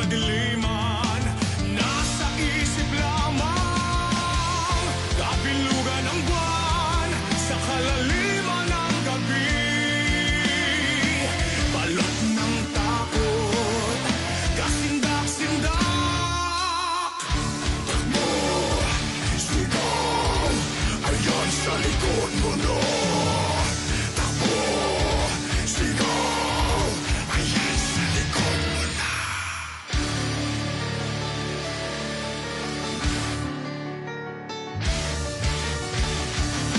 kadiliman, nasa isip lamang. Kabilugan ng buwan sa kalaliman ng gabi. Balot ng takot, kasindak-sindak. Takbo, sigaw, ayan sa likod mo na. Takbo, sigaw, ayan sa likod mo na.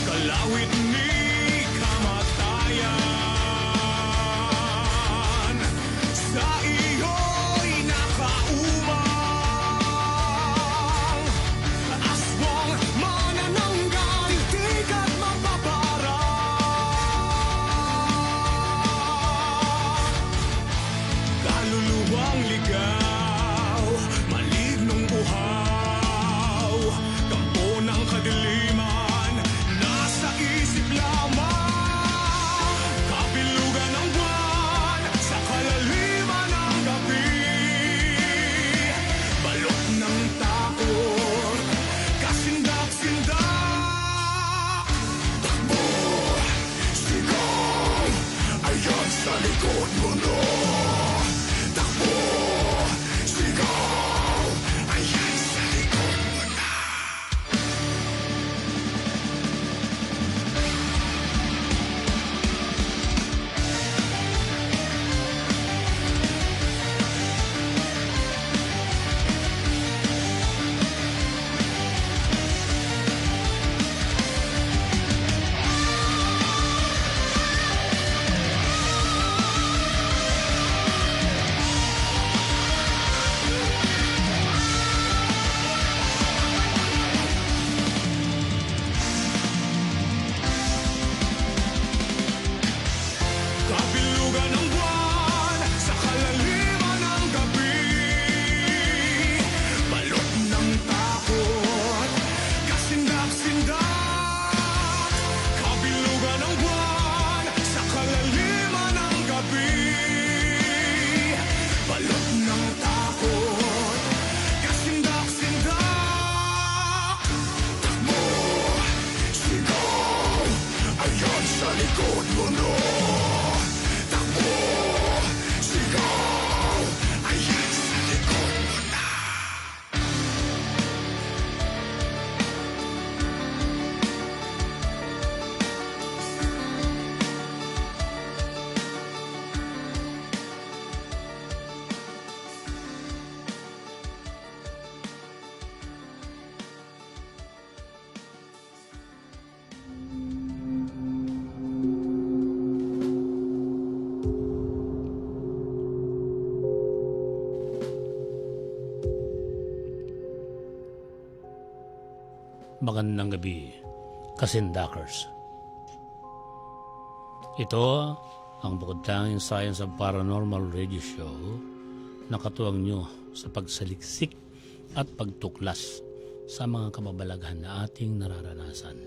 Kalawit ni kamatayan, sa iyo'y nakaumang. Aswang manananggal, di ka't mapaparang. Kaluluwang ligaw, malignong uhaw, kampo ng kadiliman, nasa isip lamang. Kabilugan ng buwan sa kalaliman ng gabi. Balot ng takot, kasindak-sindak. Takbo, sigaw, ayan sa likod mo na. Takbo, sigaw, ayan sa likod mo na. Kabilugan ng buwan sa kalaliman ng gabi. Balot ng takot, kasindak-sindak. Kabilugan ng buwan sa kalaliman ng gabi. Balot ng takot, kasindak-sindak. Takbo, sigaw, ayan sa likod mo na. Takbo, sigaw, ayan sa likod mo na. Magandang gabi, Kasindakers. Ito ang bukod tanging Science of Paranormal Radio Show na katuwang nyo sa pagsaliksik at pagtuklas sa mga kababalaghan na ating nararanasan.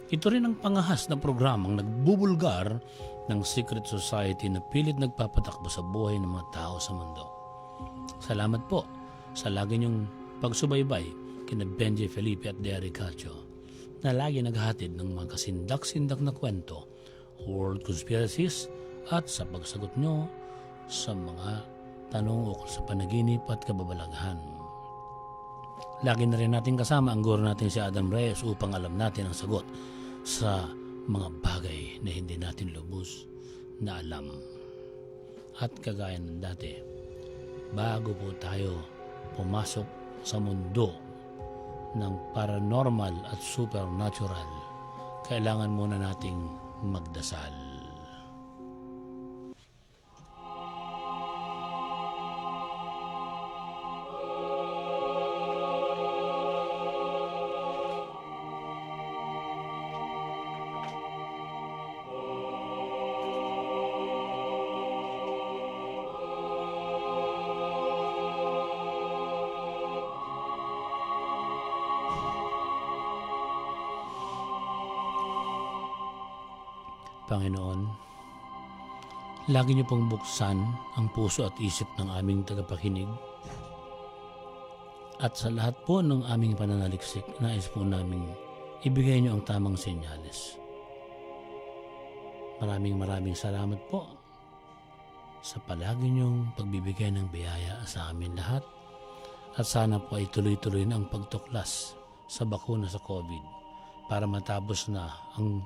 Ito rin ang pangahas na programang nagbubulgar ng secret society na pilit nagpapatakbo sa buhay ng mga tao sa mundo. Salamat po sa lagi niyong pagsubaybay kina Benji Felipe at Derek Cacho na lagi naghahatid ng mga kasindak-sindak na kwento, world conspiracies at sa pagsagot nyo sa mga tanong ukol sa panaginip at kababalaghan. Lagi na rin natin kasama ang guro natin si Adam Reyes upang alam natin ang sagot sa mga bagay na hindi natin lubos na alam. At kagaya ng dati, bago po tayo pumasok sa mundo ng paranormal at supernatural, kailangan muna nating magdasal. Panginoon, Lagi niyo pong buksan ang puso at isip ng aming tagapakinig. At sa lahat po ng aming pananaliksik, nais po namin ibigay niyo ang tamang senyales. Maraming salamat po sa palagi niyong pagbibigay ng biyaya sa amin lahat. At sana po ay tuloy-tuloy na ang pagtuklas sa bakuna sa COVID para matapos na ang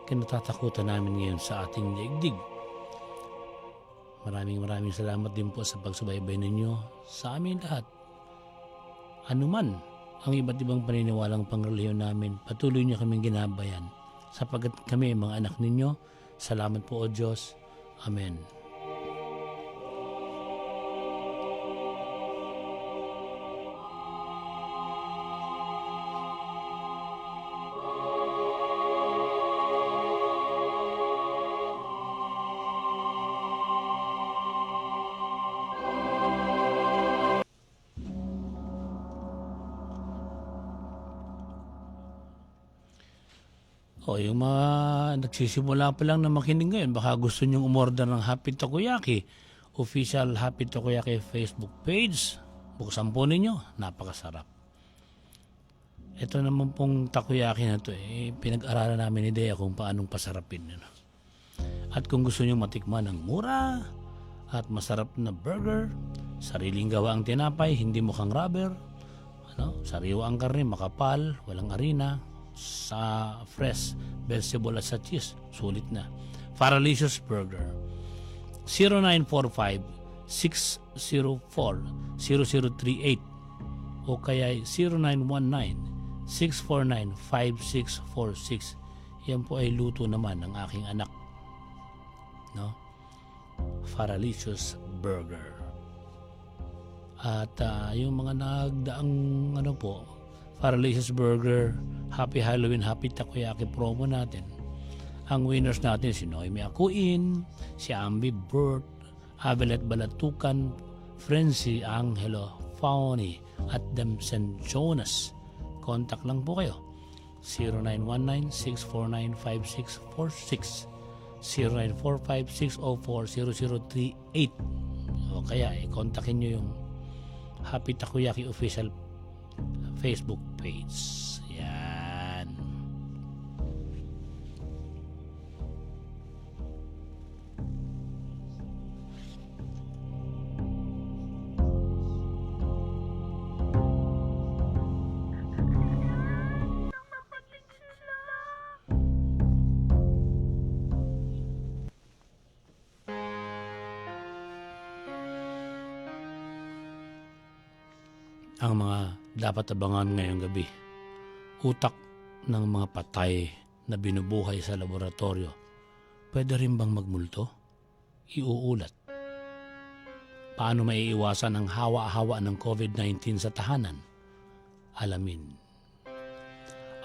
kinatatakutan namin ngayon sa ating daigdig. Maraming salamat din po sa pagsubaybay ninyo sa amin lahat. Anuman ang iba't ibang paniniwalang pangrelihiyon namin, patuloy niyo kaming ginabayan sapagkat kami mga anak ninyo. Salamat po o Diyos. Amen. O yung mga nagsisimula pa lang na makinig ngayon, baka gusto nyong umorder ng Happy Takoyaki, official Happy Takoyaki Facebook page. Buksan po ninyo, napakasarap. Ito naman pong takoyaki na to, pinag-aralan namin ni Dea kung paanong pasarapin. At kung gusto nyo matikman ng mura at masarap na burger, sariling gawa ang tinapay, hindi mukhang rubber, sariwa ang karne, makapal, walang harina, sa fresh vegetable at sa cheese, sulit na. Faralicious Burger. 0945-604-0038 o kaya 0919-649-5646. Yan po ay luto naman ng aking anak. Faralicious Burger. At yung mga nagdaang Faralicious Burger, Happy Halloween, Happy Takoyaki promo natin. Ang winners natin si Noemi Akuin, si Ambi Burt, Abelet Balatukan, Frenzy Angelo Fauni at Demsen Jonas. Contact lang po kayo. 0919-649-5646, 0945-604-0038 o kaya kontakin nyo yung Happy Takoyaki official Facebook page. Yan. Ang mga dapat abangan ngayong gabi. Utak ng mga patay na binubuhay sa laboratorio. Pwede rin bang magmulto? Iuulat. Paano maiiwasan ang hawa-hawa ng COVID-19 sa tahanan? Alamin.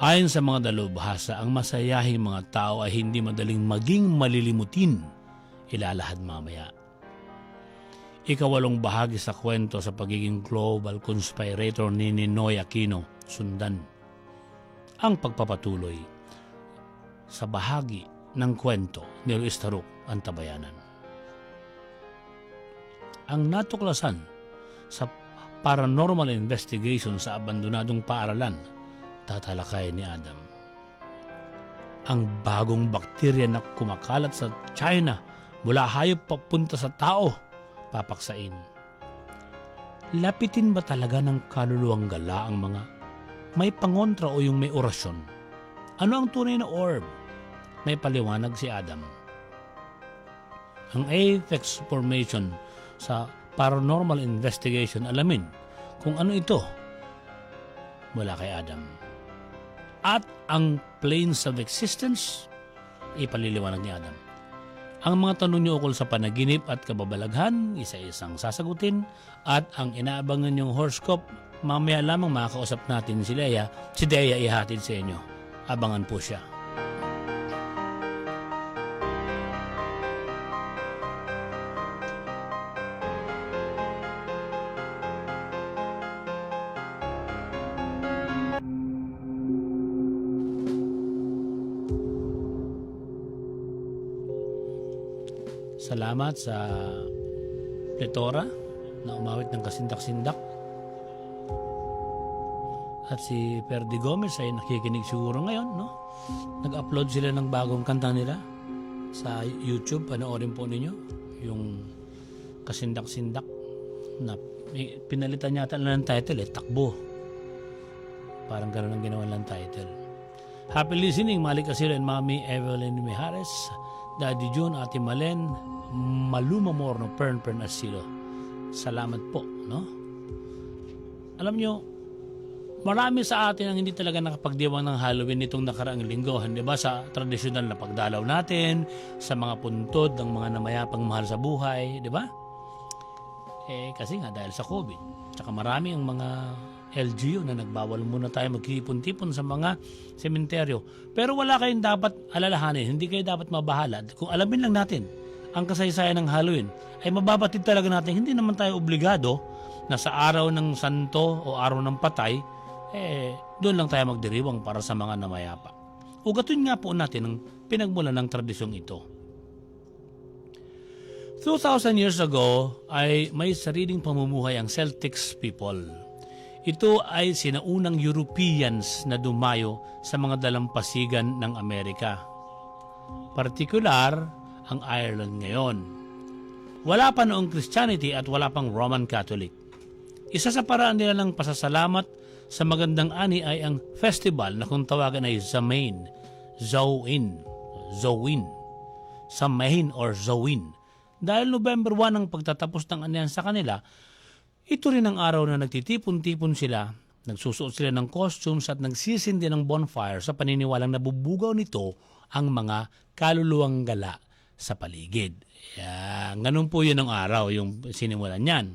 Ayon sa mga dalubhasa, ang masayahing mga tao ay hindi madaling maging malilimutin. Ilalahad mamaya. Ikawalong bahagi sa kwento sa pagiging global conspirator ni Ninoy Aquino, sundan. Ang pagpapatuloy sa bahagi ng kwento ni Luis Taruk, Antabayanan. Ang natuklasan sa paranormal investigation sa abandonadong paaralan, tatalakay ni Adam. Ang bagong bakterya na kumakalat sa China mula hayop papunta sa tao, papaksain. Lapitin ba talaga ng kaluluwang gala ang mga may pangontra o yung may orasyon? Ano ang tunay na orb? May paliwanag si Adam. Ang apex formation sa paranormal investigation, alamin kung ano ito mula kay Adam. At ang planes of existence, ipaliliwanag ni Adam. Ang mga tanong niyo ukol sa panaginip at kababalaghan, isa-isang sasagutin. At ang inaabangan niyong horoscope, mamaya lamang makakausap natin si Dea. Si Dea ihatid sa inyo. Abangan po siya. Salamat sa Pletora na umawit ng kasindak-sindak. At si Perdi Gomez ay nakikinig siguro ngayon, no? Nag-upload sila ng bagong kanta nila sa YouTube. Panoorin po ninyo yung kasindak-sindak na pinalitan yata na ng title, Takbo. Parang gano'n ang ginawa ng title. Happy listening, Malik Asilo and Mami Evelyn Mijares, Daddy June, Ate Malen, Maluma Morno, Pern Asilo. Salamat po, no? Alam nyo, marami sa atin ang hindi talaga nakapagdiwang ng Halloween nitong nakaraang linggo. Di ba? Sa tradisyonal na pagdalaw natin, sa mga puntod ng mga namayapang mahal sa buhay, di ba? Kasi nga dahil sa COVID. Tsaka marami ang mga LGU na nagbawal muna tayo magkipon-tipon sa mga sementeryo. Pero wala kayong dapat alalahanin. Hindi kayo dapat mabahala. Kung alamin lang natin ang kasaysayan ng Halloween, ay mababatid talaga natin. Hindi naman tayo obligado na sa araw ng santo o araw ng patay, doon lang tayo magdiriwang para sa mga namayapa. Ugatin nga po natin ang pinagmula ng tradisyong ito. 2,000 years ago ay may sariling pamumuhay ang Celtics people. Ito ay sinaunang Europeans na dumayo sa mga dalampasigan ng Amerika. Partikular ang Ireland ngayon. Wala pa noong Christianity at wala pang Roman Catholic. Isa sa paraan nila ng pasasalamat sa magandang ani ay ang festival na kung tawagan ay Samhain, Samhain or Zawin. Dahil November 1 ang pagtatapos ng anihan sa kanila, ito rin ang araw na nagtitipon-tipon sila, nagsusuot sila ng costumes at nagsisindi ng bonfire sa paniniwalang nabubugaw nito ang mga kaluluwang gala sa paligid. Ganun po yun ang araw, yung sinimulan niyan.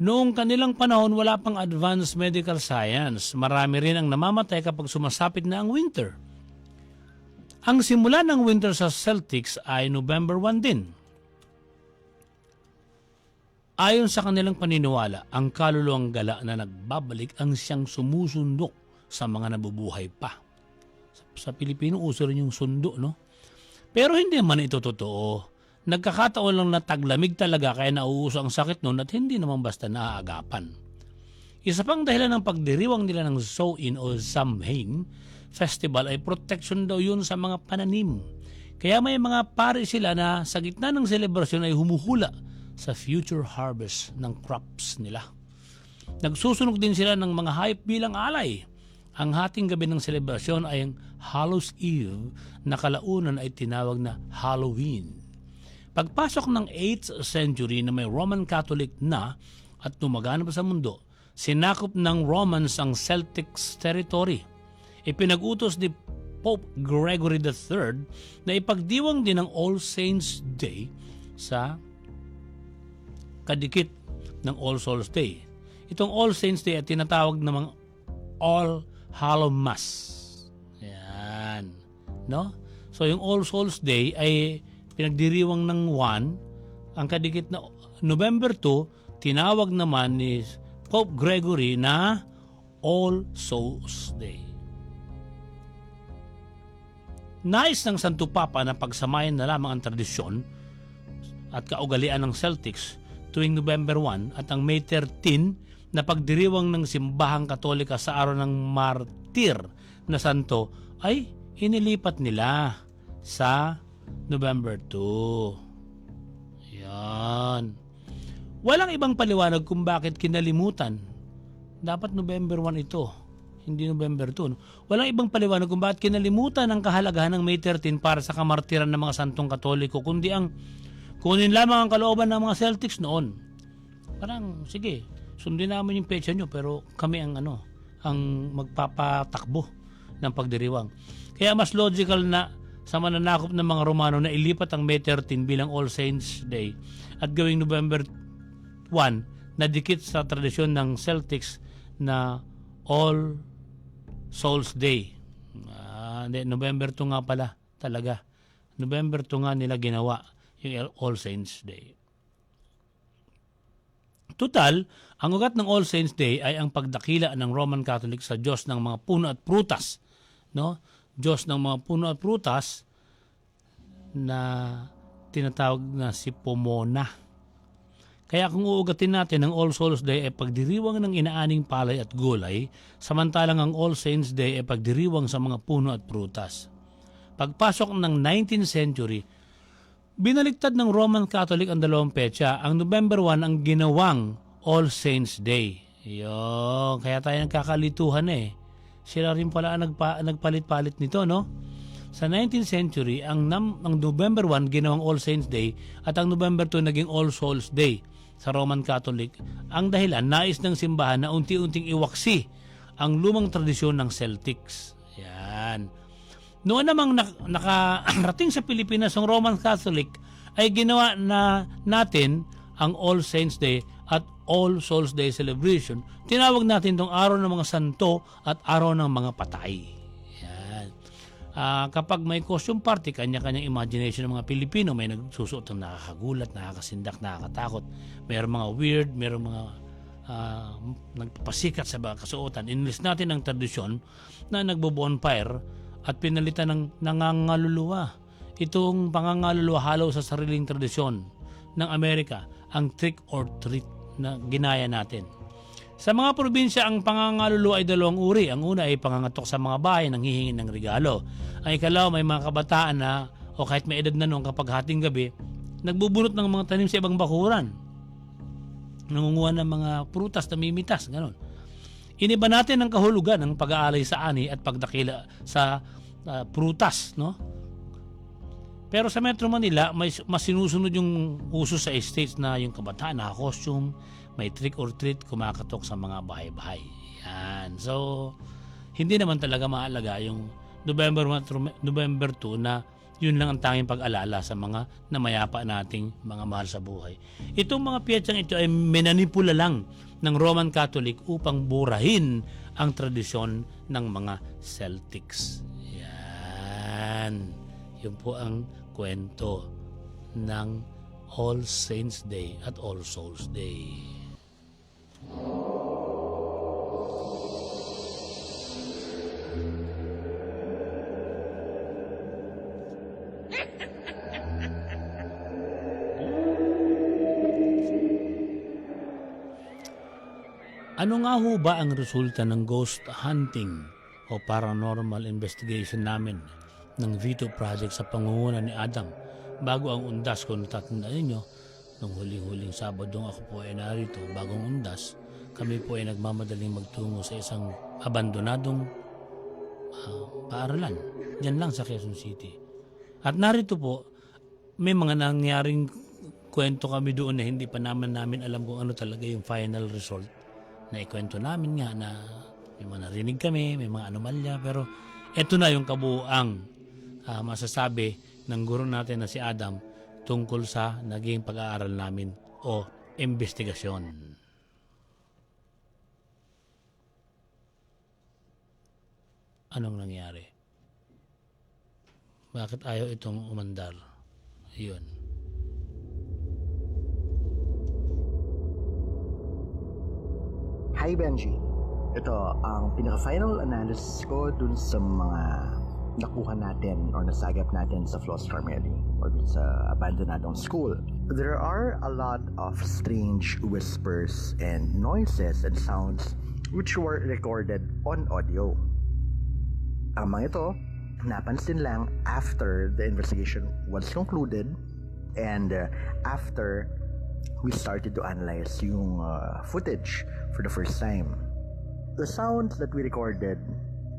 Noong kanilang panahon, wala pang advanced medical science. Marami rin ang namamatay kapag sumasapit na ang winter. Ang simula ng winter sa Celtics ay November 1 din. Ayon sa kanilang paniniwala, ang kaluluwang gala na nagbabalik ang siyang sumusundo sa mga nabubuhay pa. Sa Pilipino, uso rin yung sundo, no? Pero hindi man ito totoo. Nagkakataon lang na taglamig talaga kaya nauuso ang sakit noon at hindi naman basta naaagapan. Isa pang dahilan ng pagdiriwang nila ng Samhain o Samhain Festival ay protection daw yun sa mga pananim. Kaya may mga pari sila na sa gitna ng selebrasyon ay humuhula sa future harvest ng crops nila. Nagsusunog din sila ng mga hayop bilang alay. Ang hating gabi ng selebrasyon ay ang Hallows Eve na kalaunan ay tinawag na Halloween. Pagpasok ng 8th century na may Roman Catholic na at tumaganap sa mundo, sinakop ng Romans ang Celtics territory. Ipinag-utos ni Pope Gregory III na ipagdiwang din ang All Saints Day sa kadikit ng All Souls Day. Itong All Saints Day ay tinatawag namang All Hallow Mass. Yan. No? So yung All Souls Day ay pinagdiriwang ng 1. Ang kadikit na November 2, tinawag naman ni Pope Gregory na All Souls Day. Nais ng Santo Papa na pagsamahin na lamang ang tradisyon at kaugalian ng Celtics tuwing November 1 at ang May 13 na pagdiriwang ng simbahang Katolika sa araw ng martir na santo ay inilipat nila sa November 2. Yan. Walang ibang paliwanag kung bakit kinalimutan. Dapat November 1 ito, hindi November 2. Walang ibang paliwanag kung bakit kinalimutan ang kahalagahan ng May 13 para sa kamartiran ng mga santong Katoliko, kundi ang kunin lamang ang kalooban ng mga Celtics noon. Parang, sige, sundin namin yung petsa nyo, pero kami ang ang magpapatakbo ng pagdiriwang. Kaya mas logical na sa mananakop ng mga Romano na ilipat ang May 13 bilang All Saints Day at gawing November 1 na dikit sa tradisyon ng Celtics na All Souls Day. November 2 nga pala talaga. November 2 nga nila ginawa yung All Saints Day. Total, ang ugat ng All Saints Day ay ang pagdakila ng Roman Catholic sa Diyos ng mga puno at prutas. No? Diyos ng mga puno at prutas na tinatawag na si Pomona. Kaya kung uugatin natin ang All Souls Day ay pagdiriwang ng inaaning palay at gulay, samantalang ang All Saints Day ay pagdiriwang sa mga puno at prutas. Pagpasok ng 19th century, binaliktad ng Roman Catholic ang dalawang petsa. Ang November 1 ang ginawang All Saints Day. Yo, kaya tayo nagkakalituhan eh. Sila rin pala ang nagpalit-palit nito, no? Sa 19th century, ang November 1 ginawang All Saints Day at ang November 2 naging All Souls Day sa Roman Catholic. Ang dahilan, nais ng simbahan na unti-unting iwaksi ang lumang tradisyon ng Celtics. Yan. Noon namang nakarating sa Pilipinas ang Roman Catholic ay ginawa na natin ang All Saints Day at All Souls Day celebration. Tinawag natin itong araw ng mga santo at araw ng mga patay. Yan. Kapag may costume party, kanya-kanyang imagination ng mga Pilipino, may nagsusuot ng nakakagulat, nakakasindak, nakakatakot. Mayroong mga weird, mayroong mga nagpapasikat sa mga kasuotan. Inlis natin ang tradisyon na nagbo-bonfire at pinalitan ng nangangaluluwa. Itong pangangaluluwa halo sa sariling tradisyon ng Amerika, ang trick or treat na ginaya natin. Sa mga probinsya, ang pangangaluluwa ay dalawang uri. Ang una ay pangangatok sa mga bahay nang hihingi ng regalo. Ang ikalaw, may mga kabataan na o kahit may edad na noon kapag hating gabi, nagbubunot ng mga tanim sa ibang bakuran. Nangunguha ng mga prutas na mimitas, gano'n. Iniba natin ang kahulugan ng pag-aalay sa ani at pagdakila sa prutas, no? Pero sa Metro Manila, mas sinusunod yung uso sa estates na yung kabataan naka-costume, may trick or treat, kumakatok sa mga bahay-bahay. Yan. So, hindi naman talaga maalaga yung November 2 na yun lang ang tanging pag-alala sa mga namayapa nating mga mahal sa buhay. Itong mga piyetsang ito ay minanipula lang ng Roman Catholic upang burahin ang tradisyon ng mga Celtics. Yan. Yun po ang kwento ng All Saints Day at All Souls Day. Ano nga ho ba ang resulta ng ghost hunting o paranormal investigation namin ng Vito Project sa pangunguna ni Adam bago ang undas? Kung natatandaan ninyo, nung huling-huling Sabado ako po ay narito bagong undas, kami po ay nagmamadaling magtungo sa isang abandonadong paaralan dyan lang sa Quezon City. At narito po, may mga nangyaring kwento kami doon na hindi pa namin alam kung ano talaga yung final result. Na ikwento namin nga na may mga narinig kami, may mga anomalya, pero eto na yung kabuuang masasabi ng guro natin na si Adam tungkol sa naging pag-aaral namin o investigasyon. Anong nangyari? Bakit ayaw itong umandar? Yun. Hi Benji, ito ang pinaka-final analysis ko dun sa mga nakuha natin or nasagap natin sa Flos Carmeli or sa abandonadong school. There are a lot of strange whispers and noises and sounds which were recorded on audio. Ang mga ito, napansin lang after the investigation was concluded and after we started to analyze yung footage for the first time. The sounds that we recorded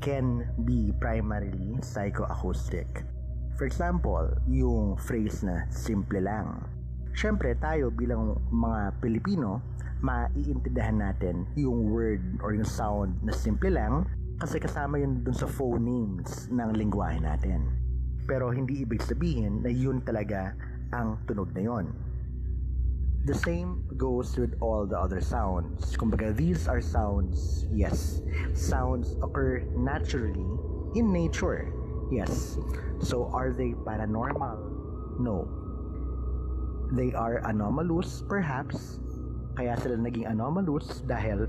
can be primarily psychoacoustic. For example, yung phrase na simple lang. Siyempre tayo bilang mga Pilipino, maiintindihan natin yung word or yung sound na simple lang kasi kasama yun dun sa phonemes ng lingwahe natin. Pero hindi ibig sabihin na yun talaga ang tunog na yun. The same goes with all the other sounds. Kumbaga, these are sounds, yes. Sounds occur naturally in nature, yes. So, are they paranormal? No. They are anomalous, perhaps. Kaya sila naging anomalous dahil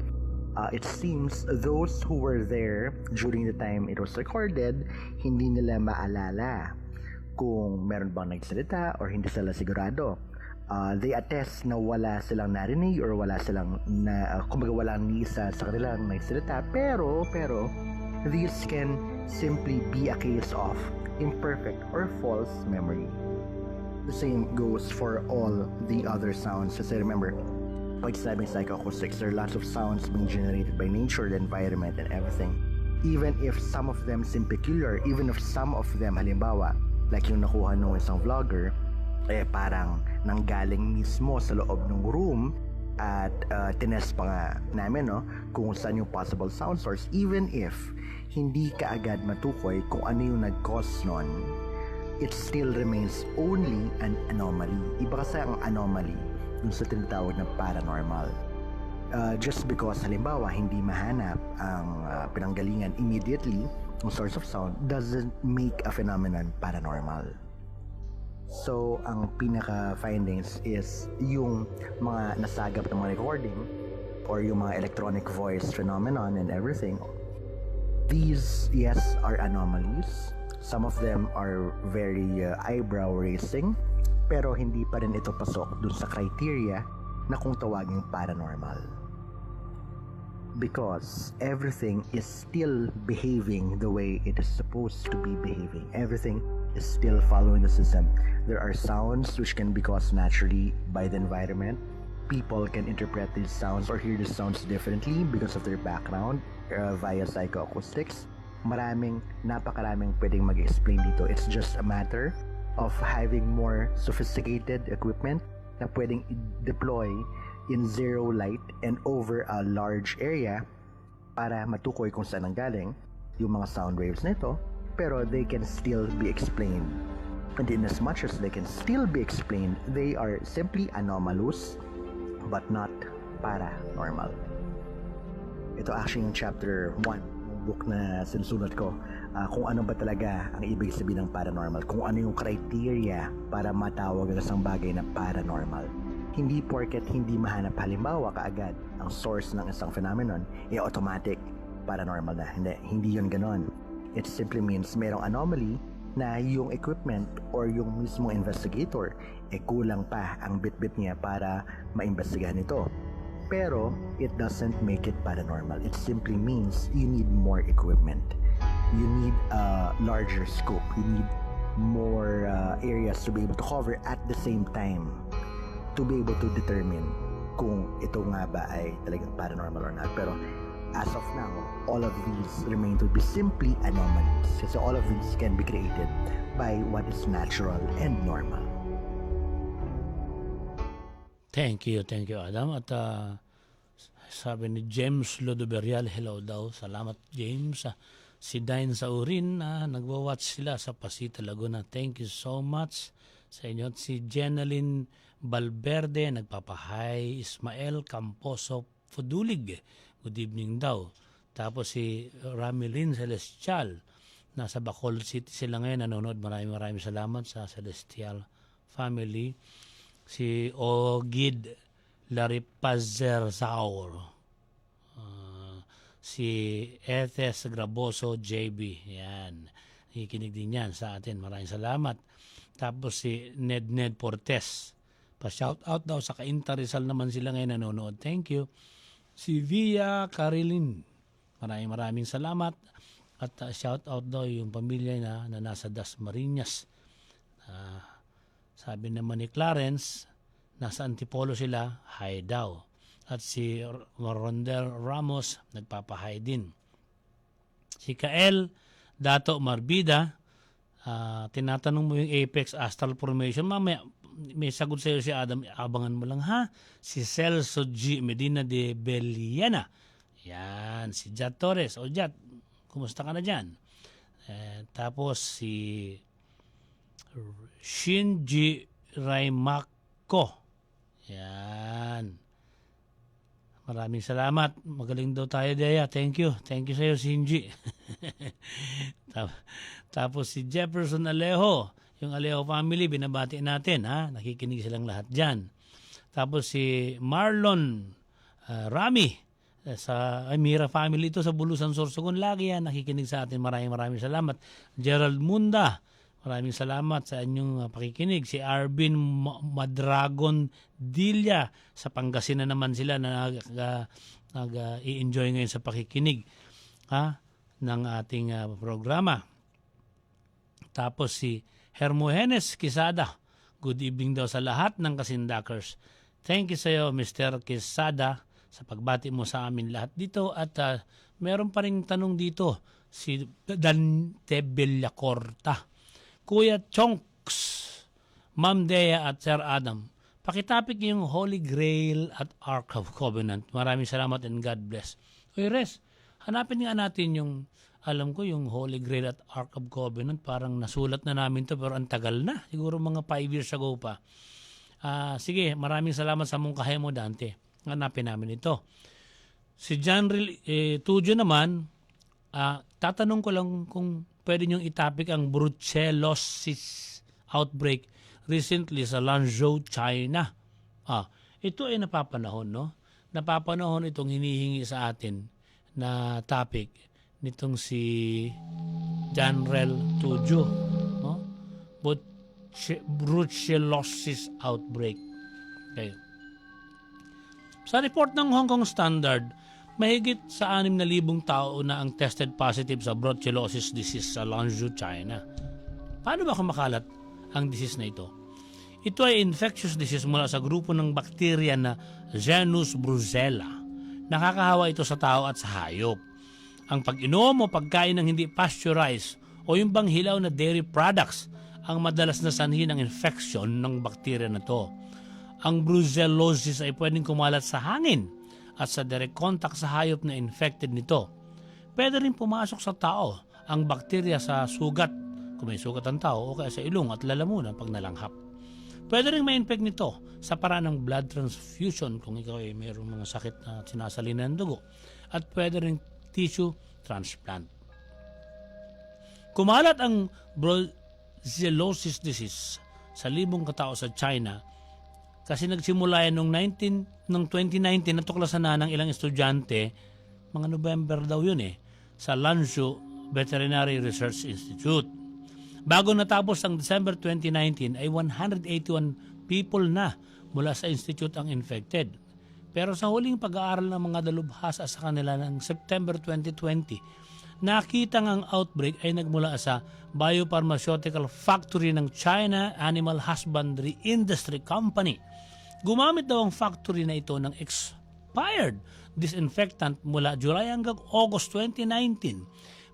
it seems those who were there during the time it was recorded, hindi nila maalala kung meron bang nagsalita or hindi sila sigurado. They attest na wala silang narinig or wala silang kumbaga walang ni isa sa kanilang nagsalita, pero this can simply be a case of imperfect or false memory. The same goes for all the other sounds. Kasi remember, pag sinabing psychoacoustics, there are lots of sounds being generated by nature, the environment, and everything. Even if some of them seem peculiar, even if some of them, halimbawa, like yung nakuha nung isang vlogger, parang nanggaling mismo sa loob ng room at tinest pa nga namin kung saan yung possible sound source, even if hindi ka agad matukoy kung ano yung nag-cause nun, it still remains only an anomaly. Iba kasi ang anomaly yung sa tinatawag na paranormal. Just because halimbawa hindi mahanap ang pinanggalingan immediately ng source of sound doesn't make a phenomenon paranormal. So, ang pinaka-findings is yung mga nasagap ng mga recording or yung mga electronic voice phenomenon and everything. These, yes, are anomalies. Some of them are very eyebrow-raising, pero hindi pa rin ito pasok dun sa criteria na kung tawaging paranormal. Because everything is still behaving the way it is supposed to be behaving. Everything is still following the system. There are sounds which can be caused naturally by the environment. People can interpret these sounds or hear these sounds differently because of their background via psychoacoustics. Napakaraming pwedeng mag-explain dito. It's just a matter of having more sophisticated equipment na pwedeng deploy in zero light and over a large area para matukoy kung saan nanggaling yung mga sound waves nito, pero they can still be explained. And in as much as they can still be explained, they are simply anomalous but not paranormal. Ito actually yung chapter 1 ng book na sinusulat ko, kung ano ba talaga ang ibig sabihin ng paranormal, kung ano yung criteria para matawag ang isang bagay na paranormal. Hindi porket hindi mahanap halimbawa kaagad ang source ng isang phenomenon, automatic paranormal na. Hindi yun ganon. It simply means merong anomaly na yung equipment or yung mismong investigator kulang pa ang bit-bit niya para maimbestigahan ito. Pero it doesn't make it paranormal. It simply means you need more equipment. You need a larger scope. You need more areas to be able to cover at the same time to be able to determine kung ito nga ba ay talagang paranormal or not. Pero as of now, all of these remain to be simply anomalies. So all of these can be created by what is natural and normal. Thank you Adam. At sabi ni James Lodoberial, hello daw. Salamat James. Si Dine sa Urin, nagwa-watch sila sa Pasita, Laguna. Thank you so much sa inyo. At si Jenaline Balverde, nagpapahay. Ismael Camposo Fudulig, good evening daw. Tapos si Ramilin Celestial, nasa Bacolod City sila ngayon, nanonood. Maraming salamat sa Celestial family. Si Ogid Laripazer Saur, si Ethes Graboso JB, yan, nakikinig din yan sa atin, maraming salamat. Tapos si Ned Portes, pa-shout out daw sa Cainta Rizal naman sila ngayon nanonood, thank you. Si Via Carilin, maraming salamat. At shout out daw yung pamilya na nasa Dasmariñas. Sabi naman ni Clarence, nasa Antipolo sila, hi daw. At si Rondel Ramos, nagpapahay din. Si Kael Dato Marbida, tinatanong mo yung Apex Astral Formation. Mamaya, may sagot sa iyo si Adam, abangan mo lang ha. Si Celso G. Medina de Beliana. Yan, si Jat Torres. O Jat, kumusta ka na dyan? Tapos si Shinji Raimako. Yan. Maraming salamat. Magaling daw tayo, Dea. Thank you. Thank you sa iyo, Shinji. Tapos si Jefferson Alejo. Yung Alejo family, binabati natin. Nakikinig silang lahat dyan. Tapos si Marlon Rami. Sa Mira family ito sa Bulusan, Sorsogon. Lagi yan nakikinig sa atin. Maraming salamat. Gerald Munda. Maraming salamat sa inyong pakikinig. Si Arvin Madragon Dilla sa Pangasinan naman sila na nag-i-enjoy ngayon sa pakikinig ng ating programa. Tapos si Hermogenes Quezada, good evening daw sa lahat ng Kasindakers. Thank you sa iyo, Mr. Quezada, sa pagbati mo sa amin lahat dito. At meron pa rin tanong dito, si Dante Villacorta. Kuya Chonks, Ma'am Dea at Sir Adam, pakitapik yung Holy Grail at Ark of Covenant. Maraming salamat and God bless. Uy, Res, hanapin nga natin yung, alam ko, yung Holy Grail at Ark of Covenant. Parang nasulat na namin to pero ang tagal na. Siguro mga 5 years ago pa. Sige, maraming salamat sa mungkahe mo, Dante. Hanapin namin ito. Si John Tudio naman, tatanong ko lang kung pwede niyong itapik ang brucellosis outbreak recently sa Lanzhou, China. Ito ay napapanahon, no? Napapanahon itong hinihingi sa atin na topic nitong si Janrel Tudio, no? Brucellosis outbreak. Okay. Sa report ng Hong Kong Standard, mahigit sa 6,000 tao na ang tested positive sa brucellosis disease sa Lanzhou, China. Paano ba kumakalat ang disease na ito? Ito ay infectious disease mula sa grupo ng bakterya na Genus Brucella. Nakakahawa ito sa tao at sa hayop. Ang pag-inom o pagkain ng hindi pasteurized o yung bang hilaw na dairy products ang madalas na sanhi ng infection ng bakterya na to. Ang brucellosis ay pwedeng kumalat sa hangin at sa direct contact sa hayop na infected nito. Pwede rin pumasok sa tao ang bakterya sa sugat, kung may sugat ang tao, o kaya sa ilong at lalamunan pag nalanghap. Pwede rin ma-infect nito sa paraan ng blood transfusion kung ikaw ay mayroong mga sakit na sinasalina ng dugo. At pwede rin tissue transplant. Kumalat ang brucellosis disease sa 1,000 katao sa China kasi nagsimula yan noong 2019, natuklasan na ng ilang estudyante, mga November daw yun sa Lanzhou Veterinary Research Institute. Bago natapos ang December 2019 ay 181 people na mula sa institute ang infected. Pero sa huling pag-aaral ng mga dalubhasa sa kanila ng September 2020, nakita ang outbreak ay nagmula sa biopharmaceutical factory ng China Animal Husbandry Industry Company. Gumamit daw ang factory na ito ng expired disinfectant mula July hanggang August 2019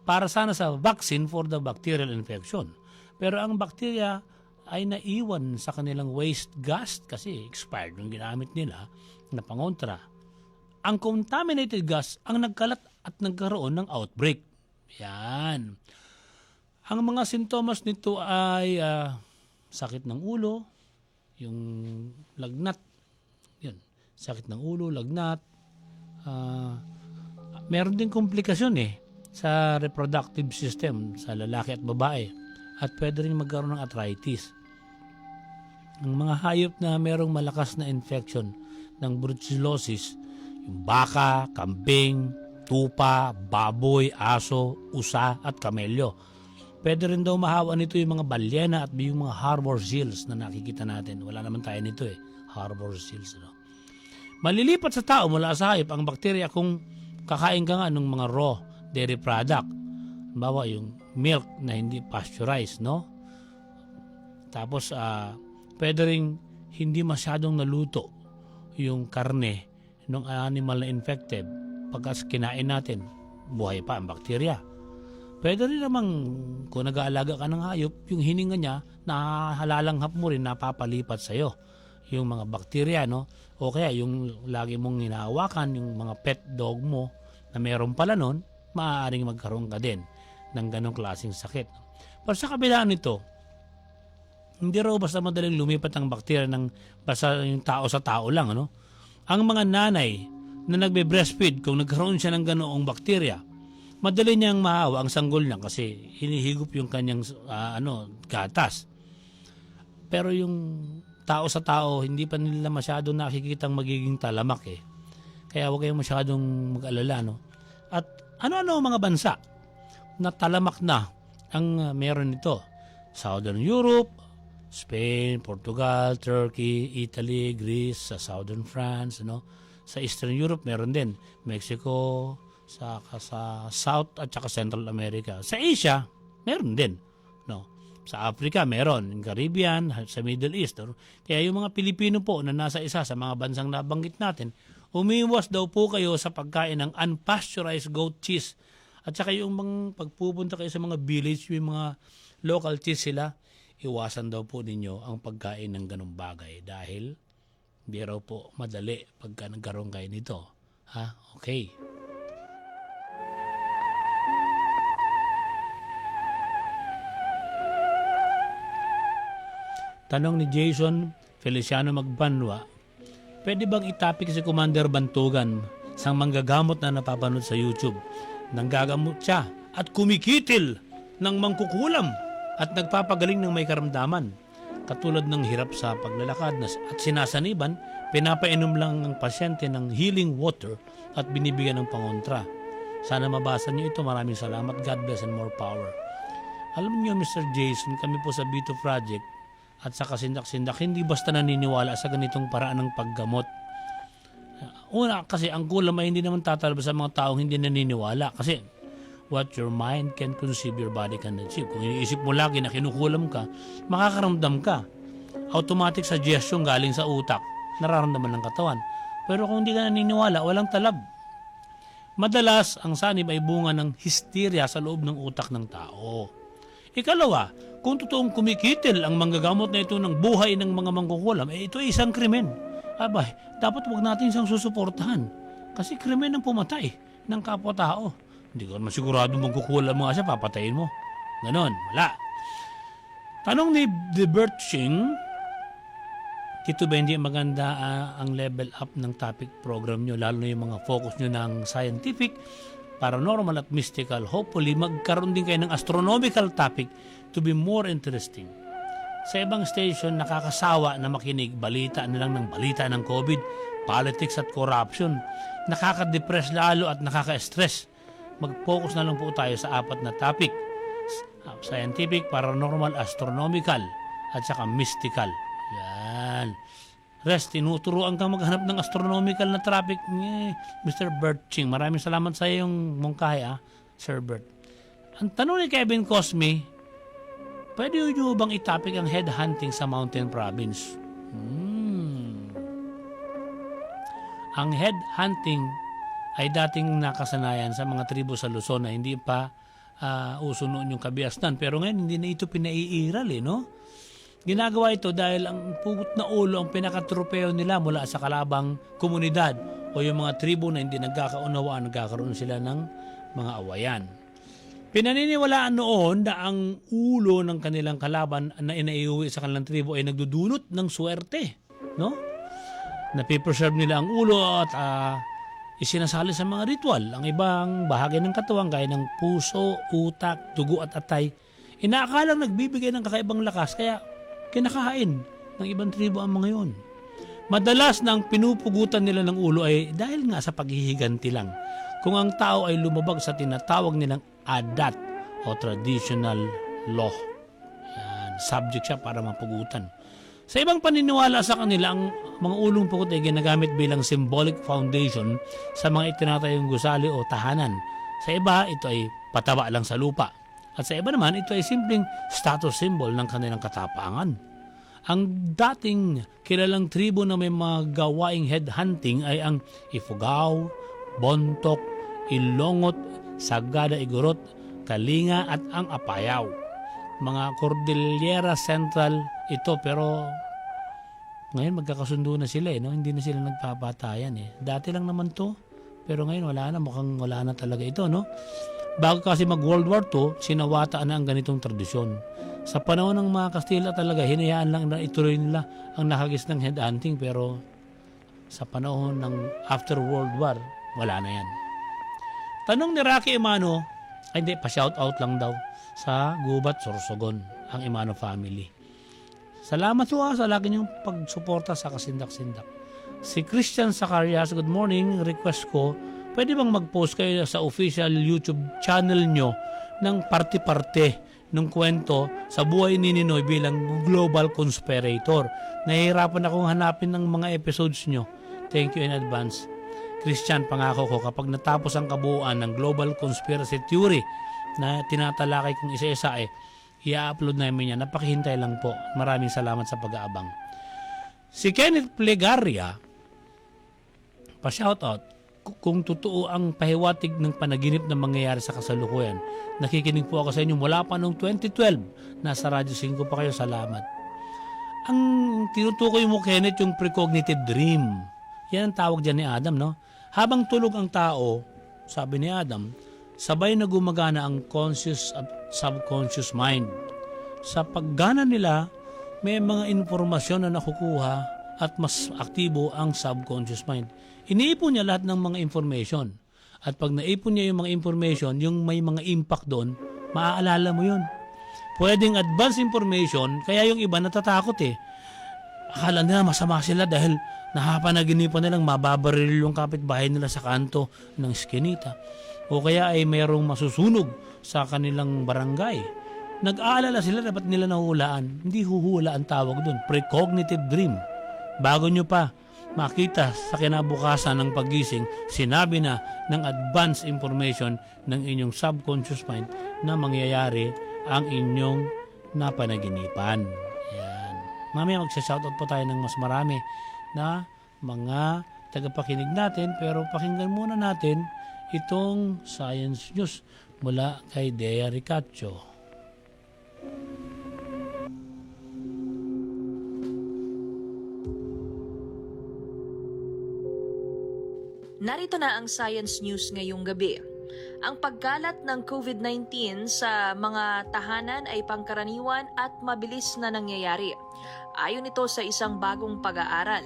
para sana sa vaccine for the bacterial infection. Pero ang bakterya ay naiwan sa kanilang waste gas kasi expired yung ginamit nila na pangontra. Ang contaminated gas ang nagkalat at nagkaroon ng outbreak. Yan. Ang mga sintomas nito ay sakit ng ulo, yung lagnat, yun, sakit ng ulo, lagnat, meron din komplikasyon sa reproductive system sa lalaki at babae at pwede rin magkaroon ng arthritis. Ang mga hayop na merong malakas na infection ng brucellosis, yung baka, kambing, tupa, baboy, aso, usa at kamelyo. Pwede rin daw mahawa nito yung mga balyena at yung mga harbor seals na nakikita natin. Wala naman tayo nito harbor seals. Malilipat sa tao mula sa hayop ang bakterya kung kakain ka nga ng mga raw dairy product. Bawa yung milk na hindi pasteurized, no? Tapos, pwede rin hindi masyadong naluto yung karne ng animal na infected. Pagkas kinain natin, buhay pa ang bakterya. Pwede rin namang kung nag-aalaga ka ng hayop, yung hininga niya, nahalalanghap mo rin, napapalipat sa'yo. Yung mga bakterya, no? O kaya yung lagi mong hinahawakan, yung mga pet dog mo na meron pala nun, maaaring magkaroon ka din ng ganong klaseng sakit. Pero sa kabila nito, hindi raw basta madaling lumipat ang bakterya ng basta yung tao sa tao lang, ano? Ang mga nanay na nagbe-breastfeed, kung nagkaroon siya ng ganoong bakterya, madali niyang mahawa ang sanggol niya kasi hinihigop yung kanyang gatas. Pero yung tao sa tao, hindi pa nila masyado nakikitang magiging talamak Kaya huwag kayong masyadong mag-alala, no? At ano-ano ang mga bansa na talamak na ang meron nito? Southern Europe, Spain, Portugal, Turkey, Italy, Greece, sa Southern France, no? Sa Eastern Europe meron din, Mexico, sa South at saka Central America. Sa Asia, meron din, no? Sa Africa meron, in Caribbean, sa Middle East. No? Kaya yung mga Pilipino po na nasa isa sa mga bansang nabanggit natin, umiwas daw po kayo sa pagkain ng unpasteurized goat cheese. At saka yung mga pagpupunta kayo sa mga village, yung mga local cheese sila, iwasan daw po ninyo ang pagkain ng ganung bagay dahil hindi raw po madali pagka nagkaroon kayo nito. Ha? Okay. Tanong ni Jason Feliciano Magbanwa, pwede bang itapik si Commander Bantugan sang manggagamot na napapanood sa YouTube? Nanggagamot siya at kumikitil ng mangkukulam at nagpapagaling ng may karamdaman. Katulad ng hirap sa paglalakad at sinasaniban, pinapainom lang ang pasyente ng healing water at binibigyan ng pangontra. Sana mabasa niyo ito. Maraming salamat. God bless and more power. Alam niyo, Mr. Jason, kami po sa Bito Project at sa kasindak-sindak, hindi basta naniniwala sa ganitong paraan ng paggamot. Una, kasi ang kulam ay hindi naman tatalabas sa mga taong hindi naniniwala. Kasi what your mind can conceive, your body can achieve. Kung iniisip mo lagi na kinukulam ka, makakaramdam ka. Automatic suggestion galing sa utak, nararamdaman ng katawan. Pero kung hindi ka naniniwala, walang talab. Madalas, ang sanib ay bunga ng hysteria sa loob ng utak ng tao. Ikalawa, kung totoong kumikitil ang manggagamot na ito ng buhay ng mga mangkukulam, ito ay isang krimen. Abay, dapat wag natin siyang susuportahan. Kasi krimen ang pumatay ng kapwa-tao. Hindi ko naman sigurado magkukulam mga siya, papatayin mo. Ganon, wala. Tanong ni The Birching, Tito Benji, maganda ang level up ng topic program nyo, lalo na yung mga focus nyo ng scientific, paranormal at mystical. Hopefully, magkaroon din kayo ng astronomical topic to be more interesting. Sa ibang station, nakakasawa na makinig, balita na lang ng balita ng COVID, politics at corruption. Nakaka-depress lalo at nakaka-stress. Mag-focus na lang po tayo sa apat na topic. Scientific, paranormal, astronomical, at saka mystical. Yan. Rest, tinuturuan kang maghanap ng astronomical na topic ni Mr. Birching. Maraming salamat sa iyong mungkahi, Sir Bert. Ang tanong ni Kevin Cosme, pwede nyo bang itapik ang headhunting sa Mountain Province? Ang headhunting ay dating nakasanayan sa mga tribo sa Luzon na hindi pa uso noon yung kabiasnan. Pero ngayon, hindi na ito pinaiiral, no? Ginagawa ito dahil ang pugot na ulo ang pinakatropeo nila mula sa kalabang komunidad o yung mga tribo na hindi nagkakaunawaan, nagkakaroon sila ng mga awayan. Pinaniniwalaan noon na ang ulo ng kanilang kalaban na inaiuwi sa kanilang tribo ay nagdudulot ng swerte, no? Napipreserve nila ang ulo at isinasali sa mga ritual ang ibang bahagi ng katawan gaya ng puso, utak, dugo at atay. Inaakalang nagbibigay ng kakaibang lakas kaya kinakain ng ibang tribo ang mga yon. Madalas na ang pinupugutan nila ng ulo ay dahil nga sa paghihiganti lang. Kung ang tao ay lumabag sa tinatawag nilang adat o traditional law. Yan, subject siya para mapugutan. Sa ibang paniniwala sa kanila, ang mga ulong pugot ay ginagamit bilang symbolic foundation sa mga itinatayong gusali o tahanan. Sa iba, ito ay pataba lang sa lupa. At sa iba naman, ito ay simpleng status symbol ng kanilang katapangan. Ang dating kilalang tribo na may mga gawaing headhunting ay ang Ifugao, Bontok, Ilongot, Sagada Igorot, Kalinga at ang Apayao. Mga Cordillera Central ito, pero ngayon magkakasundo na sila, no? Hindi na sila nagpapatayan. Dati lang naman to, pero ngayon wala na, mukhang wala na talaga ito, no? Bago kasi mag-World War II, sinawata na ang ganitong tradisyon. Sa panahon ng mga Kastila talaga, hinayaan lang na ituloy nila ang nakagis ng headhunting, pero sa panahon ng after World War, wala na yan. Tanong ni Rocky Emano, ay hindi, pa-shoutout lang daw sa Gubat, Sorsogon, ang Emano family. Salamat po sa lagi niyong pagsuporta sa kasindak-sindak. Si Christian Zacarias, good morning, request ko, pwede bang mag-post kayo sa official YouTube channel nyo ng parte-parte ng kwento sa buhay ni Ninoy bilang global conspirator. Nahihirapan akong hanapin ng mga episodes nyo. Thank you in advance. Christian, pangako ko kapag natapos ang kabuuan ng global conspiracy theory na tinatalakay kong isa-isa i-upload namin yan. Napakihintay lang po. Maraming salamat sa pag-aabang. Si Kenneth Plegaria, pa-shoutout, kung totoo ang pahiwatig ng panaginip na mangyayari sa kasalukuyan. Nakikinig po ako sa inyo mula pa noong 2012. Nasa Radyo 5 pa kayo. Salamat. Ang tinutukoy mo, Kenneth, yung precognitive dream. Yan ang tawag dyan ni Adam, no? Habang tulog ang tao, sabi ni Adam, sabay na gumagana ang conscious at subconscious mind. Sa paggana nila, may mga informasyon na nakukuha at mas aktibo ang subconscious mind. Iniipon niya lahat ng mga information. At pag naipon niya yung mga information, yung may mga impact doon, maaalala mo yun. Pwedeng advance information, kaya yung iba natatakot Akala nila masama sila dahil nahapanaginipan nilang mababaril yung kapitbahay nila sa kanto ng eskinita. O kaya ay mayroong masusunog sa kanilang barangay. Nag-aalala sila, dapat nila nahuhulaan. Hindi huhula ang tawag doon. Precognitive dream. Bago nyo pa makita sa kinabukasan ng paggising, sinabi na ng advance information ng inyong subconscious mind na mangyayari ang inyong napanaginipan. Yan. Mamaya magsashoutout po tayo ng mas marami na mga tagapakinig natin, pero pakinggan muna natin itong Science News mula kay Dea Ricacho. Narito na ang Science News ngayong gabi. Ang pagkalat ng COVID-19 sa mga tahanan ay pangkaraniwan at mabilis na nangyayari. Ayon ito sa isang bagong pag-aaral.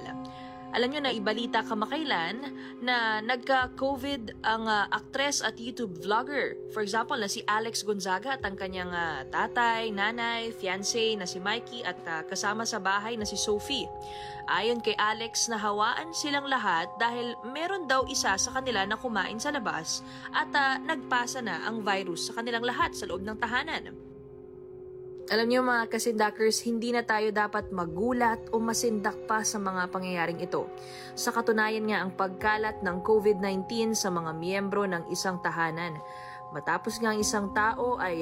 Alam nyo na ibalita kamakailan na nagka-COVID ang actress at YouTube vlogger. For example, na si Alex Gonzaga at ang kanyang tatay, nanay, fiancé na si Mikey at kasama sa bahay na si Sophie. Ayon kay Alex, nahawaan silang lahat dahil meron daw isa sa kanila na kumain sa labas at nagpasa na ang virus sa kanilang lahat sa loob ng tahanan. Alam niyo mga kasindakers, hindi na tayo dapat magulat o masindak pa sa mga pangyayaring ito. Sa katunayan nga ang pagkalat ng COVID-19 sa mga miyembro ng isang tahanan. Matapos nga ang isang tao ay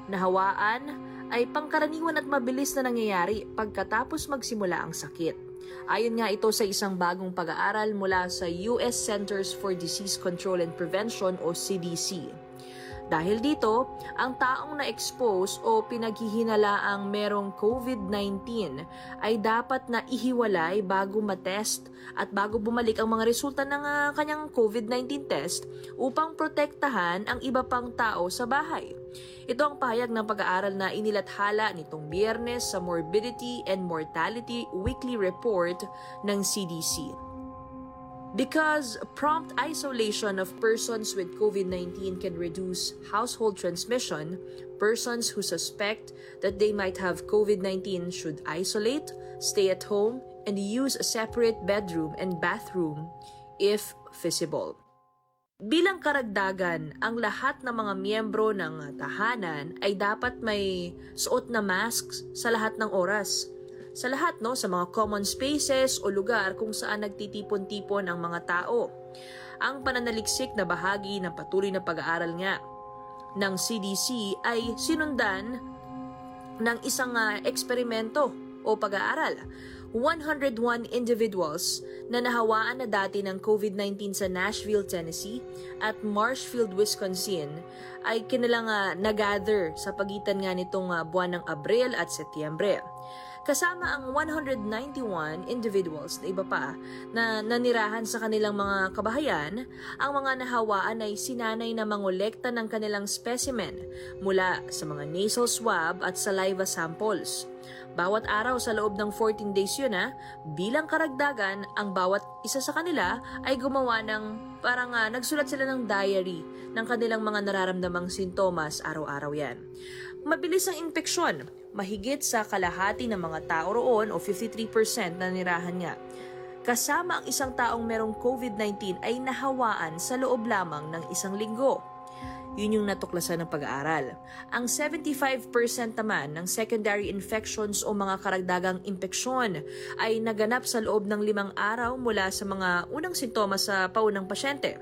nahawaan, ay pangkaraniwan at mabilis na nangyayari pagkatapos magsimula ang sakit. Ayon nga ito sa isang bagong pag-aaral mula sa US Centers for Disease Control and Prevention o CDC. Dahil dito, ang taong na-expose o pinaghihinalaang merong COVID-19 ay dapat na ihiwalay bago matest at bago bumalik ang mga resulta ng kanyang COVID-19 test upang protektahan ang iba pang tao sa bahay. Ito ang pahayag ng pag-aaral na inilathala nitong Biyernes sa Morbidity and Mortality Weekly Report ng CDC. Because prompt isolation of persons with COVID-19 can reduce household transmission, persons who suspect that they might have COVID-19 should isolate, stay at home, and use a separate bedroom and bathroom if feasible. Bilang karagdagan, ang lahat ng mga miyembro ng tahanan ay dapat may suot na masks sa lahat ng oras. Sa lahat, sa mga common spaces o lugar kung saan nagtitipon-tipon ang mga tao. Ang pananaliksik na bahagi ng patuloy na pag-aaral nga ng CDC ay sinundan ng isang eksperimento o pag-aaral. 101 individuals na nahawaan na dati ng COVID-19 sa Nashville, Tennessee at Marshfield, Wisconsin ay kanilang nagather sa pagitan nga nitong buwan ng Abril at Setyembre. Kasama ang 191 individuals na iba pa na nanirahan sa kanilang mga kabahayan, ang mga nahawaan ay sinanay na mangolekta ng kanilang specimen mula sa mga nasal swab at saliva samples. Bawat araw sa loob ng 14 days yun bilang karagdagan, ang bawat isa sa kanila ay gumawa ng parang nagsulat sila ng diary ng kanilang mga nararamdamang sintomas araw-araw yan. Mabilis ang infeksyon. Mahigit sa kalahati ng mga tao roon o 53% na nirahan nga. Kasama ang isang taong merong COVID-19 ay nahawaan sa loob lamang ng isang linggo. Yun yung natuklasan ng pag-aaral. Ang 75% naman ng secondary infections o mga karagdagang impeksyon ay naganap sa loob ng 5 araw mula sa mga unang sintomas sa paunang pasyente.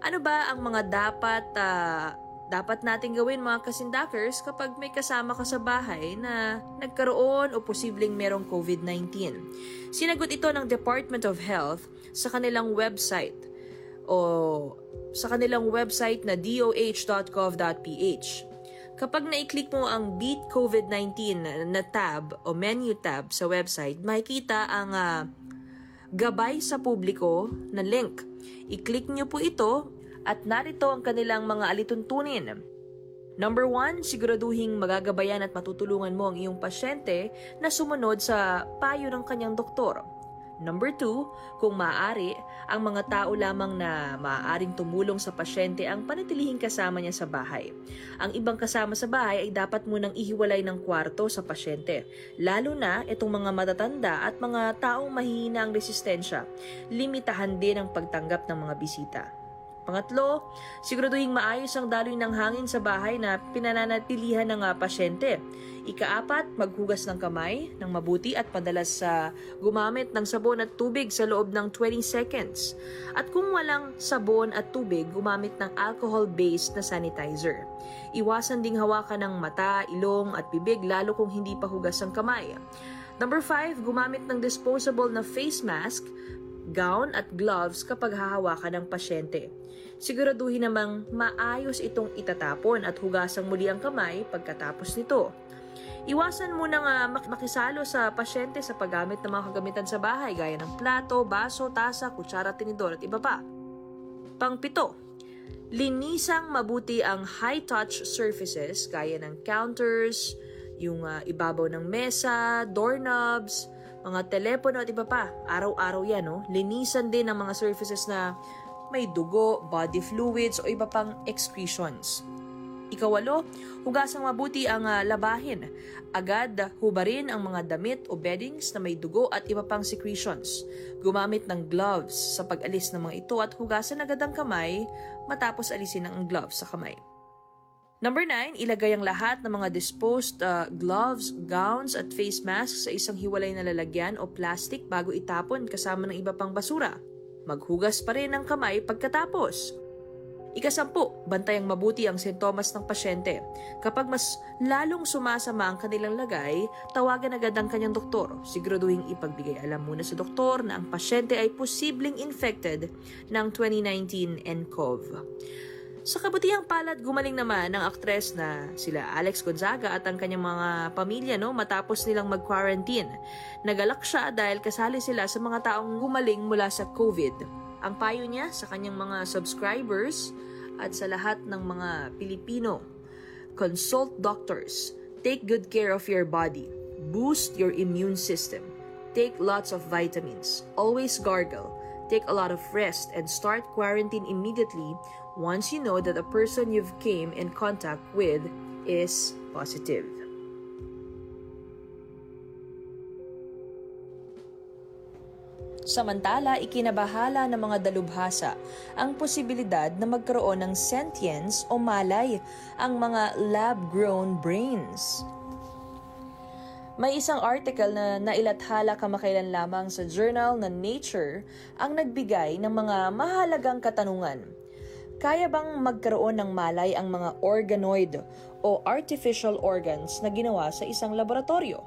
Ano ba ang mga dapat nating gawin mga kasindakers kapag may kasama ka sa bahay na nagkaroon o posibleng merong COVID-19? Sinagot ito ng Department of Health sa kanilang website na doh.gov.ph. Kapag na-click mo ang Beat COVID-19 na tab o menu tab sa website, makikita ang gabay sa publiko na link. I-click nyo po ito at narito ang kanilang mga alituntunin. Number 1, siguraduhing magagabayan at matutulungan mo ang iyong pasyente na sumunod sa payo ng kanyang doktor. Number 2, kung maaari, ang mga tao lamang na maaaring tumulong sa pasyente ang panatilihing kasama niya sa bahay. Ang ibang kasama sa bahay ay dapat munang ihiwalay ng kwarto sa pasyente, lalo na itong mga matatanda at mga taong mahihina ang resistensya. Limitahan din ang pagtanggap ng mga bisita. Pangatlo, siguraduhin maayos ang daloy ng hangin sa bahay na pinananatilihan ng pasyente. Ika-4, maghugas ng kamay ng mabuti at madalas gumamit ng sabon at tubig sa loob ng 20 seconds. At kung walang sabon at tubig, gumamit ng alcohol-based na sanitizer. Iwasan ding hawakan ng mata, ilong at bibig lalo kung hindi pa hugas ang kamay. Number 5, gumamit ng disposable na face mask, gown at gloves kapag hahawakan ng pasyente. Siguraduhin namang maayos itong itatapon at hugasang muli ang kamay pagkatapos nito. Iwasan mo nang makisalo sa pasyente sa paggamit ng mga kagamitan sa bahay gaya ng plato, baso, tasa, kutsara, tinidor at iba pa. Pang-7, linisang mabuti ang high-touch surfaces gaya ng counters, yung ibabaw ng mesa, doorknobs, mga telepono at iba pa. Araw-araw yan, no? Linisan din ang mga surfaces na may dugo, body fluids o iba pang excretions. Ika-8, hugasang mabuti ang labahin. Agad hubarin ang mga damit o beddings na may dugo at iba pang secretions. Gumamit ng gloves sa pag-alis ng mga ito at hugasan agad ang kamay matapos alisin ang gloves sa kamay. Number 9, ilagay ang lahat ng mga disposed gloves, gowns at face masks sa isang hiwalay na lalagyan o plastic bago itapon kasama ng iba pang basura. Maghugas pa rin ng kamay pagkatapos. Ika-10, bantayang mabuti ang sintomas ng pasyente. Kapag mas lalong sumasama ang kanilang lagay, tawagan agad ang kanyang doktor. Siguraduhin ipagbigay alam muna sa doktor na ang pasyente ay posibleng infected ng 2019 nCoV. Sa kabutihang palad, gumaling naman ang aktres na sila Alex Gonzaga at ang kanyang mga pamilya matapos nilang mag-quarantine. Nagalak siya dahil kasali sila sa mga taong gumaling mula sa COVID. Ang payo niya sa kanyang mga subscribers at sa lahat ng mga Pilipino, consult doctors, take good care of your body, boost your immune system, take lots of vitamins, always gargle, take a lot of rest, and start quarantine immediately once you know that the person you've came in contact with is positive. Samantala, ikinabahala ng mga dalubhasa ang posibilidad na magkaroon ng sentience o malay ang mga lab-grown brains. May isang article na nailathala kamakailan lamang sa journal na Nature ang nagbigay ng mga mahalagang katanungan. Kaya bang magkaroon ng malay ang mga organoid o artificial organs na ginawa sa isang laboratorio?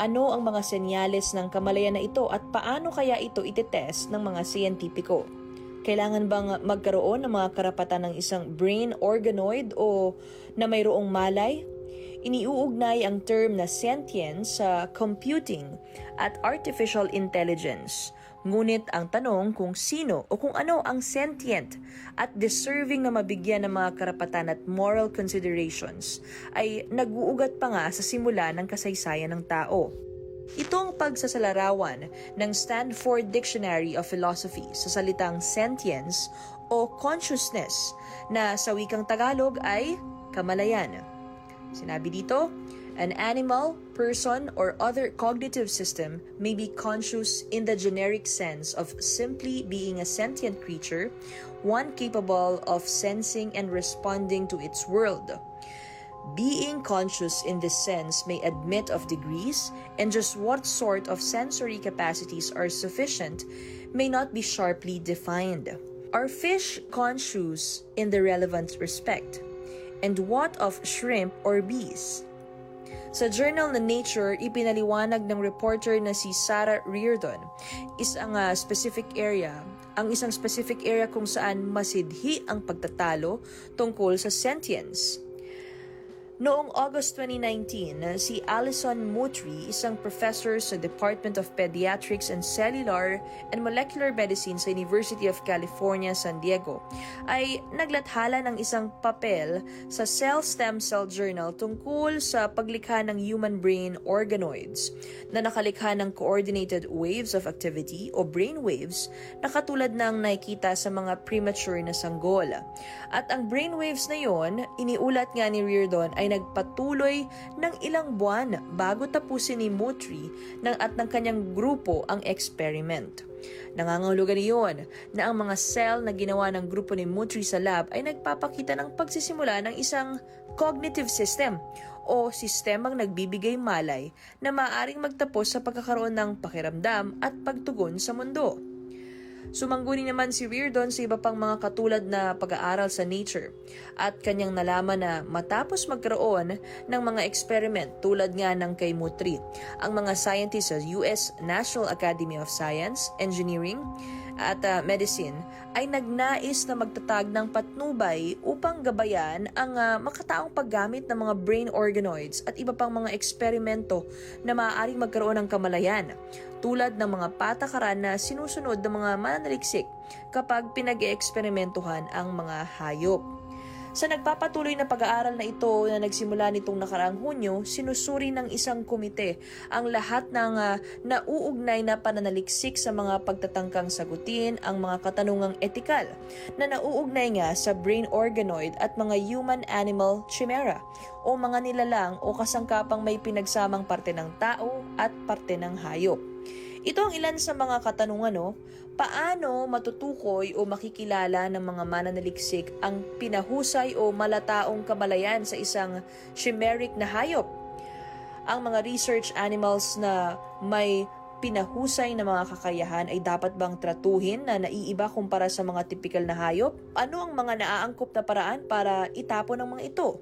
Ano ang mga senyales ng kamalayan na ito at paano kaya ito itetest ng mga siyentipiko? Kailangan bang magkaroon ng mga karapatan ng isang brain organoid o na mayroong malay? Iniuugnay ang term na sentience sa computing at artificial intelligence. Ngunit ang tanong kung sino o kung ano ang sentient at deserving na mabigyan ng mga karapatan at moral considerations ay nag-uugat pa nga sa simula ng kasaysayan ng tao. Itong pagsasalarawan ng Stanford Dictionary of Philosophy sa salitang sentience o consciousness na sa wikang Tagalog ay kamalayan. Sinabi dito, An animal, person, or other cognitive system may be conscious in the generic sense of simply being a sentient creature, one capable of sensing and responding to its world. Being conscious in this sense may admit of degrees, and just what sort of sensory capacities are sufficient may not be sharply defined. Are fish conscious in the relevant respect? And what of shrimp or bees? Sa journal na Nature, ipinaliwanag ng reporter na si Sarah Reardon isang specific area kung saan masidhi ang pagtatalo tungkol sa sentience. Noong August 2019, si Alison Moultrie, isang professor sa Department of Pediatrics and Cellular and Molecular Medicine sa University of California, San Diego, ay naglathala ng isang papel sa Cell Stem Cell Journal tungkol sa paglikha ng human brain organoids na nakalikha ng coordinated waves of activity o brain waves na katulad ng nakikita sa mga premature na sanggol. At ang brain waves na yon, iniulat nga ni Reardon, ay nagpatuloy ng ilang buwan bago tapusin ni Moultrie at ng kanyang grupo ang experiment. Nangangahulugan iyon na ang mga cell na ginawa ng grupo ni Moultrie sa lab ay nagpapakita ng pagsisimula ng isang cognitive system o sistemang nagbibigay malay na maaaring magtapos sa pagkakaroon ng pakiramdam at pagtugon sa mundo. Sumangguni naman si Reardon sa iba pang mga katulad na pag-aaral sa Nature at kanyang nalaman na matapos magkaroon ng mga experiment tulad nga ng kay Moultrie, ang mga scientists sa US National Academy of Science, Engineering at Medicine ay nagnais na magtatag ng patnubay upang gabayan ang makataong paggamit ng mga brain organoids at iba pang mga eksperimento na maaaring magkaroon ng kamalayan, tulad ng mga patakaran na sinusunod ng mga mananaliksik kapag pinag-eeksperimentuhan ang mga hayop. Sa nagpapatuloy na pag-aaral na ito na nagsimula nitong nakaraang Hunyo, sinusuri ng isang komite ang lahat ng nauugnay na pananaliksik sa mga pagtatangkang sagutin ang mga katanungang etikal na nauugnay nga sa brain organoid at mga human-animal chimera o mga nilalang o kasangkapang may pinagsamang parte ng tao at parte ng hayop. Ito ang ilan sa mga katanungan, paano matutukoy o makikilala ng mga mananaliksik ang pinahusay o malataong kamalayan sa isang chimeric na hayop? Ang mga research animals na may pinahusay na mga kakayahan ay dapat bang tratuhin na naiiba kumpara sa mga tipikal na hayop? Ano ang mga naaangkop na paraan para itapon ang mga ito?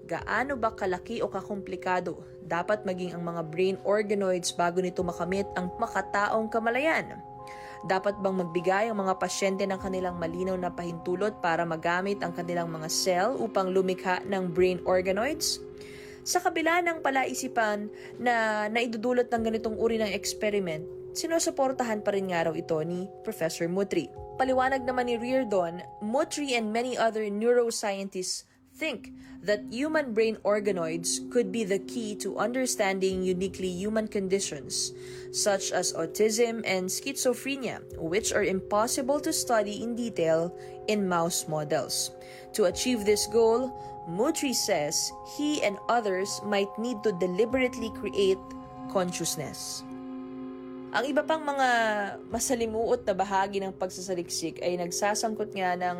Gaano ba kalaki o kakomplikado dapat maging ang mga brain organoids bago nito makamit ang makataong kamalayan? Dapat bang magbigay ang mga pasyente ng kanilang malinaw na pahintulot para magamit ang kanilang mga cell upang lumikha ng brain organoids? Sa kabila ng palaisipan na naidudulot ng ganitong uri ng experiment, sinusuportahan pa rin nga raw ito ni Professor Moultrie. Paliwanag naman ni Reardon, Moultrie and many other neuroscientists think that human brain organoids could be the key to understanding uniquely human conditions, such as autism and schizophrenia, which are impossible to study in detail in mouse models. To achieve this goal, Moultrie says he and others might need to deliberately create consciousness. Ang iba pang mga masalimuot na bahagi ng pagsasaliksik ay nagsasangkot nga ng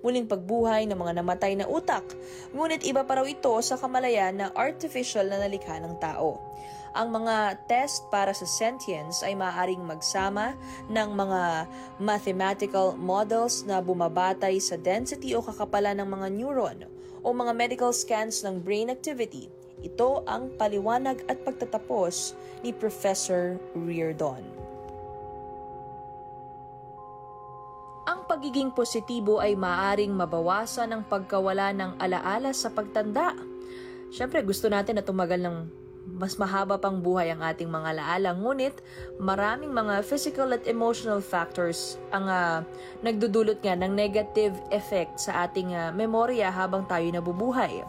muling pagbuhay ng mga namatay na utak. Ngunit iba pa raw ito sa kamalayan na artificial na nalikha ng tao. Ang mga test para sa sentience ay maaaring magsama ng mga mathematical models na bumabatay sa density o kakapalan ng mga neuron o mga medical scans ng brain activity. Ito ang paliwanag at pagtatapos ni Professor Reardon. Ang pagiging positibo ay maaaring mabawasan ang pagkawala ng alaala sa pagtanda. Siyempre, gusto natin na tumagal ng mas mahaba pang buhay ang ating mga alaala, ngunit maraming mga physical at emotional factors ang nagdudulot nga ng negative effect sa ating memorya habang tayo nabubuhay.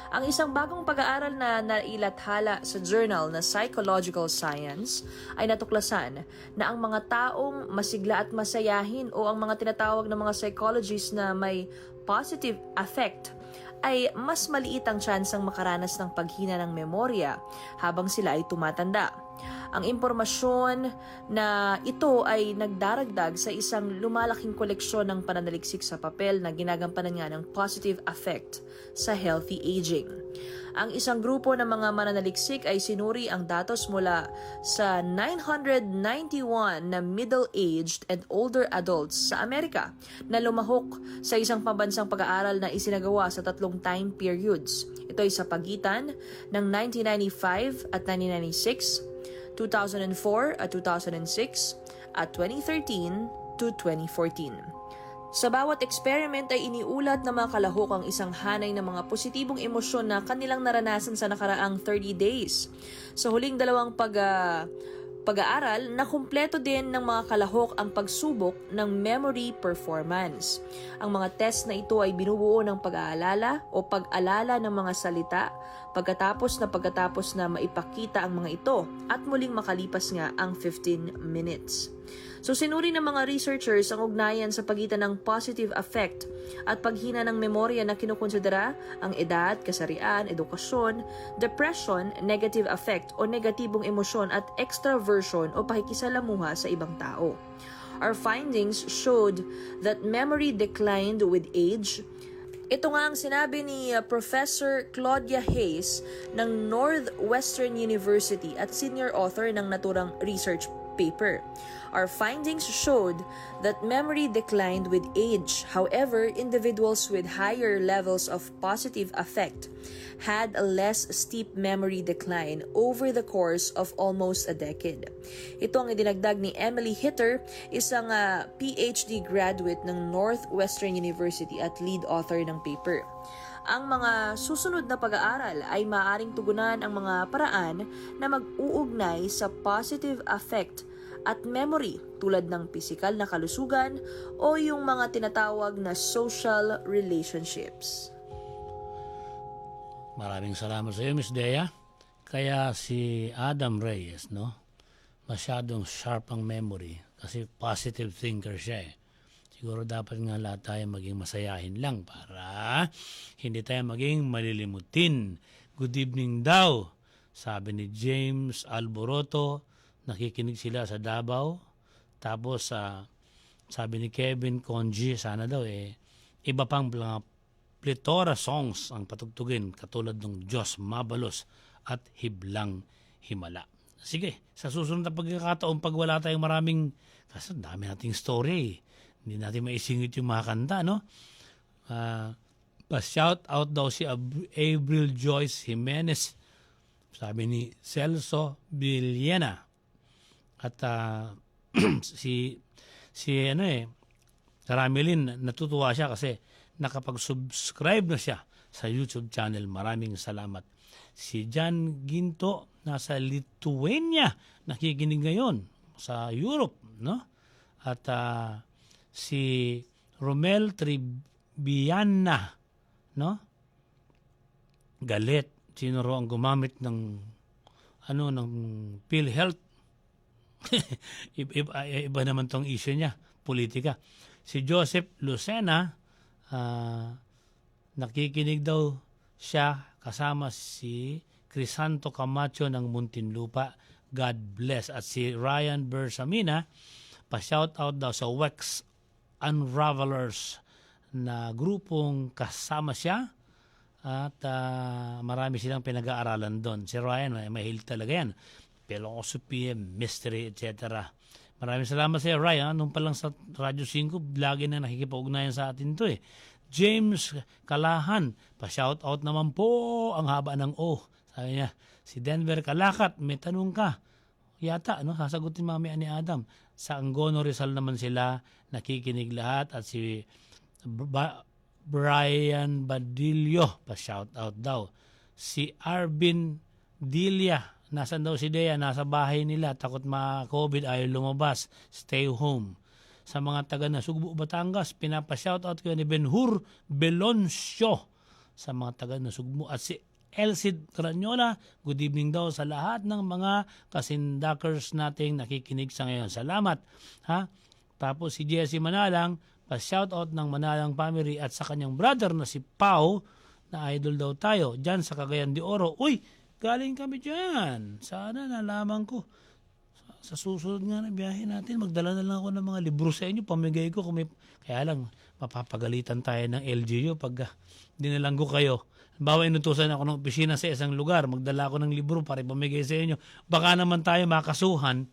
Ang isang bagong pag-aaral na nailathala sa journal na Psychological Science ay natuklasan na ang mga taong masigla at masayahin o ang mga tinatawag na mga psychologists na may positive affect ay mas maliit ang tsansang makaranas ng paghina ng memorya habang sila ay tumatanda. Ang impormasyon na ito ay nagdaragdag sa isang lumalaking koleksyon ng pananaliksik sa papel na ginagampanan nga ng positive affect sa healthy aging. Ang isang grupo ng mga mananaliksik ay sinuri ang datos mula sa 991 na middle-aged and older adults sa Amerika na lumahok sa isang pambansang pag-aaral na isinagawa sa 3 time periods. Ito ay sa pagitan ng 1995 at 1996, 2004 at 2006, at 2013 to 2014. Sa bawat experiment ay iniulat ng mga kalahok ang isang hanay ng mga positibong emosyon na kanilang naranasan sa nakaraang 30 days. Sa huling 2 pag-aaral, nakumpleto din ng mga kalahok ang pagsubok ng memory performance. Ang mga test na ito ay binubuo ng pag-aalala o pag-alala ng mga salita pagkatapos na maipakita ang mga ito at muling makalipas nga ang 15 minutes. So sinuri ng mga researchers ang ugnayan sa pagitan ng positive affect at paghina ng memorya na kinukonsidera ang edad, kasarian, edukasyon, depression, negative affect o negatibong emosyon at extraversion o pakikisalamuha sa ibang tao. Our findings showed that memory declined with age. Ito nga ang sinabi ni Professor Claudia Hayes ng Northwestern University at senior author ng naturang research paper. Our findings showed that memory declined with age. However, individuals with higher levels of positive affect had a less steep memory decline over the course of almost a decade. Ito ang idinagdag ni Emily Hitter, isang PhD graduate ng Northwestern University at lead author ng paper. Ang mga susunod na pag-aaral ay maaaring tugunan ang mga paraan na mag-uugnay sa positive affect at memory tulad ng pisikal na kalusugan o yung mga tinatawag na social relationships. Maraming salamat sa iyo, Miss Dea. Kaya si Adam Reyes, no? Masyadong sharp ang memory kasi positive thinker siya eh. Siguro dapat nga lahat tayo maging masayahin lang para hindi tayo maging malilimutin. Good evening daw, sabi ni James Alboroto. Nakikinig sila sa Davao. Tapos sabi ni Kevin Conji, sana daw iba pang plethora songs ang patugtugin katulad ng Diyos Mabalos at Hiblang Himala. Sige, sa susunod na pagkakataon pag wala tayong maraming, kasi dami nating story, hindi natin maisingit yung mga kanta, no? Pa-shout out daw si Avril Joyce Jimenez, sabi ni Celso Villena. At si Ramelin, natutuwa siya kasi nakapag-subscribe na siya sa YouTube channel. Maraming salamat. Si John Ginto, nasa Lithuania, nakikinig ngayon sa Europe, no? At si Romel Tribiana, no? Galit. Sino ro ang gumamit ng PhilHealth? iba naman tong issue niya, politika. Si Joseph Lucena, nakikinig daw siya kasama si Crisanto Camacho ng Muntinlupa. God bless. At si Ryan Bersamina, pa-shout out daw sa Wex Unravelers na grupong kasama siya at marami silang pinag-aaralan doon. Si Ryan, mahilig talaga yan. Philosophy, mystery, etc. Maraming salamat sa iyo, Ryan. Nung pa lang sa Radyo 5, lagi na nakikipag-ugnayan sa atin to eh. James Kalahan, pa-shout out naman po, ang haba ng O. Sabi niya, si Denver Kalakat, may tanong ka. Yata, sasagutin mamaya ni Adam. Sa Angono Rizal naman sila, nakikinig lahat. At si Brian Badillo, pa-shout out daw. Si Arvin Dilia, nasan daw si Dea? Nasa bahay nila. Takot ma-COVID, ayaw lumabas. Stay home. Sa mga taga na Sugbo, Batangas, pinapa-shoutout ko ni Benhur Belonsyo sa mga taga na Sugbo. At si Elcid Cranyola, good evening daw sa lahat ng mga kasindakers nating nakikinig sa ngayon. Salamat. Ha? Tapos si Jesse Manalang, pa-shoutout ng Manalang family at sa kanyang brother na si Pau na idol daw tayo dyan sa Cagayan de Oro. Uy, galing kami dyan. Sana nalaman ko. Sa susunod nga na biyahe natin, magdala na lang ako ng mga libro sa inyo, pamigay ko. Kaya lang, mapapagalitan tayo ng LGU pag dinalang ko kayo. Bawa inutusan ako ng opisina sa isang lugar, magdala ako ng libro para ipamigay sa inyo. Baka naman tayo makasuhan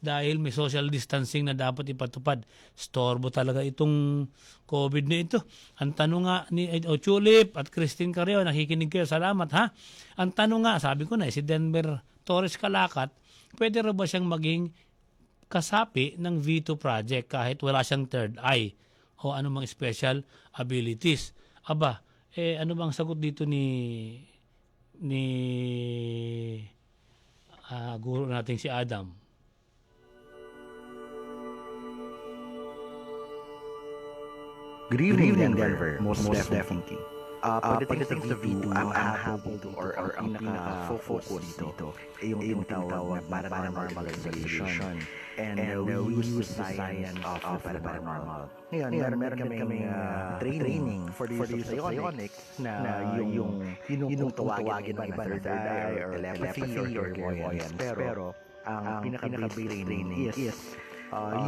dahil may social distancing na dapat ipatupad. Storbo talaga itong COVID na ito. Ang tanong nga ni Chulip at Christine Carreo, nakikinig kayo, salamat ha. Ang tanong nga, sabi ko na, si Denver Torres Calacat, pwede rin ba siyang maging kasapi ng V2 project kahit wala siyang third eye o anumang special abilities? Aba, ano bang sagot dito ni guro nating si Adam? Good evening, Denver. Most definitely. Pagdating sa V2, ang habol or ang pinaka-focus dito ay yung tinatawag na paranormal observation. And we use the science of paranormal. Ngayon, meron kami training for the use of psionics na yung tawagin ng iba na third eye or telepathy or clairvoyance. Pero ang pinaka-basic training is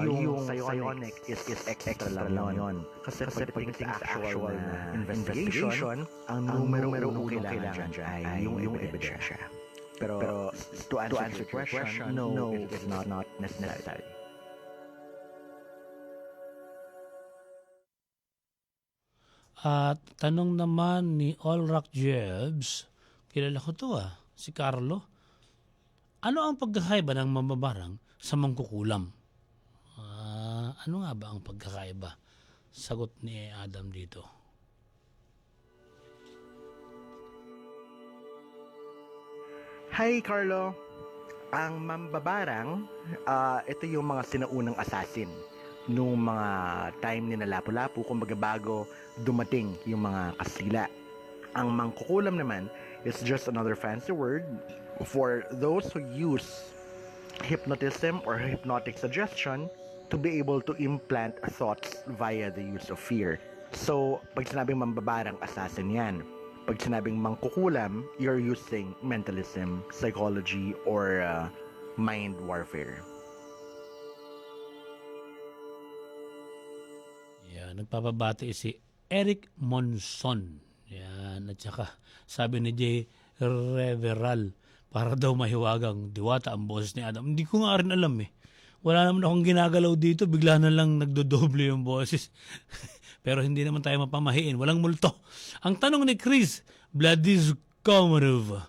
yung psionic is extra lang yun. Kasi pagdating sa actual na investigation, ang numero uno kailangan dyan ay yung ebidensya. Pero to answer your question, no, it is not necessary. At tanong naman ni All Rock Jebs, kilala ko to si Carlo. Ano ang pagkakaiba ng mambabarang sa mangkukulam? Ano nga ba ang pagkakaiba? Sagot ni Adam dito. Hi Carlo, ang mambabarang, ito yung mga sinaunang assassin nung mga time ni na Lapu-Lapu, kumbaga bago dumating yung mga Kastila. Ang mangkukulam naman is just another fancy word for those who use hypnotism or hypnotic suggestion to be able to implant thoughts via the use of fear. So, pag sinabing mambabarang, assassin yan. Pag sinabing mangkukulam, you're using mentalism, psychology, or mind warfare. Yan, nagpapabati si Eric Monson. Yan, at saka sabi ni Jay Reveral, para daw mahiwagang diwata ang boses ni Adam. Hindi ko nga rin alam Wala naman akong ginagalaw dito, bigla na lang nagdodoble yung boses. Pero hindi naman tayo mapamahiin, walang multo. Ang tanong ni Chris Vladizkomarov,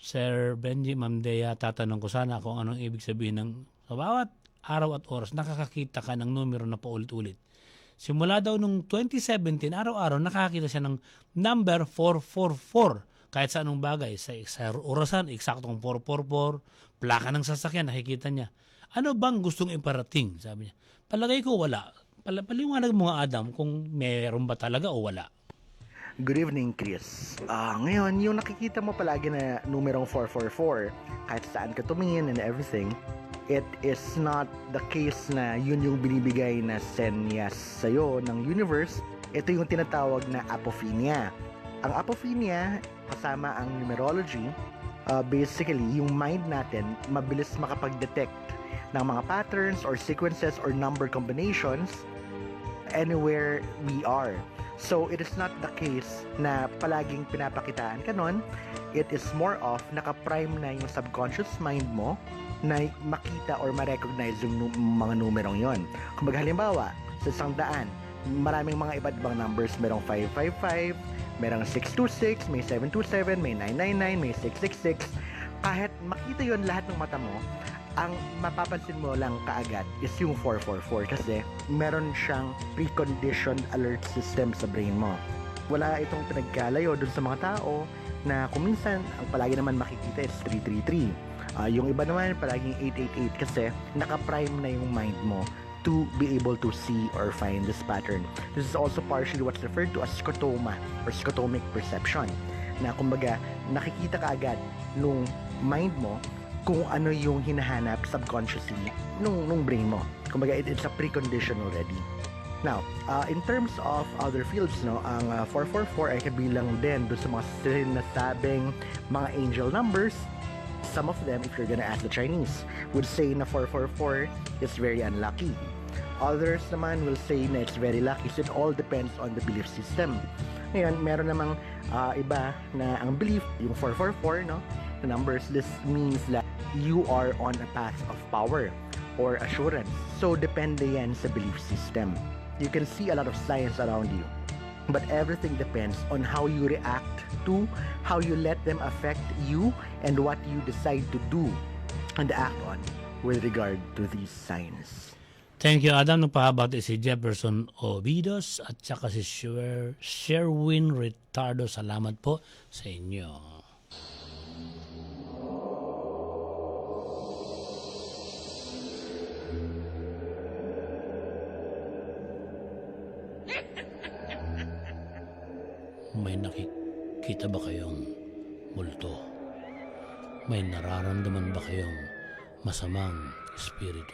Sir Benji, Ma'am Dea, tatanong ko sana kung anong ibig sabihin ng sa bawat araw at oras nakakakita ka ng numero na paulit-ulit. Simula daw nung 2017, araw-araw nakakita siya ng number 444. Kahit sa anong bagay, sa orasan, eksaktong 444, plaka ng sasakyan, nakikita niya. Ano bang gustong iparating? Sabi niya. Palagay ko wala. Paliwanag mo nga, Adam, kung meron ba talaga o wala. Good evening, Chris. Ngayon, yung nakikita mo palagi na numerong 444, kahit saan ka tumingin and everything, it is not the case na yun yung binibigay na senyas sa'yo ng universe. Ito yung tinatawag na apophenia. Ang apophenia, kasama ang numerology, basically, yung mind natin mabilis makapag-detect ng mga patterns or sequences or number combinations anywhere we are. So, it is not the case na palaging pinapakitaan ka nun. It is more of naka-prime na yung subconscious mind mo na makita or ma-recognize yung mga numerong yon. Kung halimbawa, sa 100, maraming mga iba't ibang numbers. Merong 555, merong 626, may 727, may 999, may 666. Kahit makita yon lahat ng mata mo, ang mapapansin mo lang kaagad is yung 444 kasi meron siyang preconditioned alert system sa brain mo. Wala itong pinagkalayo dun sa mga tao na kung minsan ang palagi naman makikita is 333. Yung iba naman palaging 888 kasi naka-prime na yung mind mo to be able to see or find this pattern. This is also partially what's referred to as scotoma or scotomic perception, na kumbaga nakikita ka agad nung mind mo kung ano yung hinahanap subconsciously nung brain mo. Kumbaga it's a precondition already. Now, in terms of other fields, no, ang 444 ay kabilang din doon sa mga sinasabing mga angel numbers. Some of them, if you're gonna ask the Chinese, would say na 444 is very unlucky. Others naman will say na it's very lucky. So it all depends on the belief system. Ngayon, meron namang iba na ang belief, yung 444, no, the numbers, this means that you are on a path of power or assurance. So, depende yan sa belief system. You can see a lot of science around you. But everything depends on how you react to, how you let them affect you, and what you decide to do and act on with regard to these signs. Thank you, Adam. Nagpahabati si Jefferson Ovidos at saka si Sherwin Retardo. Salamat po sa inyo. May nakikita ba kayong multo? May nararamdaman ba kayong masamang espiritu?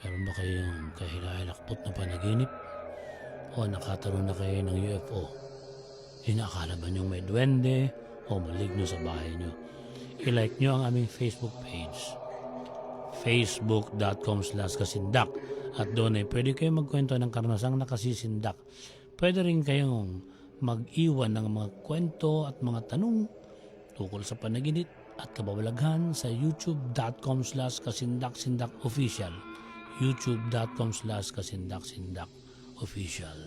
Meron ba kayong kahilakot na panaginip? O nakataroon na kayo ng UFO? Inaakala ba niyong may duwende o maligno sa bahay niyo? I-like niyo ang aming Facebook page, facebook.com/kasindak, at doon ay pwede kayong magkwento ng karnasang nakasisindak. Pwede rin kayong mag-iwan ng mga kwento at mga tanong tungkol sa panaginip at kababalaghan sa youtube.com/kasindaksindak-official, youtube.com/kasindaksindak-official.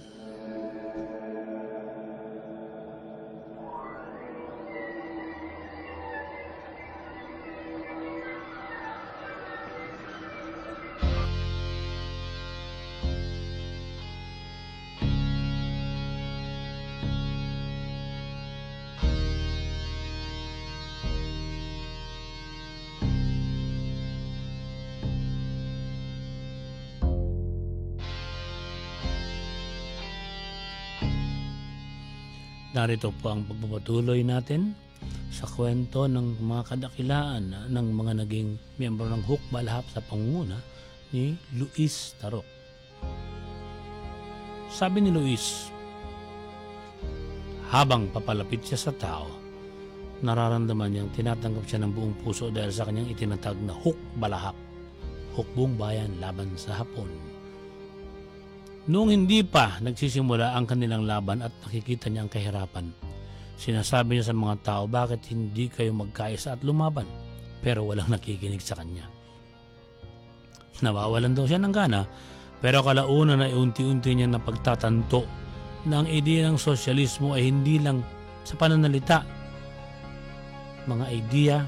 Narito po ang pagpapatuloy natin sa kwento ng mga kadakilaan ng mga naging miyembro ng Hukbalahap sa pangunguna ni Luis Tarok. Sabi ni Luis, habang papalapit siya sa tao, nararamdaman niyang tinatanggap siya ng buong puso dahil sa kanyang itinatag na Hukbalahap, hukbong bayan laban sa Hapon. Noong hindi pa nagsisimula ang kanilang laban at nakikita niya ang kahirapan, sinasabi niya sa mga tao, bakit hindi kayo magkaisa at lumaban? Pero walang nakikinig sa kanya. Nawawalan daw siya ng gana, pero kalaunan ay unti-unti niya napagtatanto na ang ideya ng sosyalismo ay hindi lang sa pananalita, mga ideya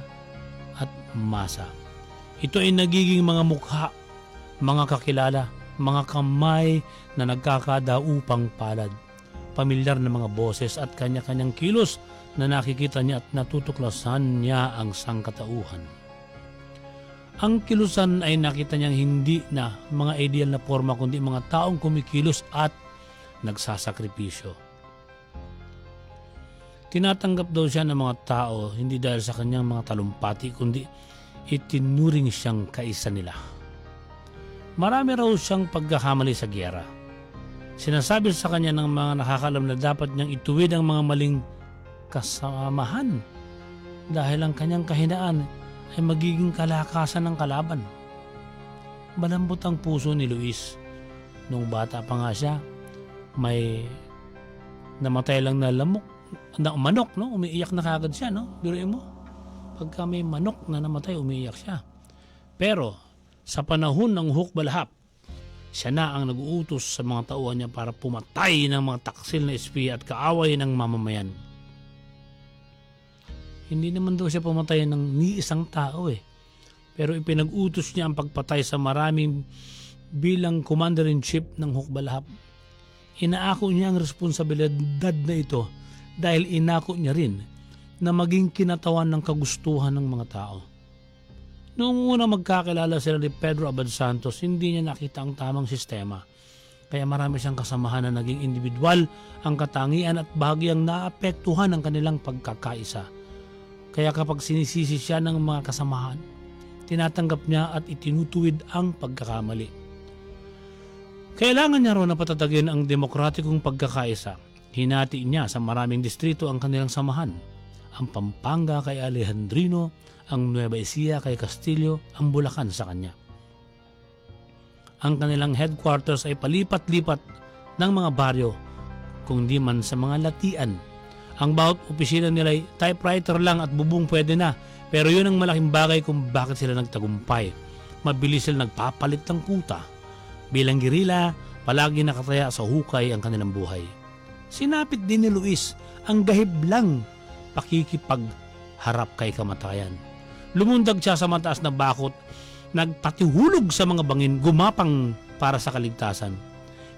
at masa. Ito ay nagiging mga mukha, mga kakilala, mga kamay na nagkakadaupang palad, pamilyar na mga boses at kanya-kanyang kilos na nakikita niya at natutuklasan niya ang sangkatauhan. Ang kilusan ay nakita niyang hindi na mga ideal na forma kundi mga taong kumikilos at nagsasakripisyo. Tinatanggap daw siya ng mga tao hindi dahil sa kanyang mga talumpati kundi itinuring siyang kaisa nila. Marami raw siyang pagkakamali sa giyera. Sinasabi sa kanya ng mga nakakalam na dapat niyang ituwid ang mga maling kasamahan dahil ang kanyang kahinaan ay magiging kalakasan ng kalaban. Malambot ang puso ni Luis. Nung bata pa nga siya, may namatay lang na manok, no? Umiiyak na kagad siya, no? Biruin mo, pagka may manok na namatay, umiiyak siya. Pero sa panahon ng Hukbalahap, siya na ang nag-uutos sa mga tauhan niya para pumatay ng mga taksil na espiya at kaaway ng mamamayan. Hindi naman daw siya pumatay ng ni isang tao pero ipinag-utos niya ang pagpatay sa maraming bilang commander-in-chief ng Hukbalahap. Inaako niya ang responsibilidad na ito dahil inako niya rin na maging kinatawan ng kagustuhan ng mga tao. Noong una magkakilala sila ni Pedro Abad Santos, hindi niya nakita ang tamang sistema. Kaya marami siyang kasamahan na naging individual ang katangian at bahagyang naapektuhan ang kanilang pagkakaisa. Kaya kapag sinisisi siya ng mga kasamahan, tinatanggap niya at itinutuwid ang pagkakamali. Kailangan niya raw na patatagin ang demokratikong pagkakaisa. Hinati niya sa maraming distrito ang kanilang samahan. Ang Pampanga kay Alejandrino, ang Nueva Ecija kay Castillo, ang Bulacan sa kanya. Ang kanilang headquarters ay palipat-lipat ng mga baryo, kung di man sa mga latian. Ang bawat opisina nila ay typewriter lang at bubong pwede na, pero yun ang malaking bagay kung bakit sila nagtagumpay. Mabilis sila nagpapalit ng kuta. Bilang gerila, palagi nakataya sa hukay ang kanilang buhay. Sinapit din ni Luis ang gahiblang pakikipagharap kay kamatayan. Lumundag siya sa mataas na bakot, nagpatihulog sa mga bangin, gumapang para sa kaligtasan.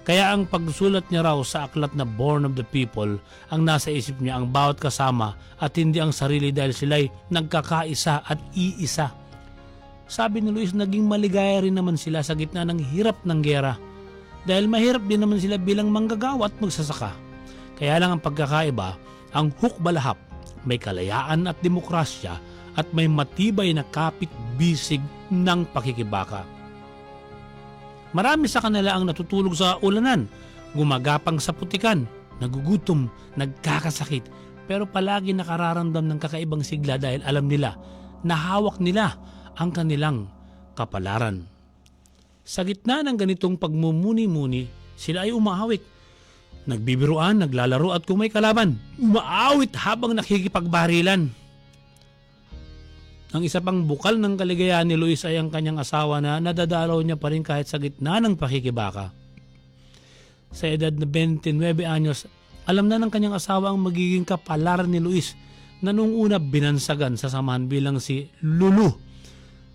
Kaya ang pagsulat niya raw sa aklat na Born of the People, ang nasa isip niya ang bawat kasama at hindi ang sarili dahil sila'y nagkakaisa at iisa. Sabi ni Luis, naging maligaya rin naman sila sa gitna ng hirap ng gera dahil mahirap din naman sila bilang manggagawa at magsasaka. Kaya lang ang pagkakaiba, ang hukbalahap may kalayaan at demokrasya at may matibay na kapit-bisig ng pakikibaka. Marami sa kanila ang natutulog sa ulanan, gumagapang sa putikan, nagugutom, nagkakasakit, pero palagi nakararamdam ng kakaibang sigla dahil alam nila na hawak nila ang kanilang kapalaran. Sa gitna ng ganitong pagmumuni-muni, sila ay umahawik. Nagbibiruan, naglalaro at kung may kalaban, umaawit habang nakikipagbarilan. Ang isa pang bukal ng kaligayahan ni Luis ay ang kanyang asawa na nadadalaw niya pa rin kahit sa gitna ng pakikibaka. Sa edad na 29 anyos, alam na ng kanyang asawa ang magiging kapalaran ni Luis na noong una binansagan sa samahan bilang si Lulu.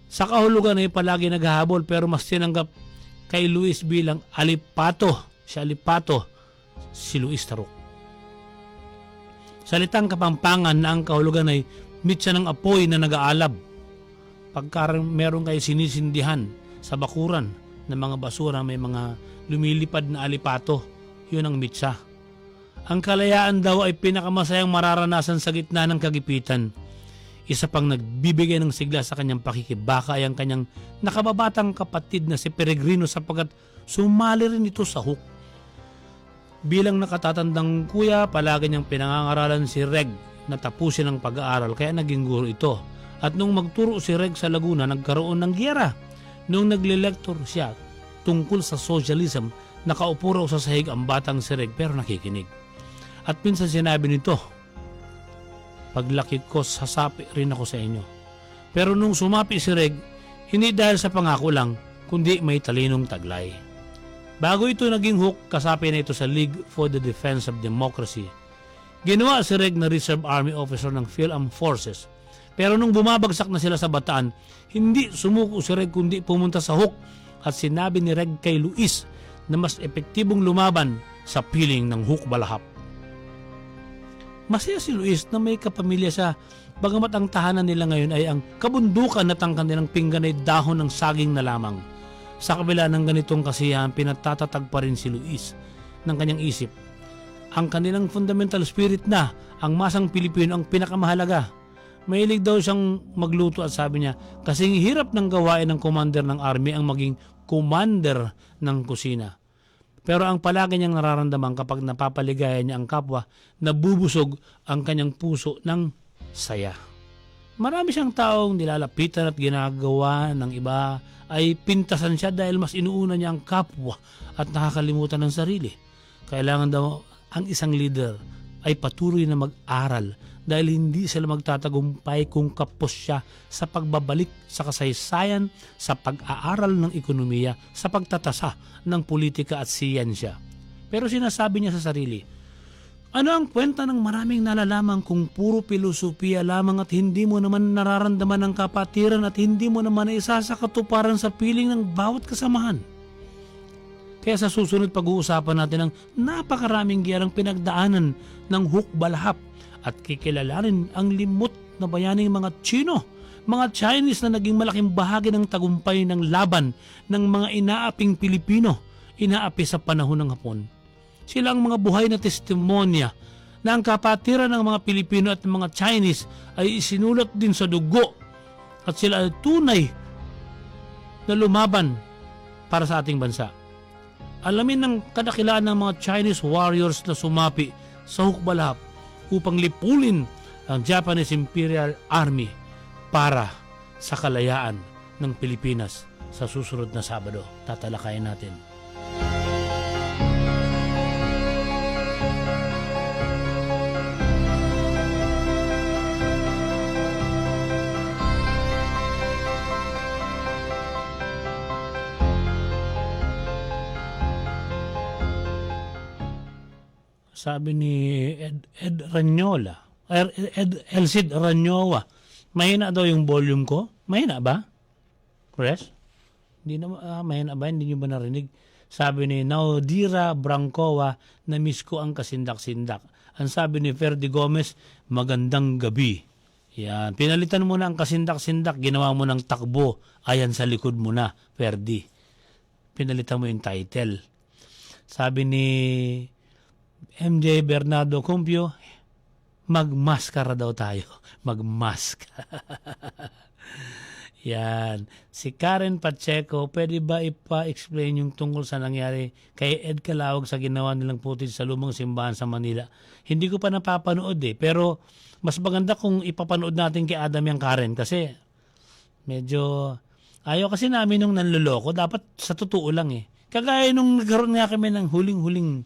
Sa kahulugan ay palagi naghahabol pero mas tinanggap kay Luis bilang alipato. Si alipato, si Luis Taruk. Salitang Kapampangan na ang kahulugan ay mitsa ng apoy na nag-aalab. Pagka meron kayo sinisindihan sa bakuran ng mga basura, may mga lumilipad na alipato, yun ang mitsa. Ang kalayaan daw ay pinakamasayang mararanasan sa gitna ng kagipitan. Isa pang nagbibigay ng sigla sa kanyang pakikibaka ay ang kanyang nakababatang kapatid na si Peregrino sapagkat sumali rin ito sa hook. Bilang nakatatandang kuya, palagi niyang pinangangaralan si Reg na tapusin ang pag-aaral kaya naging guro ito. At nung magturo si Reg sa Laguna, nagkaroon ng giyera. Nung nagle-lecture siya tungkol sa socialism, nakaupo raw sa sahig ang batang si Reg pero nakikinig. At minsan sinabi nito, paglaki ko, sasapi rin ako sa inyo. Pero nung sumapi si Reg, hindi dahil sa pangako lang, kundi may talinong taglay. Bago ito naging hook, kasapi na ito sa League for the Defense of Democracy. Ginawa si Reg na Reserve Army Officer ng PhilAm Forces. Pero nung bumabagsak na sila sa Bataan, hindi sumuko si Reg kundi pumunta sa hook at sinabi ni Reg kay Luis na mas epektibong lumaban sa piling ng hukbalahap. Masaya si Luis na may kapamilya siya, bagamat ang tahanan nila ngayon ay ang kabundukan at ang kanilang pinggan ay dahon ng saging na lamang. Sa kabila ng ganitong kasiyahan, pinatatatag pa rin si Luis ng kanyang isip. Ang kanilang fundamental spirit na ang masang Pilipino ang pinakamahalaga. Mahilig daw siyang magluto at sabi niya, kasing hirap ng gawain ng commander ng army ang maging commander ng kusina. Pero ang palagi niyang nararamdaman kapag napapaligaya niya ang kapwa, nabubusog ang kanyang puso ng saya. Marami siyang taong nilalapitan at ginagawa ng iba ay pintasan siya dahil mas inuuna niya ang kapwa at nakakalimutan ng sarili. Kailangan daw ang isang leader ay patuloy na mag-aral dahil hindi sila magtatagumpay kung kapos siya sa pagbabalik sa kasaysayan, sa pag-aaral ng ekonomiya, sa pagtatasa ng politika at siyensya. Pero sinasabi niya sa sarili, ano ang kwenta ng maraming nalalaman kung puro pilosopiya lamang at hindi mo naman nararamdaman ang kapatiran at hindi mo naman isa sa katuparan sa piling ng bawat kasamahan? Kaya sa susunod pag-uusapan natin ang napakaraming giyerang pinagdaanan ng hukbalahap at kikilalanin ang limot na bayaning mga Chino, mga Chinese na naging malaking bahagi ng tagumpay ng laban ng mga inaaping Pilipino, inaapi sa panahon ng Hapon. Sila ang mga buhay na testimonya na ang kapatiran ng mga Pilipino at mga Chinese ay isinulat din sa dugo at sila ay tunay na lumaban para sa ating bansa. Alamin ng kadakilaan ng mga Chinese warriors na sumapi sa Hukbalhap upang lipulin ang Japanese Imperial Army para sa kalayaan ng Pilipinas sa susunod na Sabado. Tatalakayin natin. Sabi ni Ed Ranyola, Elcid Ranyowa, mahina daw yung volume ko. Mahina ba? Chris? Hindi na, mahina ba? Hindi nyo ba narinig? Sabi ni Naudira Brancova, na-miss ko ang kasindak-sindak. Ang sabi ni Ferdy Gomez, magandang gabi. Yan. Pinalitan mo na ang kasindak-sindak, ginawa mo ng takbo. Ayan sa likod mo na, Ferdy. Pinalitan mo yung title. Sabi ni MJ Bernardo Cumpio, magmaskara daw tayo. Magmask. Yan. Si Karen Pacheco, pwede ba ipa-explain yung tungkol sa nangyari kay Ed Calawag sa ginawa nilang footage sa lumang simbahan sa Manila? Hindi ko pa napapanood pero mas maganda kung ipapanood natin kay Adam yung Karen kasi medyo ayaw kasi namin nung nanloloko. Dapat sa totoo lang Kagaya nung nagkaroon nga kami ng huling-huling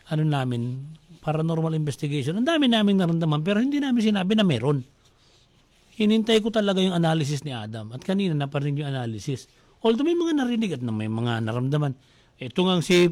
namin, paranormal investigation. Ang dami namin naramdaman pero hindi namin sinabi na meron. Hinintay ko talaga yung analysis ni Adam at kanina naparinig yung analysis. Although may mga narinig at may mga naramdaman. Ito nga si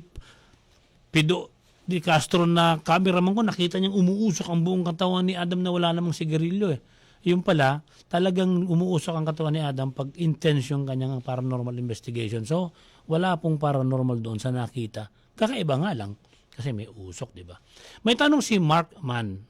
Pido Di Castro na cameraman ko, nakita niyang umuusok ang buong katawan ni Adam na wala namang sigarilyo Yung pala, talagang umuusok ang katawan ni Adam pag intense yung kanyang paranormal investigation. So, wala pong paranormal doon sa nakita. Kakaiba nga lang. Kasi may usok, di ba? May tanong si Mark Mann.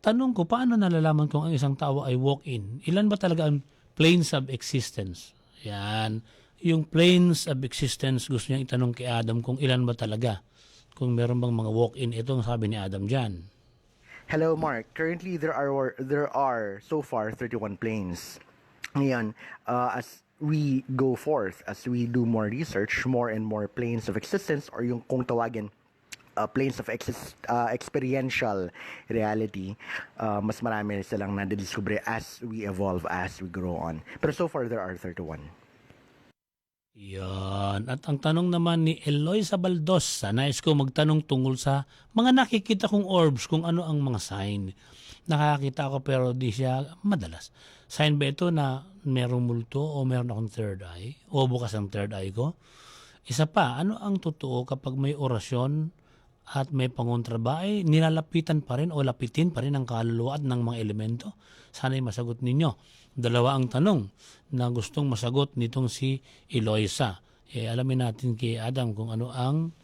Tanong ko, paano nalalaman kung ang isang tao ay walk-in? Ilan ba talaga ang planes of existence? Yan. Yung planes of existence, gusto niya itanong kay Adam kung ilan ba talaga. Kung meron bang mga walk-in. Ito ang sabi ni Adam dyan. Hello, Mark. Currently, there are so far 31 planes. Ngayon, as we go forth, as we do more research, more and more planes of existence or yung kung tawagin planes of experiential reality, mas marami silang nadidiscover as we evolve, as we grow on. Pero so far, there are 31. Yan. At ang tanong naman ni Eloisa Baldosa, nais ko magtanong tungkol sa mga nakikita kong orbs, kung ano ang mga sign. Nakakita ko pero di siya madalas. Sign ba ito na merong multo o meron akong third eye? O bukas ang third eye ko? Isa pa, ano ang totoo kapag may orasyon at may pangontra ba ay nilalapitan pa rin o lapitin pa rin ang kaluluwa at ng mga elemento? Sana'y masagot ninyo. Dalawa ang tanong na gustong masagot nitong si Eloisa. Alamin natin kay Adam kung ano ang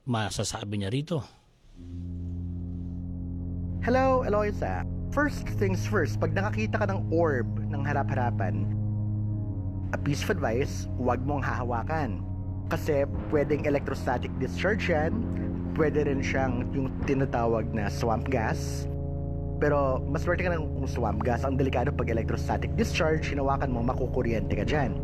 masasabi niya rito. Hello, Eloisa. First things first, pag nakakita ka ng orb ng harap-harapan, a piece of advice, huwag mong hahawakan. Kasi pwedeng electrostatic discharge yan, pwede rin siyang yung tinatawag na swamp gas. Pero mas swerte ka ng swamp gas, ang delikado pag electrostatic discharge, hinawakan mo, makukuryente ka dyan.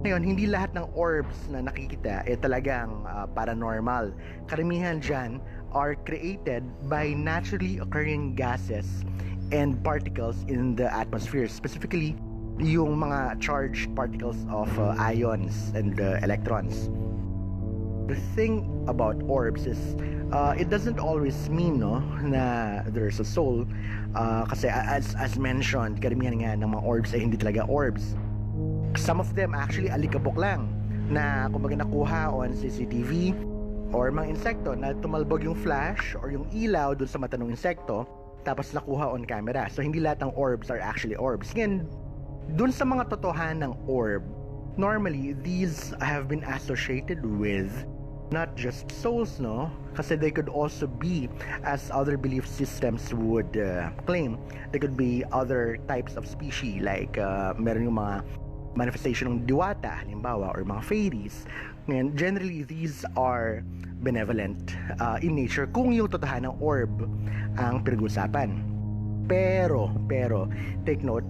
Ngayon, hindi lahat ng orbs na nakikita talagang paranormal. Karamihan dyan are created by naturally occurring gases and particles in the atmosphere. Specifically, yung mga charged particles of ions and electrons. The thing about orbs is it doesn't always mean na there's a soul. Kasi as mentioned, karamihan nga ng mga orbs ay hindi talaga orbs. Some of them actually alikabok lang na kumbaga nakuha on CCTV or mga insekto na tumalbog yung flash or yung ilaw dun sa mata ng insekto tapos nakuha on camera. So hindi lahat ng orbs are actually orbs. Again, dun sa mga totohanan ng orb, normally these have been associated with not just souls, kasi they could also be, as other belief systems would claim, they could be other types of species like meron yung mga manifestation ng diwata halimbawa or mga fairies. Ngayon, generally these are benevolent in nature kung yung totohanan ng orb ang pinag-usapan. Pero take note,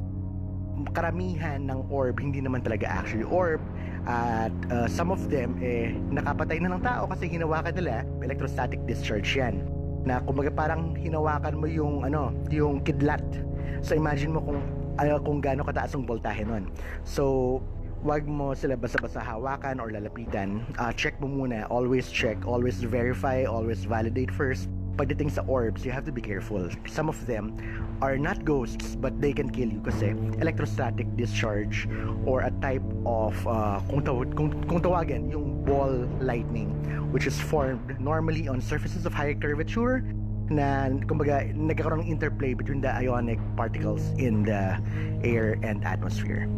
karamihan ng orb hindi naman talaga actually orb. At some of them, nakapatay na ng tao kasi hinawakan nila, electrostatic discharge yan. Na kumbaga parang hinawakan mo yung kidlat. So imagine mo kung gaano kataas ang voltahe nun. So, wag mo sila basta-basta hawakan or lalapitan. Check mo muna. Always check. Always verify. Always validate first. Pagdating sa orbs, you have to be careful. Some of them are not ghosts, but they can kill you kasi electrostatic discharge or a type of, kung tawagin, yung ball lightning, which is formed normally on surfaces of high curvature na kumbaga nagkakaroon ng interplay between the ionic particles in the air and atmosphere.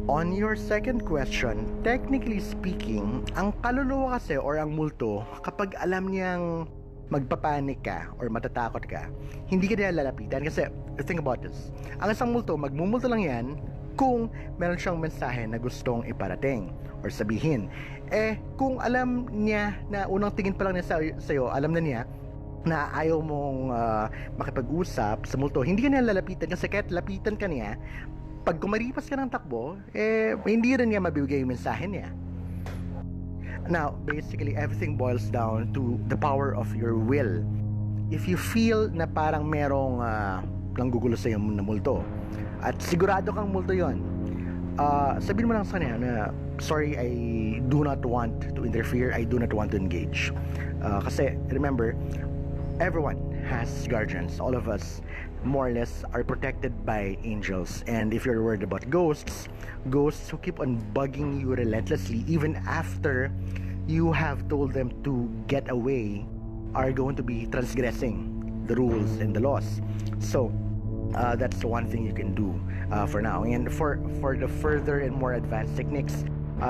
On your second question, technically speaking, ang kaluluwa kasi or ang multo, kapag alam niyang magpapanik ka or matatakot ka, hindi ka nila lalapitan kasi think about this. Ang isang multo, magmumulto lang yan kung meron siyang mensahe na gustong iparating or sabihin. Kung alam niya na unang tingin pa lang niya sa'yo, alam na niya na ayaw mong makipag-usap sa multo, hindi ka nila lalapitan kasi kahit lapitan ka niya, pag kumaripas ka ng takbo, hindi rin niya mabibigay yung mensahe niya. Now, basically, everything boils down to the power of your will. If you feel na parang merong nanggugulo sa'yo na multo, at sigurado kang multo yon, sabihin mo lang sa kanya na, sorry, I do not want to interfere, I do not want to engage. Kasi, remember, everyone has guardians. All of us, more or less, are protected by angels. And if you're worried about ghosts who keep on bugging you relentlessly, even after you have told them to get away, are going to be transgressing the rules and the laws. So, that's one thing you can do for now. And for the further and more advanced techniques,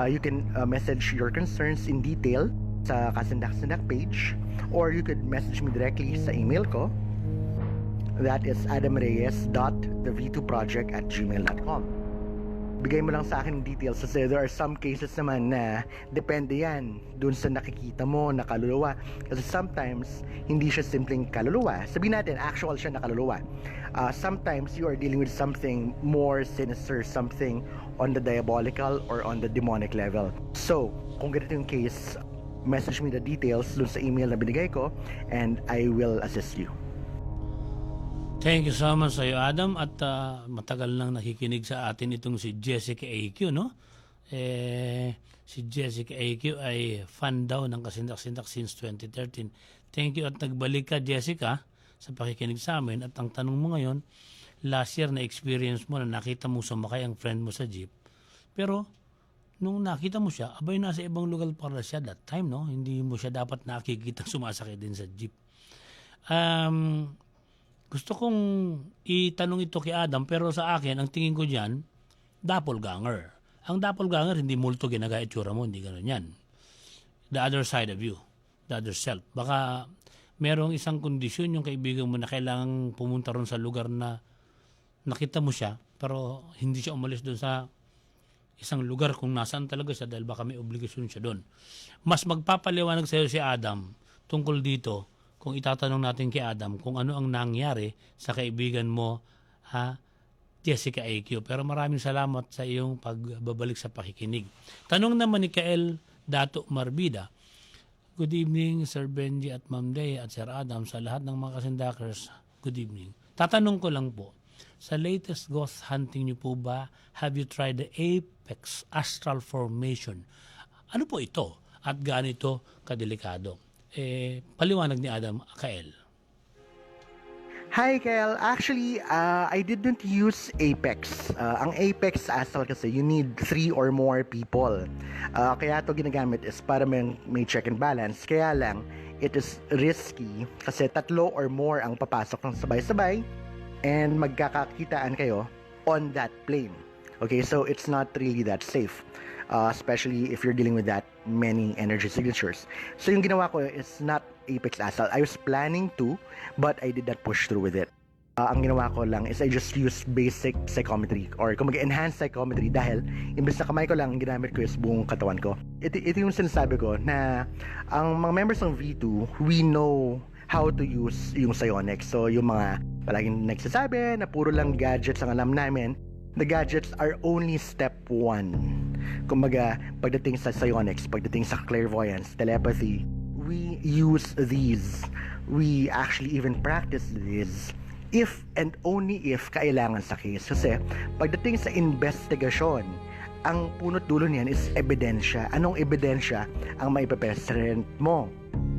you can message your concerns in detail sa Kasindak-Sindak page, or you could message me directly sa email ko. That is adamreyes.thev2project@gmail.com. Bigay mo lang sa akin details kasi there are some cases naman na depende yan dun sa nakikita mo na kaluluwa. Kasi sometimes, hindi siya simpleng kaluluwa. Sabihin natin, actual siya na kaluluwa. Sometimes, you are dealing with something more sinister, something on the diabolical or on the demonic level. So, kung ganito yung case, message me the details dun sa email na binigay ko and I will assist you. Thank you so much sa iyo, Adam. At matagal nang nakikinig sa atin itong si Jessica AQ, no? Si Jessica AQ ay fan daw ng Kasindak-Sindak since 2013. Thank you at nagbalik ka, Jessica, sa pakikinig sa amin. At ang tanong mo ngayon, last year na experience mo na nakita mo sumakay ang friend mo sa jeep. Pero, nung nakita mo siya, abay nasa ibang lugar para siya that time, no? Hindi mo siya dapat nakikita sumasakay din sa jeep. Gusto kong itanong ito kay Adam, pero sa akin, ang tingin ko dyan, doppelganger. Ang doppelganger, hindi multo ginagaya itsura mo, hindi gano'n yan. The other side of you, the other self. Baka merong isang kondisyon yung kaibigan mo na kailangang pumunta ron sa lugar na nakita mo siya, pero hindi siya umalis doon sa isang lugar kung nasaan talaga siya dahil baka may obligasyon siya doon. Mas magpapaliwanag sa iyo si Adam tungkol dito kung itatanong natin kay Adam kung ano ang nangyari sa kaibigan mo, Jessica AQ. Pero maraming salamat sa iyong pagbabalik sa pakikinig. Tanong naman ni Kael Dato Marbida. Good evening, Sir Benji at Ma'am Day at Sir Adam, sa lahat ng mga kasindakers. Good evening. Tatanong ko lang po, sa latest ghost hunting niyo po ba, have you tried the Apex Astral Formation? Ano po ito? At gaano ito kadelikado? Paliwanag ni Adam, Kael. Hi, Kael. Actually, I didn't use Apex. Ang Apex Astral kasi, you need 3 or more people. Kaya ito ginagamit is para may check and balance. Kaya lang, it is risky kasi 3 or more ang papasok ng sabay-sabay and magkakakitaan kayo on that plane. Okay, so it's not really that safe. Especially if you're dealing with that many energy signatures. So yung ginawa ko is not Apex Astral. I was planning to, but I did not push through with it. Ang ginawa ko lang is I just used basic psychometry or kumbaga enhanced psychometry dahil imbes na kamay ko lang, ginamit ko is buong katawan ko. Ito yung sinasabi ko na ang mga members ng V2, we know how to use yung psionics. So yung mga palaging nagsasabi na puro lang gadgets ang alam namin, the gadgets are only step one. Kumbaga, pagdating sa psionics, pagdating sa clairvoyance, telepathy, we use these. We actually even practice these if and only if kailangan sa case. Kasi pagdating sa investigasyon, ang punot dulo niyan is ebidensya. Anong ebidensya ang maipapresent mo?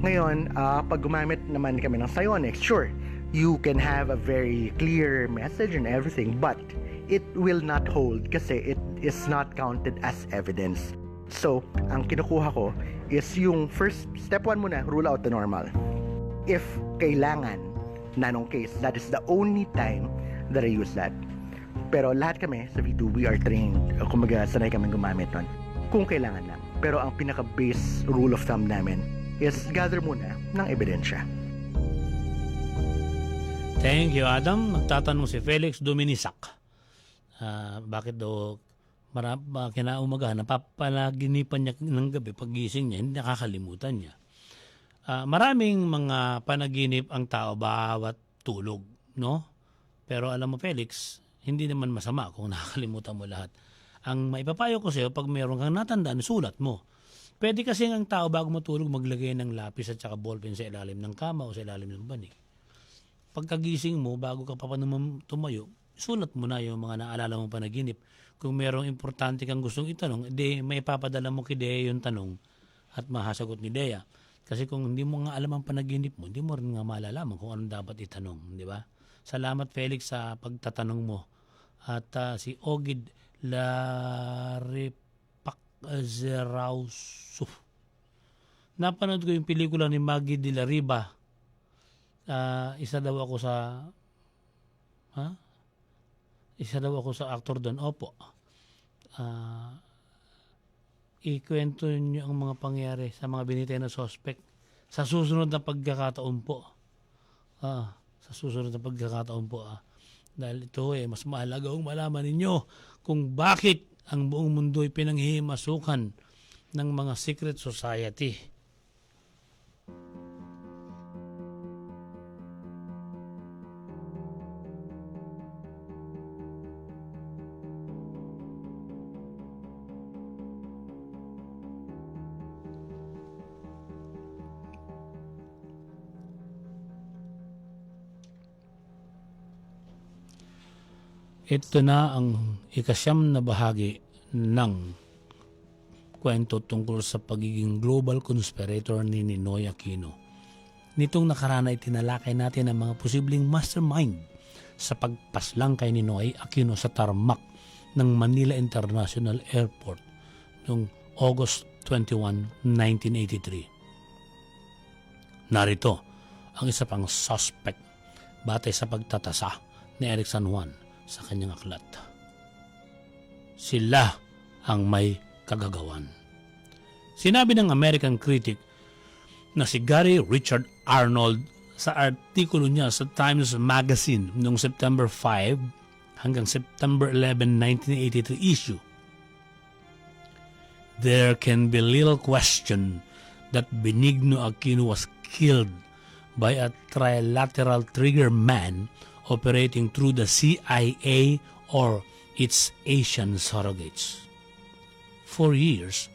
Ngayon, pag gumamit naman kami ng psionics, sure, you can have a very clear message and everything, but it will not hold kasi it is not counted as evidence. So, ang kinukuha ko is yung first, step 1 muna, rule out the normal. If kailangan na nung case, that is the only time that I use that. Pero lahat kami sa V2, we are trained, kumaga sanay kami gumamit nun kung kailangan lang. Pero ang pinaka-base rule of thumb namin is gather muna ng ebidensya. Thank you, Adam. Nagtatanong si Felix Dominisak. Bakit daw kinaumagahan, napapalaginipan niya ng gabi, pagising niya, hindi nakakalimutan niya. Maraming mga panaginip ang tao bawat tulog, no? Pero alam mo, Felix, hindi naman masama kung nakakalimutan mo lahat. Ang maipapayo ko sa'yo, pag meron kang natandaan, sulat mo. Pwede kasi ang tao bago matulog maglagay ng lapis at saka ballpen sa ilalim ng kama o sa ilalim ng banig. Pagkagising mo, bago ka pa tumayo, sulat mo na yung mga naalala mong panaginip. Kung merong importante kang gustong itanong, may papadala mo kay Dea yung tanong at mahasagot ni Dea. Kasi kung hindi mo nga alam ang panaginip mo, hindi mo rin nga malalaman kung anong dapat itanong, di ba? Salamat, Felix, sa pagtatanong mo. At si Ogid Laripakzerauso. Napanood ko yung pelikula ni Maggie de la Riva. Isa daw ako sa actor doon. Opo. Ikwento niyo ang mga pangyari sa mga binitay na suspect sa susunod na pagkakataon po. Sa susunod na pagkakataon po. Dahil ito mas mahalaga kung malaman ninyo kung bakit ang buong mundo ay pinanghihimasukan ng mga secret society. Ito na ang ikasyam na bahagi ng kwento tungkol sa pagiging global conspirator ni Ninoy Aquino. Nitong nakaraan ay tinalakay natin ang mga posibleng mastermind sa pagpaslang kay Ninoy Aquino sa tarmac ng Manila International Airport noong August 21, 1983. Narito ang isa pang suspect batay sa pagtatasa ni Eric San Juan sa kanyang aklat. Sila ang may kagagawan. Sinabi ng American critic na si Gary Richard Arnold sa artikulo niya sa Times Magazine noong September 5 hanggang September 11, 1983 issue. There can be little question that Benigno Aquino was killed by a trilateral trigger man operating through the CIA or its Asian surrogates. For years,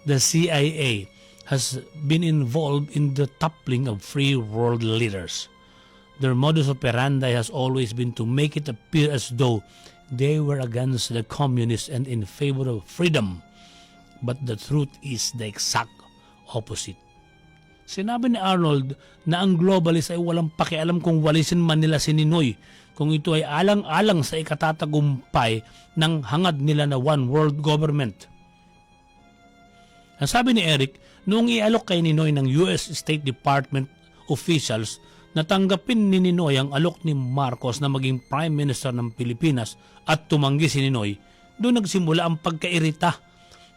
the CIA has been involved in the toppling of free world leaders. Their modus operandi has always been to make it appear as though they were against the communists and in favor of freedom. But the truth is the exact opposite. Sinabi ni Arnold na ang globalist ay walang pakialam kung walisin man nila si Ninoy, kung ito ay alang-alang sa ikatatagumpay ng hangad nila na one world government. Ang sabi ni Eric, noong ialok kay Ninoy ng US State Department officials, natanggapin ni Ninoy ang alok ni Marcos na maging Prime Minister ng Pilipinas at tumanggi si Ninoy. Doon nagsimula ang pagkairita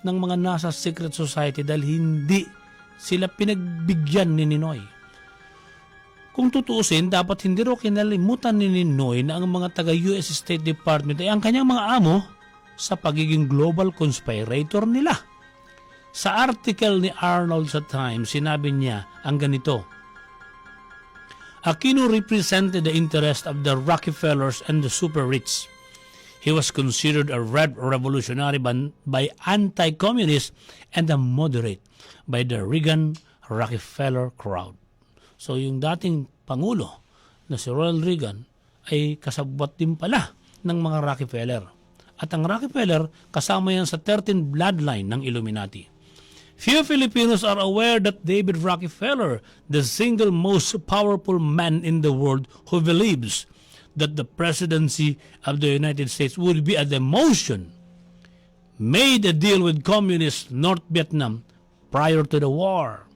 ng mga nasa secret society dahil hindi sila pinagbigyan ni Ninoy. Kung tutuusin, dapat hindi ro kinalimutan ni Ninoy na ang mga taga-US State Department ay ang kanyang mga amo sa pagiging global conspirator nila. Sa article ni Arnold sa Times, sinabi niya ang ganito: Aquino represented the interest of the Rockefellers and the super rich. He was considered a red revolutionary by anti-communists and a moderate by the Reagan-Rockefeller crowd. So yung dating Pangulo na si Ronald Reagan ay kasabwat din pala ng mga Rockefeller. At ang Rockefeller kasama yan sa 13 bloodline ng Illuminati. Few Filipinos are aware that David Rockefeller, the single most powerful man in the world who believes that the presidency of the United States would be a demotion, made a deal with communist North Vietnam prior to the war.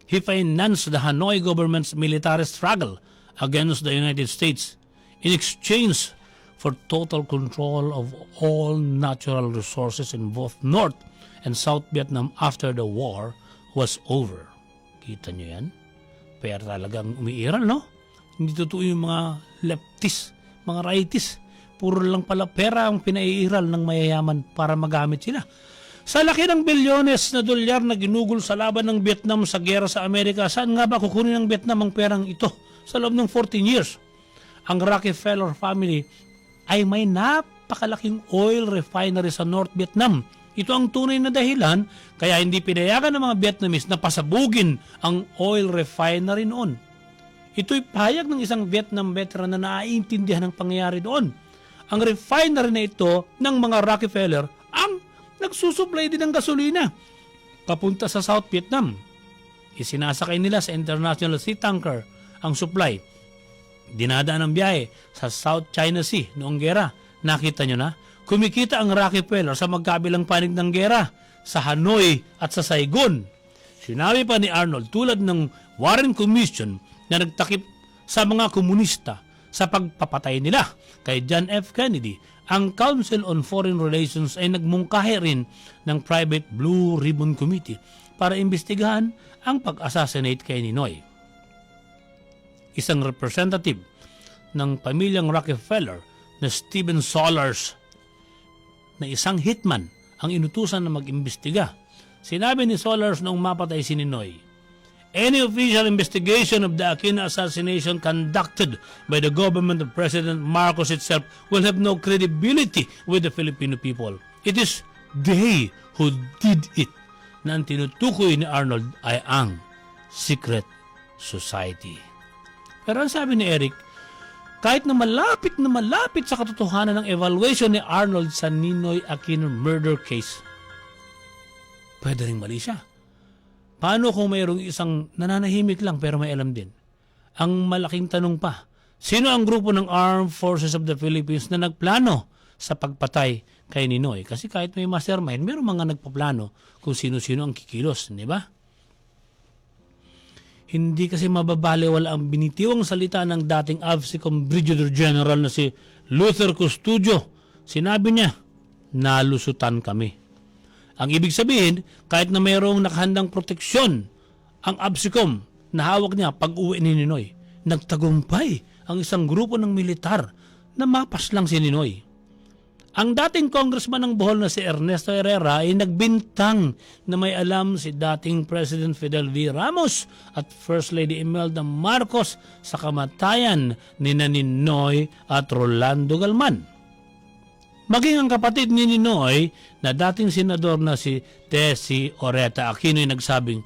He financed the Hanoi government's military struggle against the United States in exchange for total control of all natural resources in both North and South Vietnam after the war was over. Kita nyo yan? Pero talagang umiiral, no? Hindi totoo yung mga leftists, mga rightists. Puro lang pala pera ang pinaiiral ng mayayaman para magamit sila. Sa laki ng bilyones na dolyar na ginugol sa laban ng Vietnam sa gera sa Amerika, saan nga ba kukunin ng Vietnam ang perang ito sa loob ng 14 years? Ang Rockefeller family ay may napakalaking oil refinery sa North Vietnam. Ito ang tunay na dahilan kaya hindi pinayagan ng mga Vietnamese na pasabugin ang oil refinery noon. Ito'y pahayag ng isang Vietnam veteran na naiintindihan ng pangyayari doon. Ang refinery na ito ng mga Rockefeller ang nagsusupply din ng gasolina papunta sa South Vietnam. Isinasakay nila sa International Sea Tanker ang supply. Dinadaan ang biyahe sa South China Sea noong gera. Nakita nyo na? Kumikita ang Rockefeller sa magkabilang panig ng gera sa Hanoi at sa Saigon. Sinabi pa ni Arnold tulad ng Warren Commission na nagtakip sa mga komunista sa pagpapatay nila kay John F. Kennedy, ang Council on Foreign Relations ay nagmungkahi rin ng Private Blue Ribbon Committee para imbestigahan ang pag-assassinate kay Ninoy. Isang representative ng pamilyang Rockefeller na Stephen Sollers na isang hitman ang inutusan na mag-imbestiga. Sinabi ni Sollers noong mapatay si Ninoy, "Any official investigation of the Aquino assassination conducted by the government of President Marcos itself will have no credibility with the Filipino people. It is they who did it." Na ang tinutukoy ni Arnold ay ang secret society. Pero ang sabi ni Eric, kahit na malapit sa katotohanan ng evaluation ni Arnold sa Ninoy Aquino murder case, pwede rin mali siya. Paano kung mayroong isang nananahimik lang pero may alam din? Ang malaking tanong pa, sino ang grupo ng Armed Forces of the Philippines na nagplano sa pagpatay kay Ninoy? Kasi kahit may mastermind, mayroong mga nagpaplano kung sino-sino ang kikilos, di ba? Hindi kasi mababaliwala ang binitiwang salita ng dating AFCICOM Brigadier General na si Luther Custodio. Sinabi niya, nalusutan kami. Ang ibig sabihin, kahit na mayroong nakahandang proteksyon ang AFCICOM na hawak niya pag-uwi ni Ninoy, nagtagumpay ang isang grupo ng militar na mapas lang si Ninoy. Ang dating congressman ng Bohol na si Ernesto Herrera ay nagbintang na may alam si dating President Fidel V. Ramos at First Lady Imelda Marcos sa kamatayan ni Ninoy at Rolando Galman. Maging ang kapatid ni Ninoy na dating senador na si Tessie Oreta Aquino ay nagsabing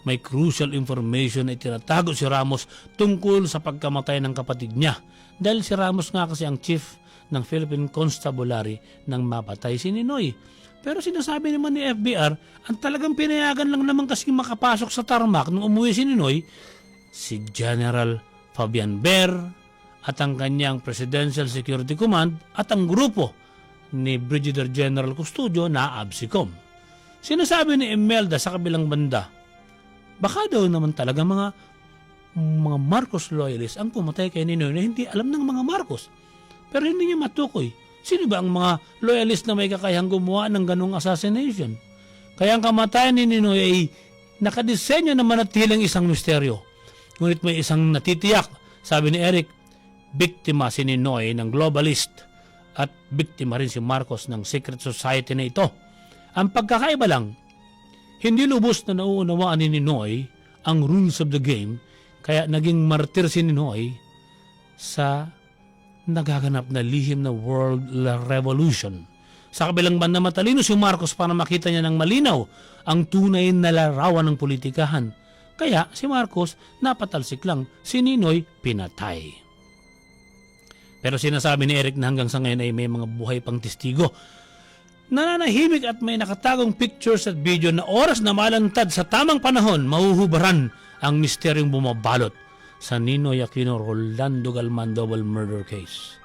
may crucial information na itinatago si Ramos tungkol sa pagkamatay ng kapatid niya dahil si Ramos nga kasi ang chief ng Philippine Constabulary nang mapatay si Ninoy. Pero sinasabi naman ni FBR, ang talagang pinayagan lang naman kasi makapasok sa tarmac nung umuwi si Ninoy, si General Fabian Ber at ang kanyang Presidential Security Command at ang grupo ni Brigadier General Custodio na AFCICOM. Sinasabi ni Imelda sa kabilang banda, baka daw naman talaga mga Marcos loyalists ang pumatay kay Ninoy na hindi alam ng mga Marcos. Pero hindi niya matukoy. Sino ba ang mga loyalist na may kakayahang gumawa ng ganong assassination? Kaya ang kamatayan ni Ninoy ay nakadisenyo na manatiling isang misteryo. Ngunit may isang natitiyak, sabi ni Eric, biktima si Ninoy ng globalist at biktima rin si Marcos ng secret society na ito. Ang pagkakaiba lang, hindi lubos na nauunawaan ni Ninoy ang rules of the game, kaya naging martir si Ninoy sa nagaganap na lihim na world revolution. Sa kabilang banda, matalino si Marcos para makita niya ng malinaw ang tunay na larawan ng politikahan. Kaya si Marcos napatalsik lang, si Ninoy pinatay. Pero sinasabi ni Eric na hanggang sa ngayon ay may mga buhay pang testigo. Nananahimik at may nakatagong pictures at video na oras na malantad sa tamang panahon, mahuhubaran ang misteryong bumabalot sa Ninoy Aquino Rolando Galman double murder case.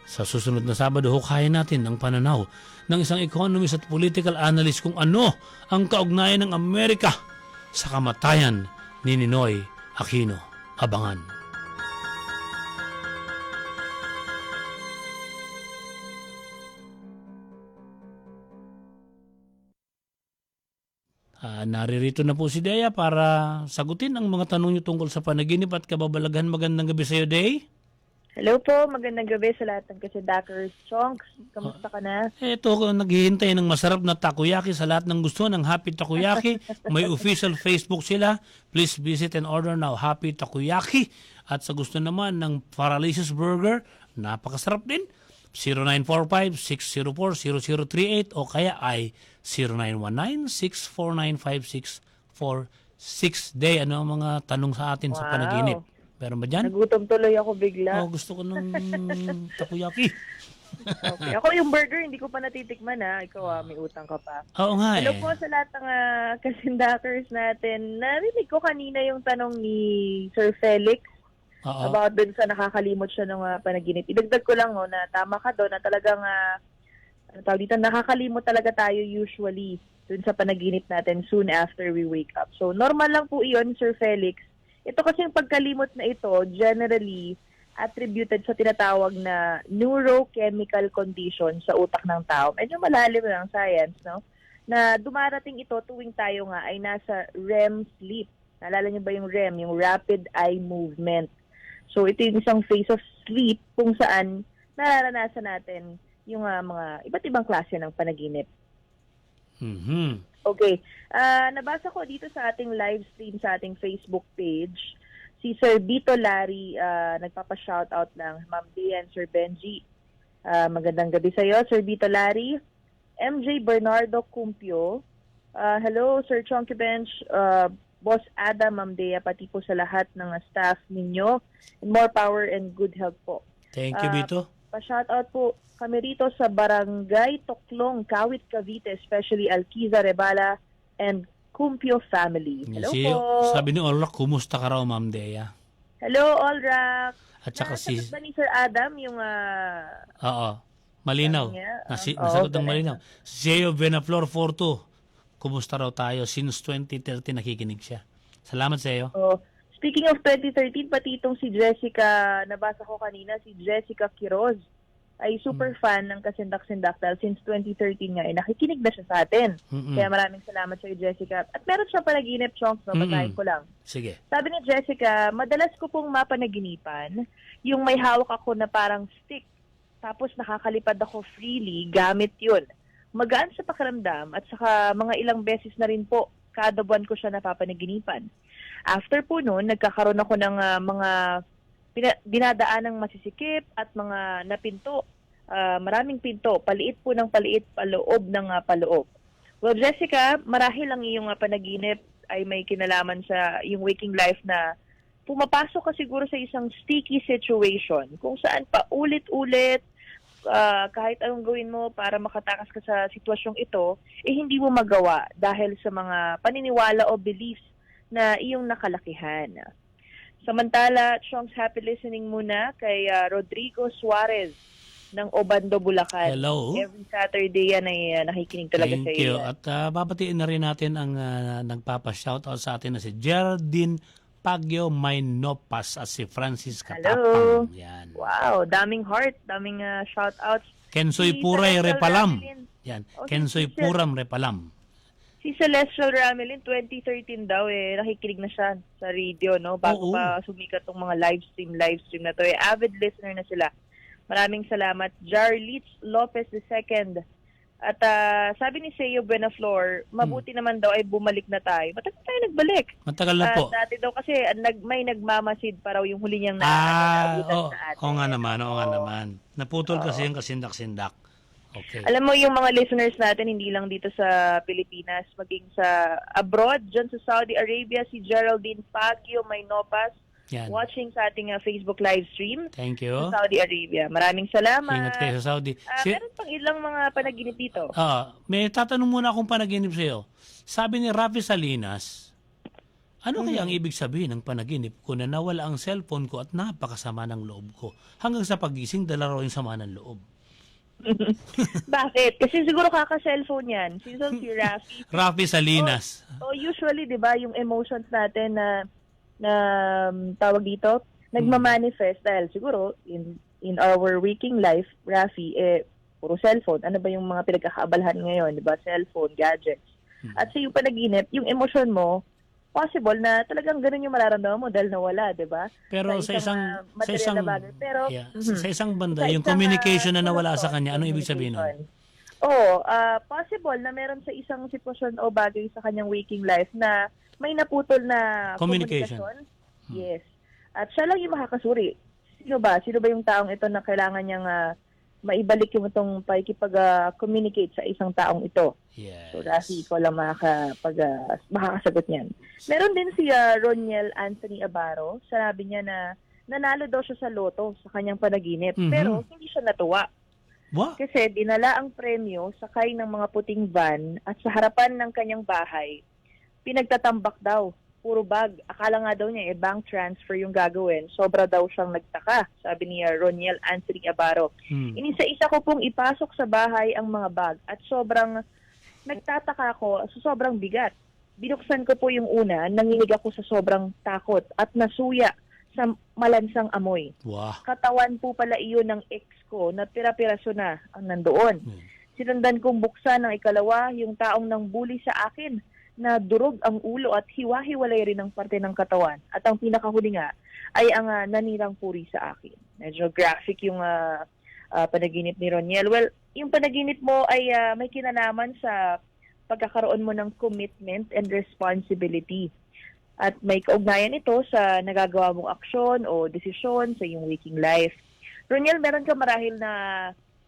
Sa susunod na Sabado, hukayin natin ang pananaw ng isang economist at political analyst kung ano ang kaugnayan ng Amerika sa kamatayan ni Ninoy Aquino. Abangan. Naririto na po si Dea para sagutin ang mga tanong niyo tungkol sa panaginip at kababalaghan. Magandang gabi sa iyo, Day. Hello po, magandang gabi sa lahat ng Kasidakers. Chonks, kamusta ka na? Ito, naghihintay ng masarap na takoyaki sa lahat ng gusto ng Happy Takoyaki. May official Facebook sila. Please visit and order now, Happy Takoyaki. At sa gusto naman ng Paralysis Burger, napakasarap din. 0945-604-0038 o kaya ay 0919-649-5646. Day, ano ang mga tanong sa atin sa panaginip? Meron ba dyan? Nagutom tuloy ako bigla. Gusto ko ng takoyaki. Okay. Ako yung burger, hindi ko pa natitikman ha. Ikaw may utang ka pa. Oo nga Hello po sa lahat ng Kasindakers natin. Narinig ko kanina yung tanong ni Sir Felix about dun sa nakakalimot siya ng panaginip. Idagdag ko lang na tama ka doon na talagang nakakalimot talaga tayo usually dun sa panaginip natin soon after we wake up. So normal lang po iyon, Sir Felix. Ito kasi yung pagkalimot na ito, generally attributed sa tinatawag na neurochemical condition sa utak ng tao. Medyo malalim ng science, no? Na dumarating ito tuwing tayo nga ay nasa REM sleep. Naalala niyo ba yung REM, yung Rapid Eye Movement? So ito yung isang phase of sleep kung saan nararanasan natin yung mga iba't ibang klase ng panaginip. Mm-hmm. Okay. Nabasa ko dito sa ating live stream sa ating Facebook page, si Sir Vito Larry nagpapa-shoutout lang, Ma'am Bea and Sir Benji. Magandang gabi sa iyo, Sir Vito Larry. MJ Bernardo Cumpio. Hello, Sir Chonky Bench, Boss Adam, Ma'am Bea, pati po sa lahat ng staff ninyo. And more power and good health po. Thank you, Vito. Pa-shoutout po kami rito sa Barangay Toklong, Kawit, Cavite, especially Alquiza, Rebala, and Cumpio family. Hello po. Sabi ni Olrak, kumusta ka raw, Ma'am Dea? Hello, Olrak. At saka si... ba ni Sir Adam yung... Oo. Malinaw. Nasagot ng malinaw. Si Seo Benaflor 42. Kumusta raw tayo? Since 2013 nakikinig siya. Salamat sa iyo. Speaking of 2013, pati itong si Jessica, nabasa ko kanina, si Jessica Quiroz ay super fan ng Kasindak-Sindaktal since 2013 nga. Nakikinig na siya sa atin. Kaya maraming salamat sa iyo, Jessica. At meron siya panaginip, Chonks, basahin ko lang. Sige. Sabi ni Jessica, madalas ko pong mapanaginipan yung may hawak ako na parang stick. Tapos nakakalipad ako freely gamit yun. Magaan sa pakiramdam at saka mga ilang beses na rin po kada buwan ko siya napapanaginipan. After po noon, nagkakaroon ako ng mga dinadaan ng masisikip at mga napinto. Maraming pinto, paliit po ng paliit, paloob ng paloob. Well, Jessica, marahil ang iyong panaginip ay may kinalaman sa iyong waking life na pumapasok ka siguro sa isang sticky situation kung saan pa ulit-ulit kahit anong gawin mo para makatakas ka sa sitwasyong ito, hindi mo magawa dahil sa mga paniniwala o beliefs na iyong nakalakihan. Samantala, Chong's happy listening muna kay Rodrigo Suarez ng Obando, Bulacan. Hello. Every Saturday yan ay nakikinig talaga sa iyo. Thank you. At babatiin na rin natin ang nagpapa-shoutout sa atin na si Geraldine Pagyo Mainopas at si Francis Katapang. Yan. Wow, daming heart, daming shoutouts. Kensoy Puray Repalam. Yan. Kensoy Puram Repalam. Si Celestial Ramelin, 2013 daw nakikinig na siya sa radio, no? Bago pa sumikat tong mga live stream na to. Avid listener na sila. Maraming salamat. Jarlitz Lopez II. At sabi ni Seo Buenaflor, mabuti naman daw ay bumalik na tayo. Matagal tayo nagbalik. Matagal na po. Dati daw kasi may nagmamasid pa raw yung huli niyang Oo sa atin. nga naman. Naputol kasi yung kasindak-sindak. Okay. Alam mo yung mga listeners natin, hindi lang dito sa Pilipinas, maging sa abroad, dyan sa Saudi Arabia, si Geraldine Pagio Maynopas, Yan. watching sa ating Facebook live stream Thank you. sa Saudi Arabia. Maraming salamat. Ingat kayo sa Saudi. Meron pang ilang mga panaginip dito. May tatanong muna akong panaginip sa'yo. Sabi ni Rafi Salinas, ano kaya ang ibig sabihin ng panaginip ko na nawala ang cellphone ko at napakasama ng loob ko? Hanggang sa pagising, dala raw yung sama ng loob. Bakit? Kasi siguro kaka-cellphone yan. Si Rafi. Rafi Salinas. Usually, di ba, yung emotions natin na tawag dito, nagmamanifest dahil siguro in our waking life, Rafi, puro cellphone. Ano ba yung mga pinagkakaabalahan ngayon? Di ba? Cellphone, gadgets. At sa yung panaginip, yung emosyon mo, possible na talagang ganun yung mararamdaman mo dahil nawala, di ba? Pero sa isang banda, sa yung isang, communication na nawala sa kanya, anong ibig sabihin nun? Possible na meron sa isang sitwasyon o bagay sa kanyang waking life na may naputol na Communication. Yes. At siya lang yung makakasuri. Sino ba? Sino ba yung taong ito na kailangan niyang maibalik yung itong pakikipag-communicate sa isang taong ito? Yes. So, Rafi, ikaw lang makakasagot niyan. Meron din si Roniel Anthony Abaro. Sabi niya na nanalo daw siya sa loto sa kanyang panaginip. Pero hindi siya natuwa. What? Kasi dinala ang premyo sakay ng mga puting van at sa harapan ng kanyang bahay, pinagtatambak daw. Puro bag. Akala nga daw niya, bank transfer yung gagawin. Sobra daw siyang nagtaka, sabi ni Roniel Anthony Abaro. Inisa-isa ko pong ipasok sa bahay ang mga bag at sobrang nagtataka ako sa sobrang bigat. Binuksan ko po yung una, nanginig ako sa sobrang takot at nasuya sa malansang amoy. Wow. Katawan po pala iyon ng ex ko na pira-piraso na ang nandoon. Sinundan kong buksan ng ikalawa yung taong nang bully sa akin na durog ang ulo at hiwa-hiwalay rin ang parte ng katawan. At ang pinakahuli nga ay ang nanirang puri sa akin. Medyo graphic yung panaginip ni Roniel. Well, yung panaginip mo ay may kinalaman sa pagkakaroon mo ng commitment and responsibility. At may kaugnayan ito sa nagagawa mong aksyon o desisyon sa iyong waking life. Roniel, meron ka marahil na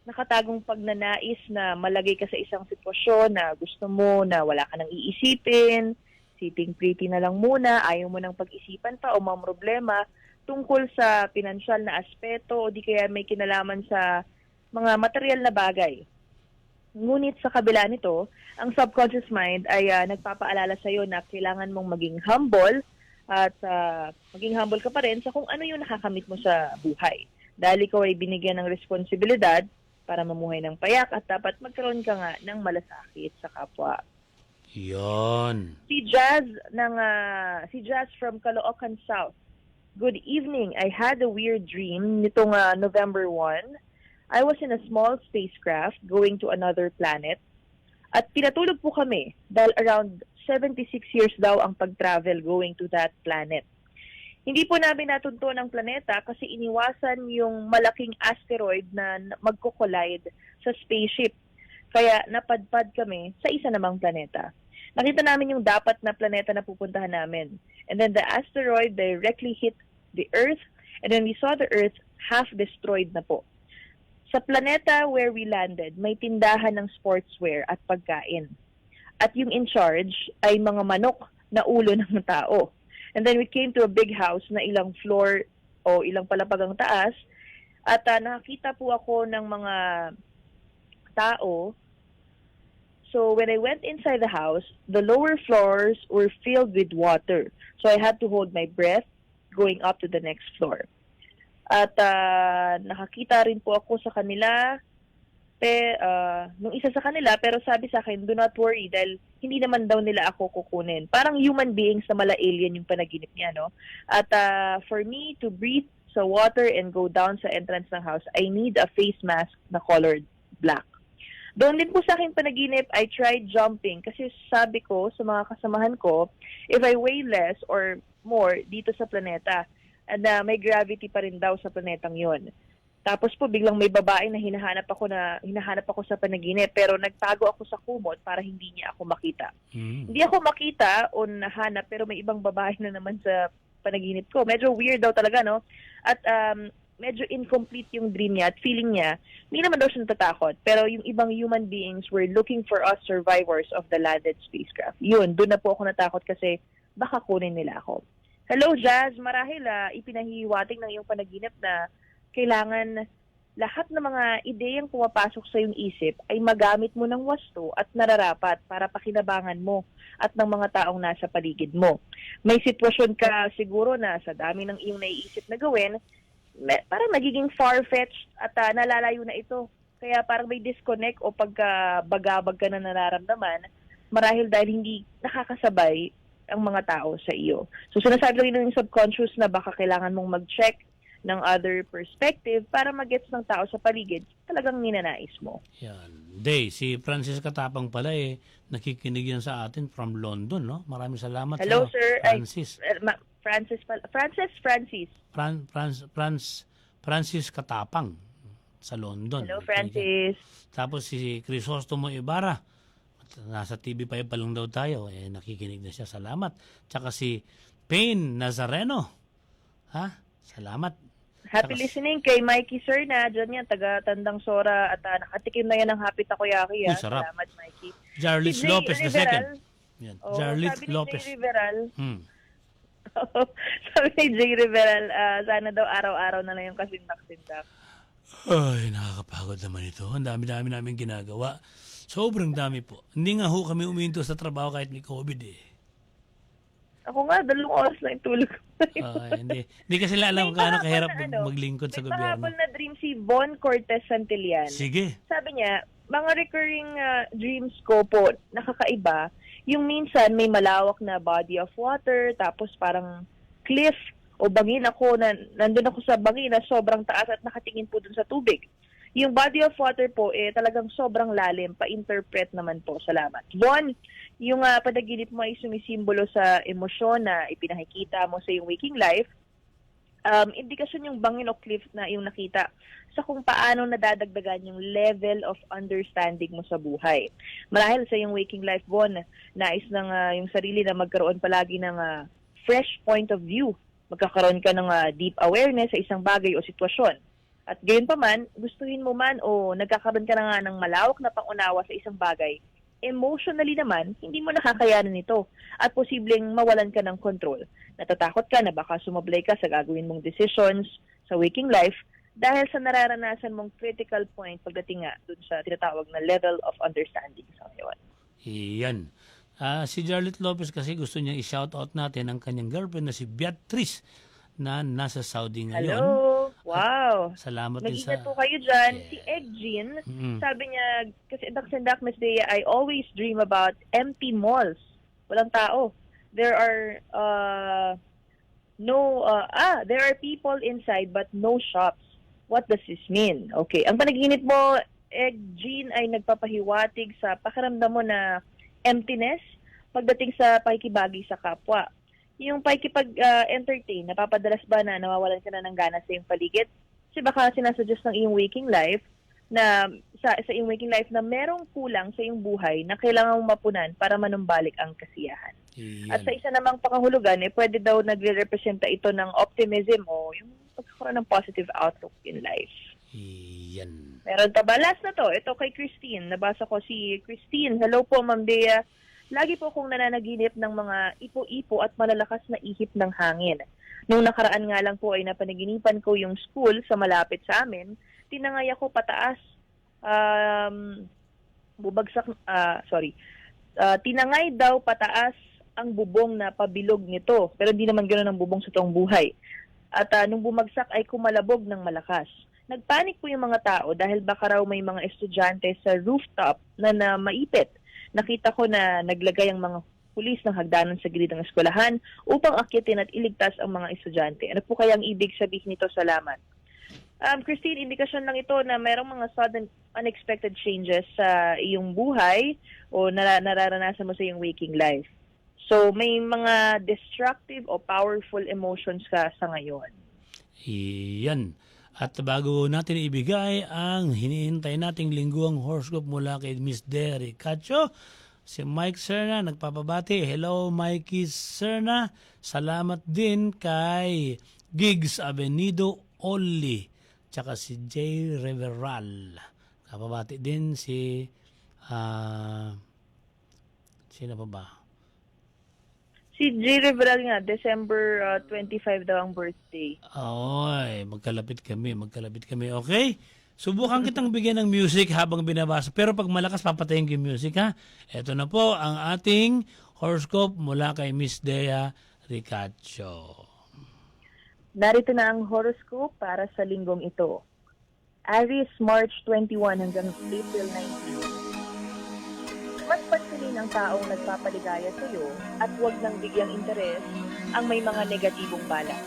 nakatagong pagnanais na malagay ka sa isang sitwasyon na gusto mo na wala ka nang iisipin, sitting pretty na lang muna, ayaw mo nang pag-isipan pa o mga problema tungkol sa pinansyal na aspeto o di kaya may kinalaman sa mga material na bagay. Ngunit sa kabila nito, ang subconscious mind ay nagpapaalala sa iyo na kailangan mong maging humble at maging humble ka pa rin sa kung ano yung nakakamit mo sa buhay. Dahil ikaw ay binigyan ng responsibilidad para mamuhay ng payak at dapat magkaroon ka nga ng malasakit sa kapwa. Yon. Si Jazz from Caloocan South. Good evening. I had a weird dream nitong November 1. I was in a small spacecraft going to another planet. At pinatulog po kami dahil around 76 years daw ang pag-travel going to that planet. Hindi po namin natunto ng planeta kasi iniwasan yung malaking asteroid na magko-collide sa spaceship. Kaya napadpad kami sa isa namang planeta. Nakita namin yung dapat na planeta na pupuntahan namin. And then the asteroid directly hit the Earth and then we saw the Earth half destroyed na po. Sa planeta where we landed, may tindahan ng sportswear at pagkain. At yung in charge ay mga manok na ulo ng tao. And then we came to a big house na ilang floor o ilang palapag ang taas. At nakakita po ako ng mga tao. So when I went inside the house, the lower floors were filled with water. So I had to hold my breath going up to the next floor. At nakakita rin po ako sa kanila, nung isa sa kanila, pero sabi sa akin, do not worry, dahil hindi naman daw nila ako kukunin. Parang human beings na mala alien yung panaginip niya, no? At for me to breathe sa water and go down sa entrance ng house, I need a face mask na colored black. Doon din po sa akin panaginip, I tried jumping kasi sabi ko sa mga kasamahan ko, if I weigh less or more dito sa planeta, and may gravity pa rin daw sa planetang yon. Tapos po biglang may babae na hinahanap ako sa panaginip, pero nagtago ako sa kumot para hindi niya ako makita. Hindi ako makita o nahanap, pero may ibang babae na naman sa panaginip ko. Medyo weird daw talaga, no? At medyo incomplete yung dream niya at feeling niya, hindi naman daw siya natatakot. Pero yung ibang human beings were looking for us survivors of the landed spacecraft. Yun, doon na po ako natakot kasi baka kunin nila ako. Hello, Jazz. Marahil ipinahihiwating ng iyong panaginip na kailangan lahat ng mga ideyang pumapasok sa iyong isip ay magamit mo ng wasto at nararapat para pakinabangan mo at ng mga taong nasa paligid mo. May sitwasyon ka siguro na sa dami ng iyong naiisip na gawin, parang nagiging far-fetched at nalalayo na ito. Kaya parang may disconnect o pagkabagabag ka na nararamdaman marahil dahil hindi nakakasabay ang mga tao sa iyo. So sinasabi lang yung subconscious na baka kailangan mong mag-check ng other perspective para mag-gets ng tao sa paligid, talagang ninanais mo. Yan. Day, si Francis Katapang pala nakikinig yan sa atin from London, no? Maraming salamat. Hello, sir. Francis. Francis Katapang sa London. Hello, Francis. Tapos si Crisostomo Ibarra, nasa TV5 pa lang daw tayo, nakikinig na siya. Salamat. Tsaka si Payne Nazareno. Ha? Salamat. Happy listening kay Mikey Sir na dyan yan, taga Tandang Sora at nakatikim na yan ng Happy Takoyaki. Sarap. Salamat, Mikey. Jarlis Si Jay Lopez the Riveral, second. Yan. Jarlis sabi ni Lopez. Jay Riveral, sabi ni Jay Riveral, sana daw araw-araw na lang yung kasindak-sindak. Ay, nakakapagod naman ito. Ang dami-dami namin ginagawa. Sobrang dami po. Hindi nga ho kami uminto sa trabaho kahit may COVID Ako nga, 2 oras na itulog ko. Hindi kasi alam kung gaano kahirap maglingkod sa gobyerno. May pahabol na dream si Von Cortez Santillan. Sige. Sabi niya, mga recurring dreams ko po, nakakaiba. Yung minsan may malawak na body of water, tapos parang cliff o bangin ako, nandun ako sa bangin na sobrang taas at nakatingin po dun sa tubig. Yung body of water po, talagang sobrang lalim. Pa-interpret naman po. Salamat. Von, yung panaginip mo ay sumisimbolo sa emosyon na ipinakikita mo sa iyong waking life. Indikasyon yung bangin o cliff na yung nakita sa kung paano nadadagdagan yung level of understanding mo sa buhay. Marahil sa iyong waking life, Von, nais ng yung sarili na magkaroon palagi ng fresh point of view. Magkakaroon ka ng deep awareness sa isang bagay o sitwasyon. At gayon pa man, gustuhin mo man o nagkakaroon ka na nga ng malawak na pangunawa sa isang bagay, emotionally naman, hindi mo nakakayanan ito at posibleng mawalan ka ng control. Natatakot ka na baka sumablay ka sa gagawin mong decisions sa waking life dahil sa nararanasan mong critical point pagdating nga dun sa tinatawag na level of understanding sa ngayon. Iyan. Si Jarlet Lopez kasi gusto niya i-shoutout natin ang kanyang girlfriend na si Beatrice na nasa Saudi ngayon. Hello! Wow! Salamat din sa... Mag-ingat po kayo dyan. Si Egg Jean, sabi niya, kasi Dak Miss Dea, I always dream about empty malls. Walang tao. There are there are people inside but no shops. What does this mean? Okay. Ang panaginip mo, Egg Jean, ay nagpapahiwatig sa pakiramdam mo na emptiness pagdating sa pakikibagi sa kapwa. Yung pakikipag-entertain, napapadalas ba na nawawalan ka na ng gana sa iyong paligid? Kasi baka sinasuggest ng iyong waking life na sa iyong waking life na merong kulang sa iyong buhay na kailangan mong mapunan para manumbalik ang kasiyahan. Iyan. At sa isa namang pakahulugan, pwede daw nagre-representa ito ng optimism o yung pagkakaroon ng positive outlook in life. Iyan. Meron pa ba? Last na to. Ito kay Christine. Nabasa ko si Christine. Hello po, Ma'am Bea. Lagi po akong nananaginip ng mga ipo-ipo at malalakas na ihip ng hangin. Nung nakaraan nga lang po ay napanaginipan ko yung school sa malapit sa amin. Tinangay ako pataas. Tinangay daw pataas ang bubong na pabilog nito. Pero hindi naman ganoon ang bubong sa toong buhay. At nung bumagsak ay kumalabog ng malakas. Nagpanik po yung mga tao dahil baka raw may mga estudyante sa rooftop na maipit. Nakita ko na naglagay ang mga pulis ng hagdanan sa gilid ng eskwelahan upang akyatin at iligtas ang mga estudyante. Ano po kaya ang ibig sabihin nito? Salamat. Christine, indikasyon lang ito na mayroong mga sudden unexpected changes sa iyong buhay o nararanasan mo sa iyong waking life. So may mga destructive o powerful emotions ka sa ngayon. Iyan. At bago natin ibigay ang hinihintay nating lingguang horoscope mula kay Miss Derry Cacho, si Mike Serna nagpapabati. Hello Mikey Serna. Salamat din kay Gigs Avenido Oli. Tsaka si Jay Reveral. Kapabati din si sino pa ba? Si J. Reveral nga, December 25 daw ang birthday. Oy, magkalapit kami. Okay? Subukan kitang bigyan ng music habang binabasa. Pero pag malakas, papatayin ko yung music, ha? Ito na po ang ating horoscope mula kay Miss Dea Ricacho. Narito na ang horoscope para sa linggong ito. Aries, March 21 hanggang April 19. Mas pansinin ang taong nagpapaligaya sa iyo at huwag nang bigyang interes ang may mga negatibong balak.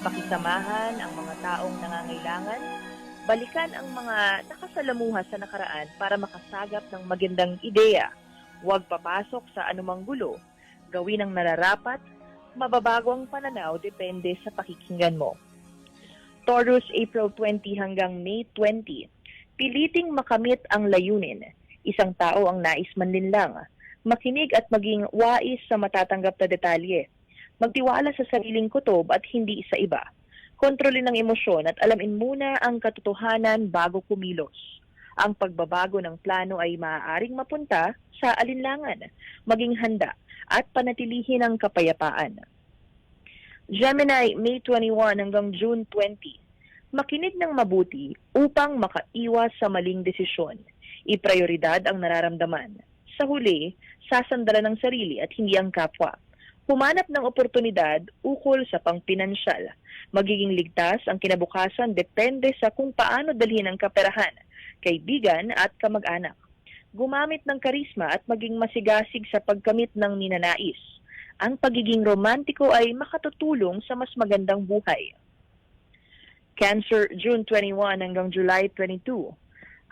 Pakisamahan ang mga taong nangangailangan, balikan ang mga nakasalamuha sa nakaraan para makasagap ng magandang ideya. Huwag papasok sa anumang gulo, gawin ang nararapat, mababago ang pananaw depende sa pakikinggan mo. Taurus, April 20 hanggang May 20. Piliting makamit ang layunin. Isang tao ang nais manlinlang. Makinig at maging wais sa matatanggap na detalye. Magtiwala sa sariling kutob at hindi sa iba. Kontrolin ang emosyon at alamin muna ang katotohanan bago kumilos. Ang pagbabago ng plano ay maaaring mapunta sa alinlangan. Maging handa at panatilihin ang kapayapaan. Gemini, May 21 hanggang June 20. Makinig ng mabuti upang makaiwas sa maling desisyon. Iprioridad ang nararamdaman. Sa huli, sasandalan ng sarili at hindi ang kapwa. Humanap ng oportunidad ukol sa pangpinansyal. Magiging ligtas ang kinabukasan depende sa kung paano dalhin ang kaperahan, kaibigan at kamag-anak. Gumamit ng karisma at maging masigasig sa pagkamit ng ninanais. Ang pagiging romantiko ay makatutulong sa mas magandang buhay. Cancer, June 21 hanggang July 22.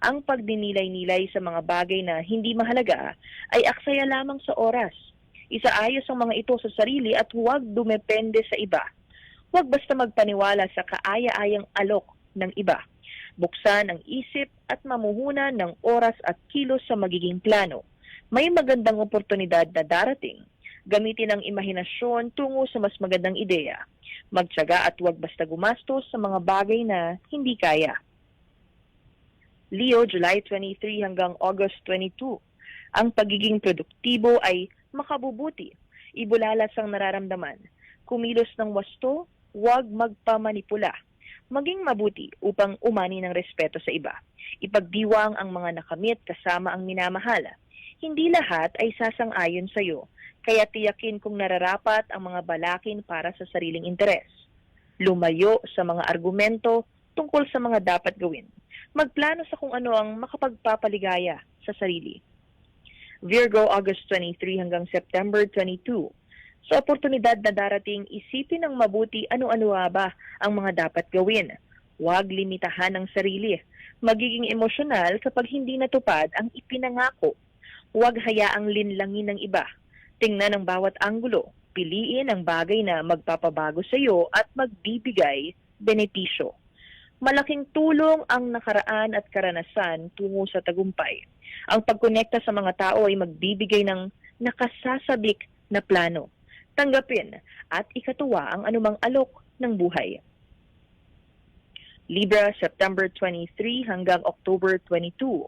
Ang pagdinilay-nilay sa mga bagay na hindi mahalaga ay aksaya lamang sa oras. Isaayos ang mga ito sa sarili at huwag dumepende sa iba. Huwag basta magpaniwala sa kaaya-ayang alok ng iba. Buksan ang isip at mamuhunan ng oras at kilos sa magiging plano. May magandang oportunidad na darating. Gamitin ang imahinasyon tungo sa mas magandang ideya. Magtiyaga at huwag basta gumastos sa mga bagay na hindi kaya. Leo, July 23 hanggang August 22. Ang pagiging produktibo ay makabubuti. Ibulalas ang nararamdaman. Kumilos ng wasto, huwag magpamanipula. Maging mabuti upang umani ng respeto sa iba. Ipagdiwang ang mga nakamit kasama ang minamahal. Hindi lahat ay sasang-ayon sa iyo, kaya tiyakin kung nararapat ang mga balakin para sa sariling interes. Lumayo sa mga argumento tungkol sa mga dapat gawin. Magplano sa kung ano ang makapagpapaligaya sa sarili. Virgo, August 23 hanggang September 22. Sa oportunidad na darating, isipin ng mabuti ano-ano ba ang mga dapat gawin. Huwag limitahan ang sarili. Magiging emosyonal kapag hindi natupad ang ipinangako. Huwag hayaang linlangin ng iba. Tingnan ang bawat anggulo. Piliin ang bagay na magpapabago sa iyo at magbibigay benepisyo. Malaking tulong ang nakaraan at karanasan tungo sa tagumpay. Ang pagkonekta sa mga tao ay magbibigay ng nakasasabik na plano. Tanggapin at ikatuwa ang anumang alok ng buhay. Libra, September 23 hanggang October 22.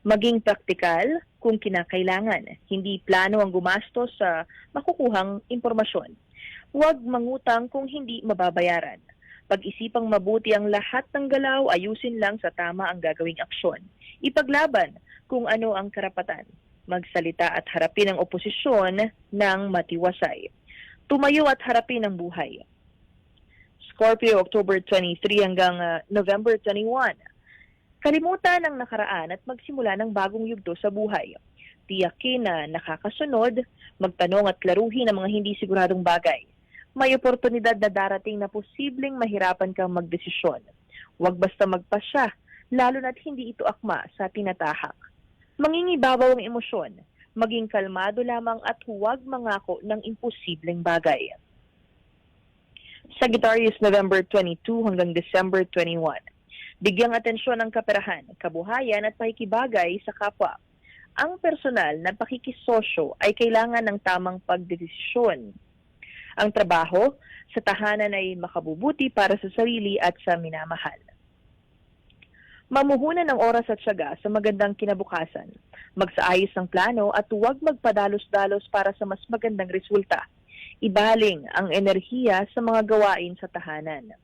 Maging praktikal kung kinakailangan. Hindi plano ang gumastos sa makukuhang impormasyon. Huwag mangutang kung hindi mababayaran. Pag-isipang mabuti ang lahat ng galaw, ayusin lang sa tama ang gagawing aksyon. Ipaglaban kung ano ang karapatan. Magsalita at harapin ang oposisyon ng matiwasay. Tumayo at harapin ang buhay. Scorpio, October 23 hanggang November 21. Kalimutan ang nakaraan at magsimula ng bagong yugto sa buhay. Tiyakin na nakakasunod, magtanong at klaruhin ang mga hindi siguradong bagay. May oportunidad na darating na posibleng mahirapan kang magdesisyon. Huwag basta magpasya, lalo na't hindi ito akma sa tinatahak. Mangingibabaw ang emosyon, maging kalmado lamang at huwag mangako ng imposibleng bagay. Sagittarius, November 22 hanggang December 21. Bigyang atensyon ang kaperahan, kabuhayan at pakikibagay sa kapwa. Ang personal na pakikisosyo ay kailangan ng tamang pagdedesisyon. Ang trabaho sa tahanan ay makabubuti para sa sarili at sa minamahal. Mamuhunan ng oras at syaga sa magandang kinabukasan. Magsaayos ng plano at huwag magpadalos-dalos para sa mas magandang resulta. Ibaling ang enerhiya sa mga gawain sa tahanan.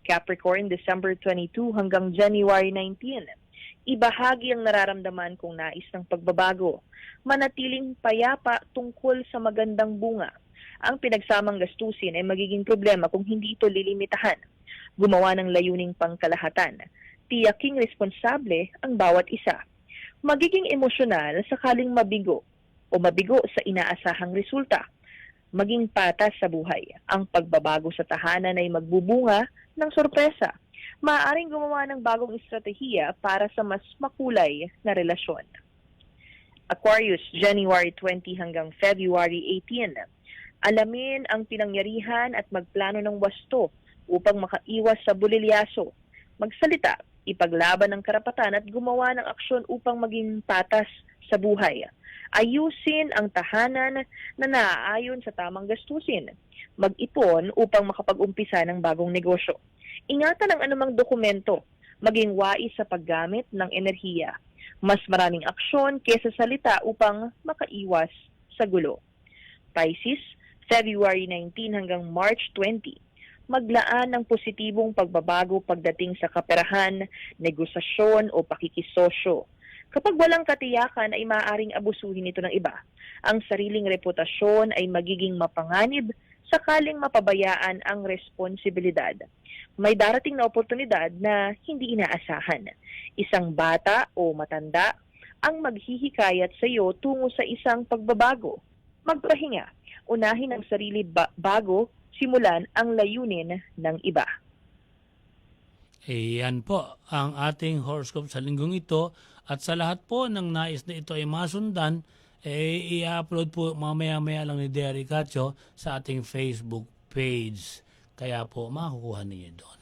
Capricorn, December 22 hanggang January 19. Ibahagi ang nararamdaman kung nais ng pagbabago. Manatiling payapa tungkol sa magandang bunga. Ang pinagsamang gastusin ay magiging problema kung hindi ito lilimitahan. Gumawa ng layuning pangkalahatan. Tiyaking responsable ang bawat isa. Magiging emosyonal sakaling mabigo o mabigo sa inaasahang resulta. Maging patas sa buhay. Ang pagbabago sa tahanan ay magbubunga ng sorpresa. Maaaring gumawa ng bagong estratehiya para sa mas makulay na relasyon. Aquarius, January 20 hanggang February 18. Alamin ang pinangyarihan at magplano ng wasto upang makaiwas sa bulilyaso. Magsalita, ipaglaban ang karapatan at gumawa ng aksyon upang maging patas sa buhay. Ayusin ang tahanan na naaayon sa tamang gastusin. Mag-ipon upang makapag-umpisa ng bagong negosyo. Ingatan ang anumang dokumento, maging wais sa paggamit ng enerhiya. Mas maraming aksyon kaysa salita upang makaiwas sa gulo. Pisces, February 19 hanggang March 20. Maglaan ng positibong pagbabago pagdating sa kaperahan, negosasyon o pakikisosyo. Kapag walang katiyakan ay maaaring abusuhin ito ng iba. Ang sariling reputasyon ay magiging mapanganib sakaling mapabayaan ang responsibilidad. May darating na oportunidad na hindi inaasahan. Isang bata o matanda ang maghihikayat sa iyo tungo sa isang pagbabago. Magpahinga, unahin ang sarili bago, simulan ang layunin ng iba. Yan po ang ating horoscope sa linggong ito. At sa lahat po ng nais na ito ay masundan, i-upload po mamaya-maya lang ni Derek Cacho sa ating Facebook page. Kaya po makukuha ninyo doon.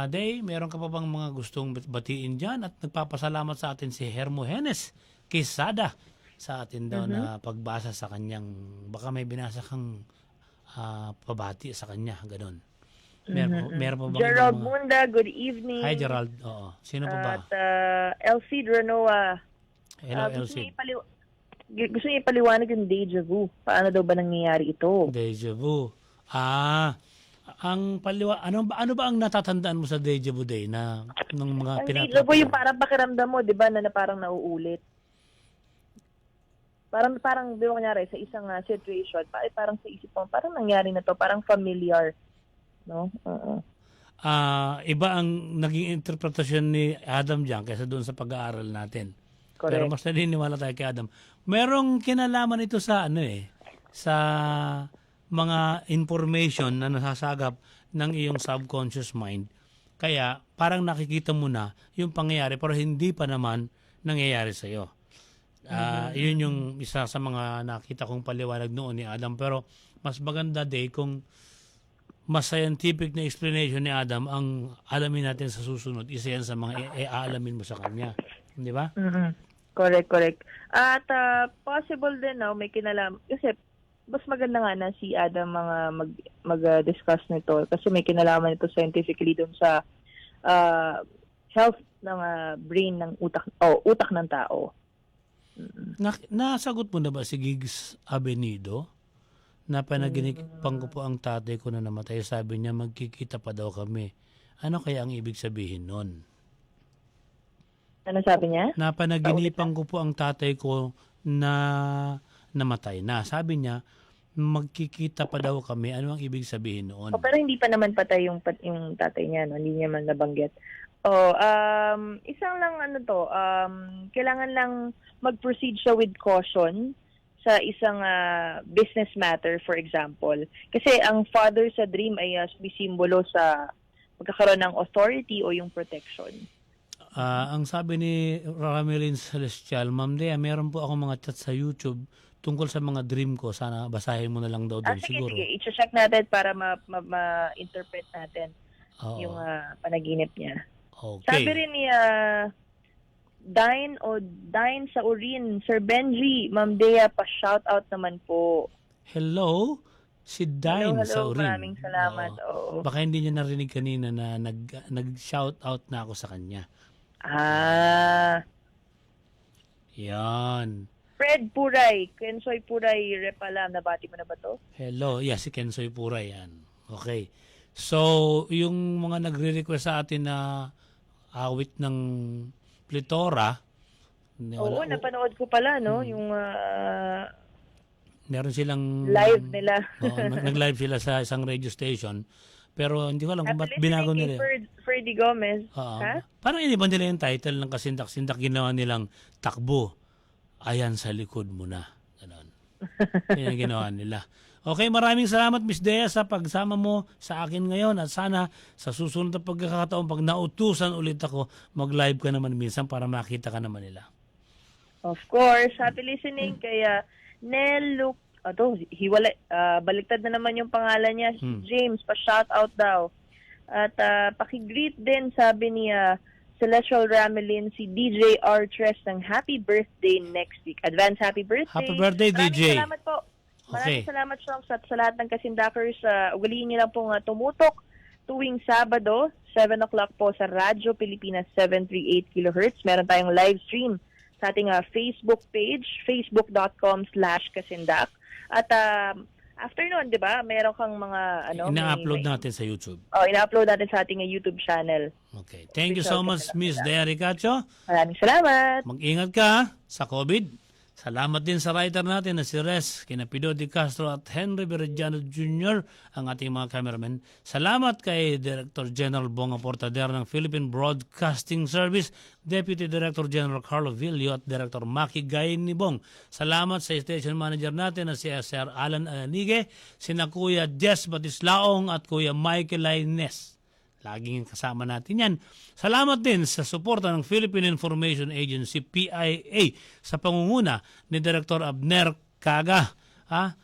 Day, meron ka pa bang mga gustong batiin dyan? At nagpapasalamat sa atin si Hermogenes Quesada sa atin daw na pagbasa sa kanyang, baka may binasa kang pabati sa kanya, ganon. Meron pa bang Gerald Munda, good evening. Hi Gerald, oo. Sino pa ba? At Elsie Dranoa. Hello Elsie. Gusto niya ipaliwanag yung deja vu. Paano daw ba nangyayari ito? Deja vu. Ang ano ba ang natatandaan mo sa deja vu day na ng mga Ang deja vu yung parang pakiramdam mo, 'di ba, na parang nauulit. Parang di ba kunyari sa isang situation, parang sa isip mo, parang nangyari na to, parang familiar, no? Iba ang naging interpretasyon ni Adam diyan kaysa doon sa pag-aaral natin. Correct. Pero mas naniniwala tayo kay Adam. Merong kinalaman ito sa sa mga information na nasasagap ng iyong subconscious mind. Kaya parang nakikita mo na yung pangyayari pero hindi pa naman nangyayari sa iyo. Yun yung isa sa mga nakita kong paliwanag noon ni Adam. Pero mas maganda day kung mas scientific na explanation ni Adam ang alamin natin sa susunod. Isa yan sa mga aalamin mo sa kanya. Di ba? Correct. At possible din may kinalaman. Kasi mas maganda nga na si Adam mag-discuss nito. Kasi may kinalaman ito scientifically dun sa health ng brain ng utak ng tao. Nasagot mo na ba si Gigs Abenido? Na panaginipan ko po ang tatay ko na namatay. Sabi niya magkikita pa daw kami. Ano kaya ang ibig sabihin nun? Ano sabi niya? Napanaginipan ko po ang tatay ko na namatay na. Sabi niya, magkikita pa daw kami. Ano ang ibig sabihin noon? Pero hindi pa naman patay yung tatay niya. No? Hindi niya man nabanggit. Isang lang kailangan lang mag-proceed siya with caution sa isang business matter, for example. Kasi ang father sa dream ay sumisimbolo sa magkakaroon ng authority o yung protection. Ang sabi ni Ramelin Celestial, Ma'am Dea, meron po ako mga chat sa YouTube tungkol sa mga dream ko. Sana basahin mo na lang daw doon Sige, siguro. sige. I-check natin para ma-interpret natin Oo. yung panaginip niya. Okay. Sabi rin ni Dine sa Urin, Sir Benji, Ma'am Dea, pa-shoutout naman po. Hello, si Dine sa Hello, Urin. maraming salamat. Oo. Baka hindi niya narinig kanina na nag-shout out na ako sa kanya. Yan. Fred Puray, Kensoy Puray, Repalam, nabati mo na ba to? Hello. Yeah, si Kensoy Pura yan. Okay. So, yung mga nagre-request sa atin na awit ng Plitora. Oo, napanood ko pala, no? Yung Meron silang live nila. nag-live sila sa isang radio station. Pero hindi ko alam kung ba't Happy binago listening nila. kay Ferdy Gomez. Oo. Ha? Parang iniba nila yung title ng kasindak-sindak. Ginawa nilang takbo. Ayan sa likod mo na. Ganon. Yan yung ginawa nila. Okay, maraming salamat Miss Dea sa pagsama mo sa akin ngayon at sana sa susunod na pagkakataon pag nautusan ulit ako, mag-live ka naman minsan para makita ka naman nila. Of course. Happy listening kay Nel Luke. Baliktad na naman yung pangalan niya. James, pa-shoutout daw. At pakigreet din, sabi ni Celestial Ramelin, si DJ Artres ng happy birthday next week. Advance happy birthday. Happy birthday, DJ. Maraming salamat po. Maraming Okay. salamat sa lahat ng kasindakers. Ugaliin niyo lang pong tumutok tuwing Sabado, 7 o'clock po sa Radyo Pilipinas 738 kHz. Meron tayong live stream sa ating Facebook page, facebook.com/kasindak. At after nun, di ba, meron kang mga Ina-upload natin sa YouTube. Ina-upload natin sa ating YouTube channel. Okay. Thank you so much, Miss Dea Ricacho. Maraming salamat. Mag-ingat ka sa COVID. Salamat din sa writer natin na si Res, kina Pido de Castro at Henry Berediano Jr., ang ating mga cameramen. Salamat kay Director General Bonga Portader ng Philippine Broadcasting Service, Deputy Director General Carlo Villo at Director Maki Gainibong. Salamat sa station manager natin na si Sir Alan Anige, sina Kuya Jess Batislaong at Kuya Michael Laines. Laging kasama natin yan. Salamat din sa suporta ng Philippine Information Agency, PIA, sa pangunguna ni Director Abner Kaga.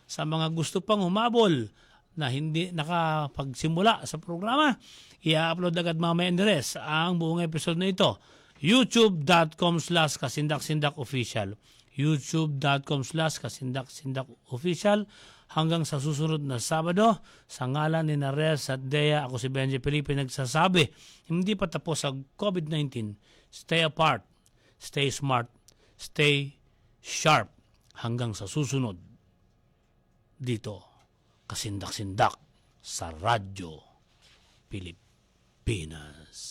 Sa mga gusto pang humabol na hindi nakapagsimula sa programa, i-upload agad mamaya ni Res ang buong episode na ito. youtube.com/kasindak-sindak-official youtube.com/kasindak-sindak-official. Hanggang sa susunod na Sabado, sa ngalan ni Nares at Dea, ako si Benji Felipe nagsasabi, hindi pa tapos ang COVID-19. Stay apart, stay smart, stay sharp. Hanggang sa susunod, dito, kasindak-sindak sa Radyo Pilipinas.